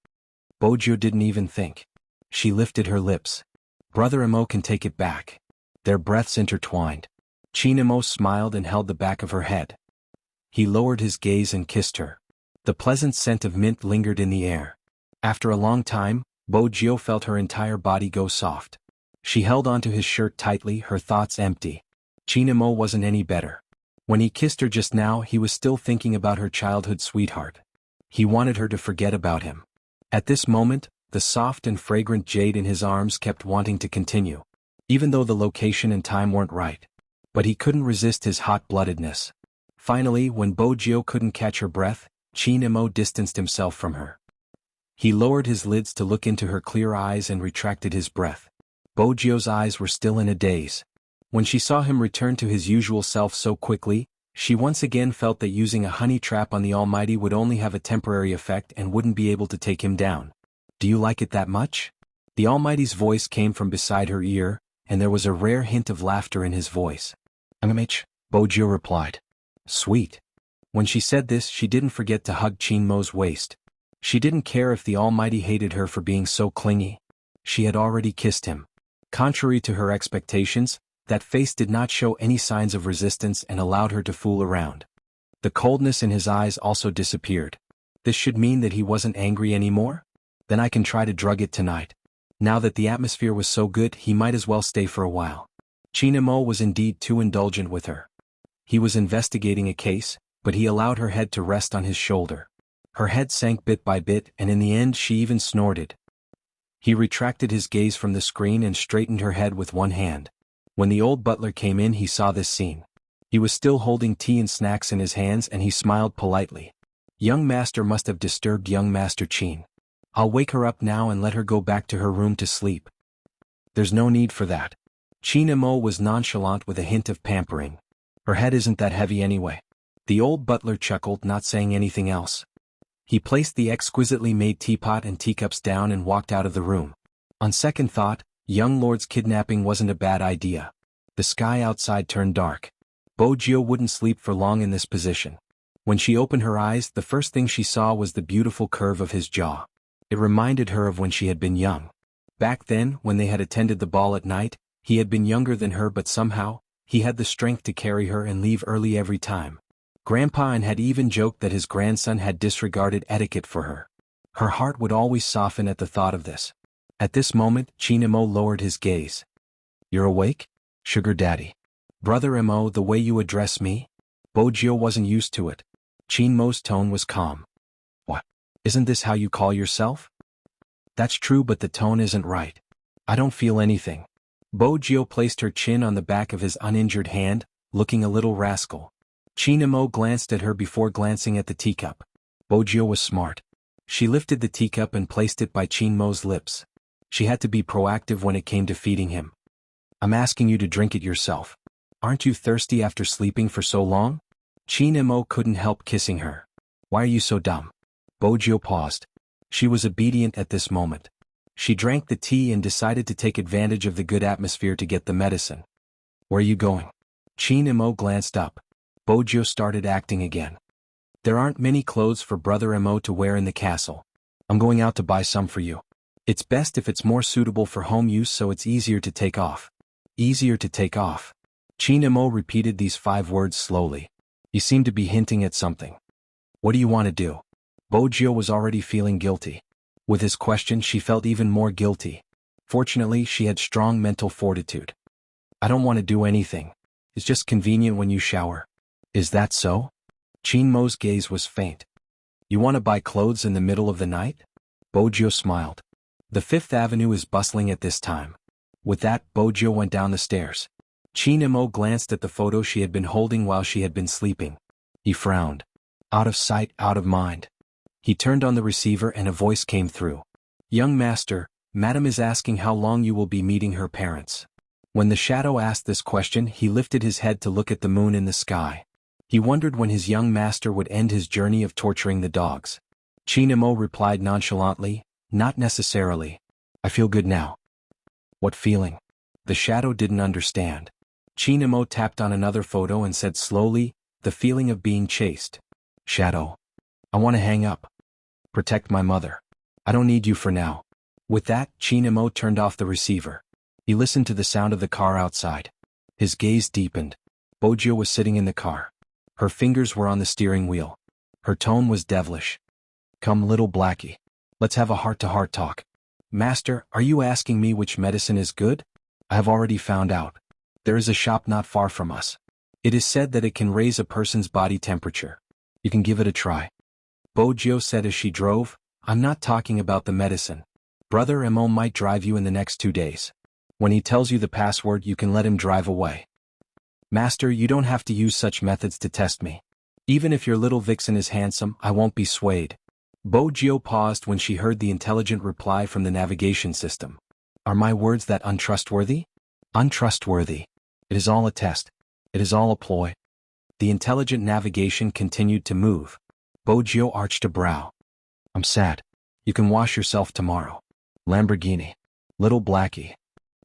Bojio didn't even think. She lifted her lips. Brother Imo can take it back. Their breaths intertwined. Chin Imo smiled and held the back of her head. He lowered his gaze and kissed her. The pleasant scent of mint lingered in the air. After a long time, Bojio felt her entire body go soft. She held onto his shirt tightly, her thoughts empty. Chin Imo wasn't any better. When he kissed her just now, he was still thinking about her childhood sweetheart. He wanted her to forget about him. At this moment, the soft and fragrant jade in his arms kept wanting to continue, even though the location and time weren't right. But he couldn't resist his hot-bloodedness. Finally, when Bojio couldn't catch her breath, Chin Imo distanced himself from her. He lowered his lids to look into her clear eyes and retracted his breath. Bojio's eyes were still in a daze. When she saw him return to his usual self so quickly, she once again felt that using a honey trap on the Almighty would only have a temporary effect and wouldn't be able to take him down. Do you like it that much? The Almighty's voice came from beside her ear, and there was a rare hint of laughter in his voice. MMH, Bojio replied. Sweet. When she said this, she didn't forget to hug Chin Mo's waist. She didn't care if the Almighty hated her for being so clingy. She had already kissed him. Contrary to her expectations, that face did not show any signs of resistance and allowed her to fool around. The coldness in his eyes also disappeared. This should mean that he wasn't angry anymore? Then I can try to drug it tonight. Now that the atmosphere was so good, he might as well stay for a while. Chin Mo was indeed too indulgent with her. He was investigating a case, but he allowed her head to rest on his shoulder. Her head sank bit by bit, and in the end she even snorted. He retracted his gaze from the screen and straightened her head with one hand. When the old butler came in, he saw this scene. He was still holding tea and snacks in his hands, and he smiled politely. Young master must have disturbed young master Chin. I'll wake her up now and let her go back to her room to sleep. There's no need for that. Chin Mo was nonchalant with a hint of pampering. Her head isn't that heavy anyway. The old butler chuckled, not saying anything else. He placed the exquisitely made teapot and teacups down and walked out of the room. On second thought, young lord's kidnapping wasn't a bad idea. The sky outside turned dark. Bojio wouldn't sleep for long in this position. When she opened her eyes, the first thing she saw was the beautiful curve of his jaw. It reminded her of when she had been young. Back then, when they had attended the ball at night, he had been younger than her, but somehow, he had the strength to carry her and leave early every time. Grandpa and had even joked that his grandson had disregarded etiquette for her. Her heart would always soften at the thought of this. At this moment, Chin Mo lowered his gaze. You're awake? Sugar daddy. Brother Mo, the way you address me? Bojio wasn't used to it. Chin Mo's tone was calm. What? Isn't this how you call yourself? That's true, but the tone isn't right. I don't feel anything. Bojio placed her chin on the back of his uninjured hand, looking a little rascal. Chin Mo glanced at her before glancing at the teacup. Bojio was smart. She lifted the teacup and placed it by Chin Mo's lips. She had to be proactive when it came to feeding him. I'm asking you to drink it yourself. Aren't you thirsty after sleeping for so long? Chin Mo couldn't help kissing her. Why are you so dumb? Bojio paused. She was obedient at this moment. She drank the tea and decided to take advantage of the good atmosphere to get the medicine. Where are you going? Chin Mo glanced up. Bojio started acting again. There aren't many clothes for Brother Mo to wear in the castle. I'm going out to buy some for you. It's best if it's more suitable for home use, so it's easier to take off. Easier to take off. Chin Mo repeated these 5 words slowly. You seem to be hinting at something. What do you want to do? Bojio was already feeling guilty. With his question, she felt even more guilty. Fortunately, she had strong mental fortitude. I don't want to do anything. It's just convenient when you shower. Is that so? Chin Mo's gaze was faint. You want to buy clothes in the middle of the night? Bojio smiled. The Fifth Avenue is bustling at this time. With that, Bojio went down the stairs. Chin Mo glanced at the photo she had been holding while she had been sleeping. He frowned. Out of sight, out of mind. He turned on the receiver and a voice came through. Young master, Madam is asking how long you will be meeting her parents. When the shadow asked this question, he lifted his head to look at the moon in the sky. He wondered when his young master would end his journey of torturing the dogs. Chin Mo replied nonchalantly, not necessarily. I feel good now. What feeling? The shadow didn't understand. Chin Mo tapped on another photo and said slowly, the feeling of being chased. Shadow. I want to hang up. Protect my mother. I don't need you for now. With that, Chinemo turned off the receiver. He listened to the sound of the car outside. His gaze deepened. Bojio was sitting in the car. Her fingers were on the steering wheel. Her tone was devilish. Come, little Blackie. Let's have a heart-to-heart talk. Master, are you asking me which medicine is good? I have already found out. There is a shop not far from us. It is said that it can raise a person's body temperature. You can give it a try. Bojio said as she drove, I'm not talking about the medicine. Brother Mo might drive you in the next 2 days. When he tells you the password, you can let him drive away. Master, you don't have to use such methods to test me. Even if your little vixen is handsome, I won't be swayed. Bojio paused when she heard the intelligent reply from the navigation system. Are my words that untrustworthy? Untrustworthy. It is all a test. It is all a ploy. The intelligent navigation continued to move. Bojio arched a brow. I'm sad. You can wash yourself tomorrow. Lamborghini. Little Blackie.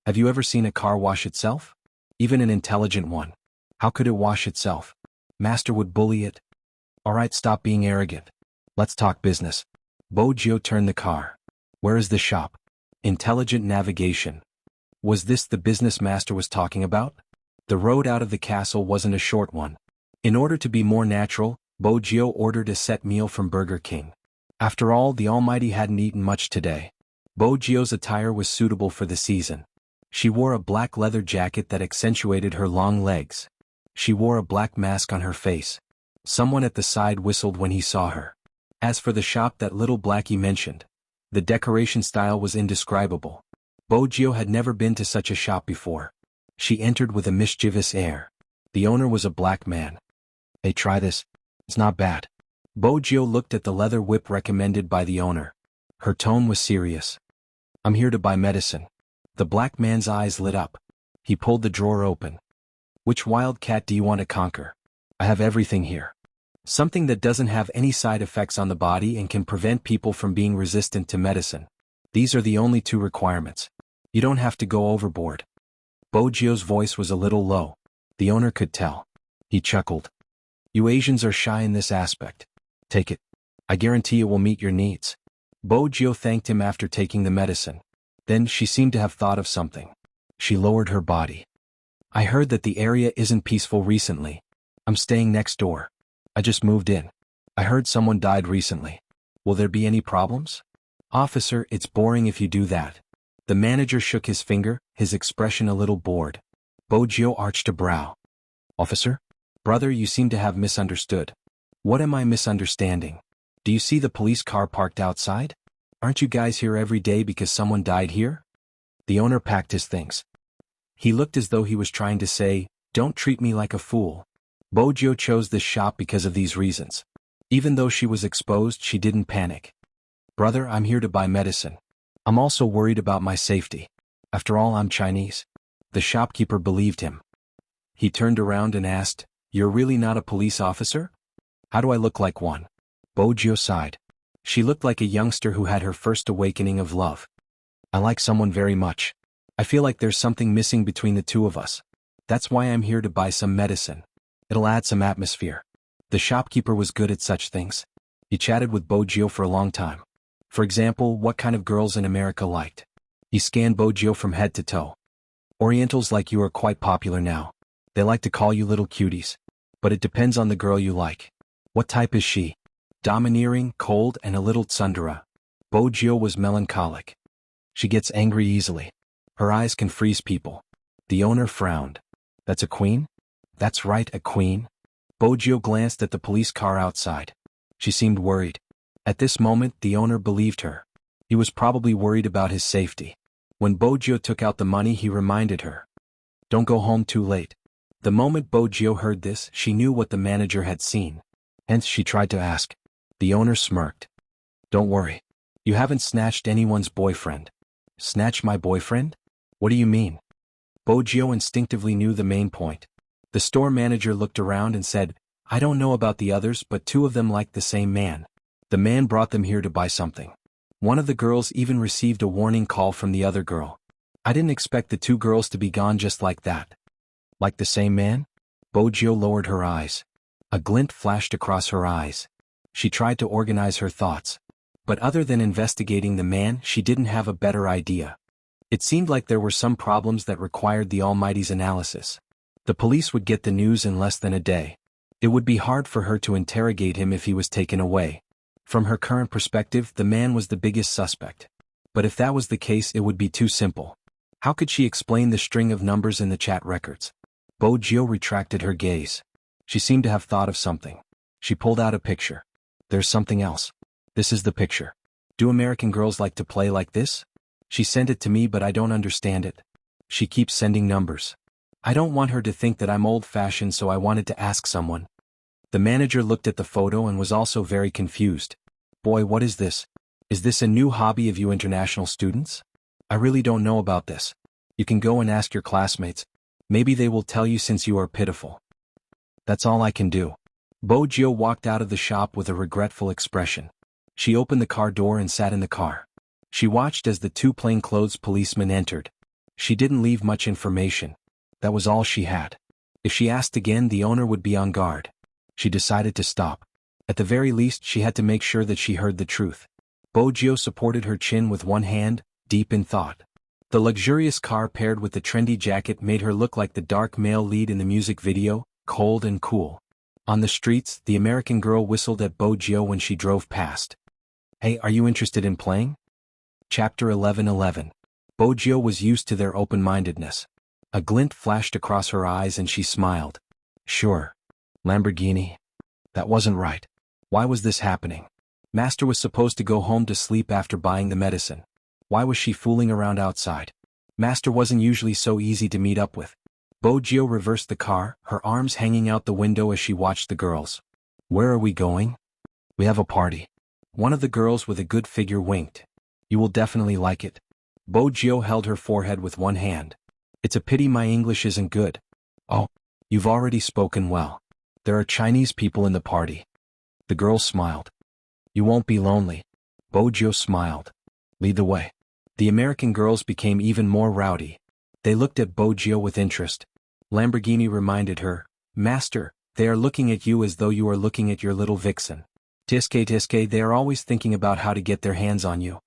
Have you ever seen a car wash itself? Even an intelligent one. How could it wash itself? Master would bully it. Alright, stop being arrogant. Let's talk business. Bojio turned the car. Where is the shop? Intelligent navigation. Was this the business master was talking about? The road out of the castle wasn't a short one. In order to be more natural, Bojio ordered a set meal from Burger King. After all, the Almighty hadn't eaten much today. Bojio's attire was suitable for the season. She wore a black leather jacket that accentuated her long legs. She wore a black mask on her face. Someone at the side whistled when he saw her. As for the shop that little Blackie mentioned, the decoration style was indescribable. Bojio had never been to such a shop before. She entered with a mischievous air. The owner was a black man. Hey, try this. It's not bad. Bojio looked at the leather whip recommended by the owner. Her tone was serious. I'm here to buy medicine. The black man's eyes lit up. He pulled the drawer open. Which wildcat do you want to conquer? I have everything here. Something that doesn't have any side effects on the body and can prevent people from being resistant to medicine. These are the only 2 requirements. You don't have to go overboard. Bojio's voice was a little low. The owner could tell. He chuckled. You Asians are shy in this aspect. Take it. I guarantee it will meet your needs. Bojio thanked him after taking the medicine. Then she seemed to have thought of something. She lowered her body. I heard that the area isn't peaceful recently. I'm staying next door. I just moved in. I heard someone died recently. Will there be any problems? Officer, it's boring if you do that. The manager shook his finger, his expression a little bored. Bojio arched a brow. Officer? Brother, you seem to have misunderstood. What am I misunderstanding? Do you see the police car parked outside? Aren't you guys here every day because someone died here? The owner packed his things. He looked as though he was trying to say, don't treat me like a fool. Bojio chose this shop because of these reasons. Even though she was exposed, she didn't panic. Brother, I'm here to buy medicine. I'm also worried about my safety. After all, I'm Chinese. The shopkeeper believed him. He turned around and asked, You're really not a police officer? How do I look like one? Bojio sighed. She looked like a youngster who had her first awakening of love. I like someone very much. I feel like there's something missing between the 2 of us. That's why I'm here to buy some medicine. It'll add some atmosphere. The shopkeeper was good at such things. He chatted with Bojio for a long time. For example, what kind of girls in America liked. He scanned Bojio from head to toe. Orientals like you are quite popular now. They like to call you little cuties. But it depends on the girl you like. What type is she? Domineering, cold, and a little tsundere. Bojio was melancholic. She gets angry easily. Her eyes can freeze people. The owner frowned. That's a queen? That's right, a queen. Bojio glanced at the police car outside. She seemed worried. At this moment, the owner believed her. He was probably worried about his safety. When Bojio took out the money, he reminded her. Don't go home too late. The moment Bojio heard this, she knew what the manager had seen. Hence she tried to ask. The owner smirked. Don't worry. You haven't snatched anyone's boyfriend. Snatch my boyfriend? What do you mean? Bojio instinctively knew the main point. The store manager looked around and said, I don't know about the others, but 2 of them liked the same man. The man brought them here to buy something. One of the girls even received a warning call from the other girl. I didn't expect the 2 girls to be gone just like that. Like the same man? Bojio lowered her eyes. A glint flashed across her eyes. She tried to organize her thoughts. But other than investigating the man, she didn't have a better idea. It seemed like there were some problems that required the Almighty's analysis. The police would get the news in less than a day. It would be hard for her to interrogate him if he was taken away. From her current perspective, the man was the biggest suspect. But if that was the case, it would be too simple. How could she explain the string of numbers in the chat records? Bo Jio retracted her gaze. She seemed to have thought of something. She pulled out a picture. There's something else. This is the picture. Do American girls like to play like this? She sent it to me, but I don't understand it. She keeps sending numbers. I don't want her to think that I'm old-fashioned, so I wanted to ask someone. The manager looked at the photo and was also very confused. Boy, what is this? Is this a new hobby of you international students? I really don't know about this. You can go and ask your classmates. Maybe they will tell you since you are pitiful. That's all I can do. Bo Jio walked out of the shop with a regretful expression. She opened the car door and sat in the car. She watched as the two plainclothes policemen entered. She didn't leave much information. That was all she had. If she asked again, the owner would be on guard. She decided to stop. At the very least, she had to make sure that she heard the truth. Bo Jio supported her chin with one hand, deep in thought. The luxurious car paired with the trendy jacket made her look like the dark male lead in the music video, cold and cool. On the streets, the American girl whistled at Bo Jio when she drove past. Hey, are you interested in playing? Chapter 11:11. Bo Jio was used to their open-mindedness. A glint flashed across her eyes and she smiled. Sure. Lamborghini? That wasn't right. Why was this happening? Master was supposed to go home to sleep after buying the medicine. Why was she fooling around outside? Master wasn't usually so easy to meet up with. Bo Jio reversed the car, her arms hanging out the window as she watched the girls. Where are we going? We have a party. One of the girls with a good figure winked. You will definitely like it. Bo Jio held her forehead with one hand. It's a pity my English isn't good. Oh, you've already spoken well. There are Chinese people in the party. The girl smiled. You won't be lonely. Bo Jio smiled. Lead the way. The American girls became even more rowdy. They looked at Bo Jio with interest. Lamborghini reminded her, Master, they are looking at you as though you are looking at your little vixen. Tiske, they are always thinking about how to get their hands on you.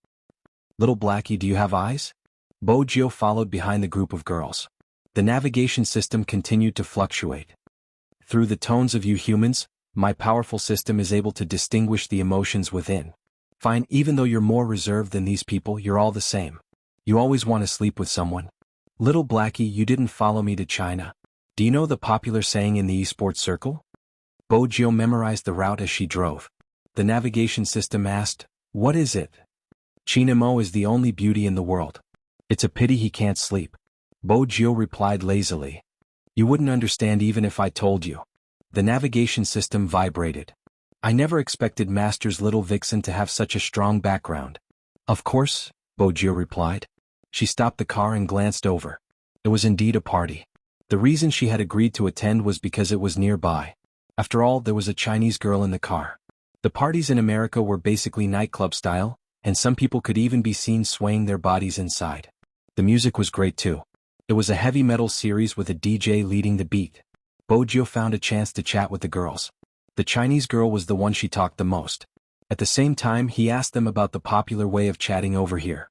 Little Blackie, do you have eyes? Bo Jio followed behind the group of girls. The navigation system continued to fluctuate. Through the tones of you humans, my powerful system is able to distinguish the emotions within. Fine, even though you're more reserved than these people, you're all the same. You always want to sleep with someone. Little Blackie, you didn't follow me to China. Do you know the popular saying in the esports circle? Bo Jio memorized the route as she drove. The navigation system asked, what is it? Chinamo is the only beauty in the world. It's a pity he can't sleep. Bo Jio replied lazily. You wouldn't understand even if I told you. The navigation system vibrated. I never expected Master's little vixen to have such a strong background. Of course, Bo Jio replied. She stopped the car and glanced over. It was indeed a party. The reason she had agreed to attend was because it was nearby. After all, there was a Chinese girl in the car. The parties in America were basically nightclub style, and some people could even be seen swaying their bodies inside. The music was great too. It was a heavy metal series with a DJ leading the beat. Bo Jio found a chance to chat with the girls. The Chinese girl was the one she talked the most. At the same time, he asked them about the popular way of chatting over here.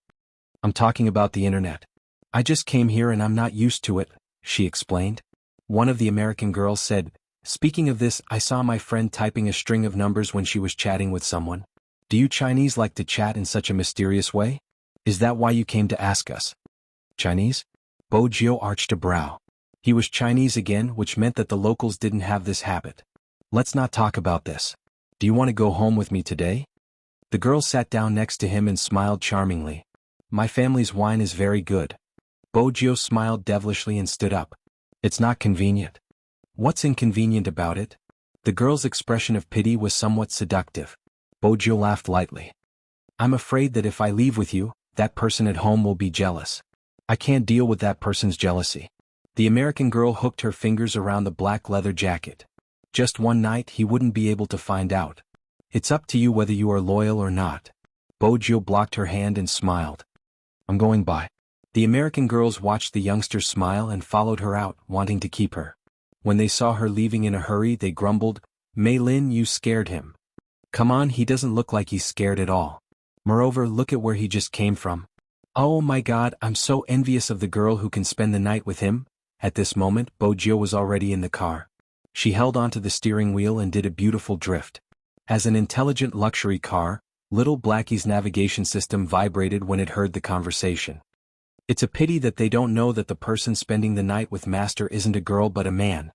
I'm talking about the internet. I just came here and I'm not used to it, she explained. One of the American girls said, speaking of this, I saw my friend typing a string of numbers when she was chatting with someone. Do you Chinese like to chat in such a mysterious way? Is that why you came to ask us? Chinese? Bo Jio arched a brow. He was Chinese again, which meant that the locals didn't have this habit. Let's not talk about this. Do you want to go home with me today? The girl sat down next to him and smiled charmingly. My family's wine is very good. Bo Jio smiled devilishly and stood up. It's not convenient. What's inconvenient about it? The girl's expression of pity was somewhat seductive. Bo Jio laughed lightly. I'm afraid that if I leave with you, that person at home will be jealous. I can't deal with that person's jealousy. The American girl hooked her fingers around the black leather jacket. Just one night he wouldn't be able to find out. It's up to you whether you are loyal or not. Bo Jio blocked her hand and smiled. I'm going by. The American girls watched the youngster smile and followed her out, wanting to keep her. When they saw her leaving in a hurry, they grumbled, Mei Lin, you scared him. Come on, he doesn't look like he's scared at all. Moreover, look at where he just came from. Oh my god, I'm so envious of the girl who can spend the night with him. At this moment, Bojio was already in the car. She held onto the steering wheel and did a beautiful drift. As an intelligent luxury car, little Blackie's navigation system vibrated when it heard the conversation. It's a pity that they don't know that the person spending the night with Master isn't a girl but a man.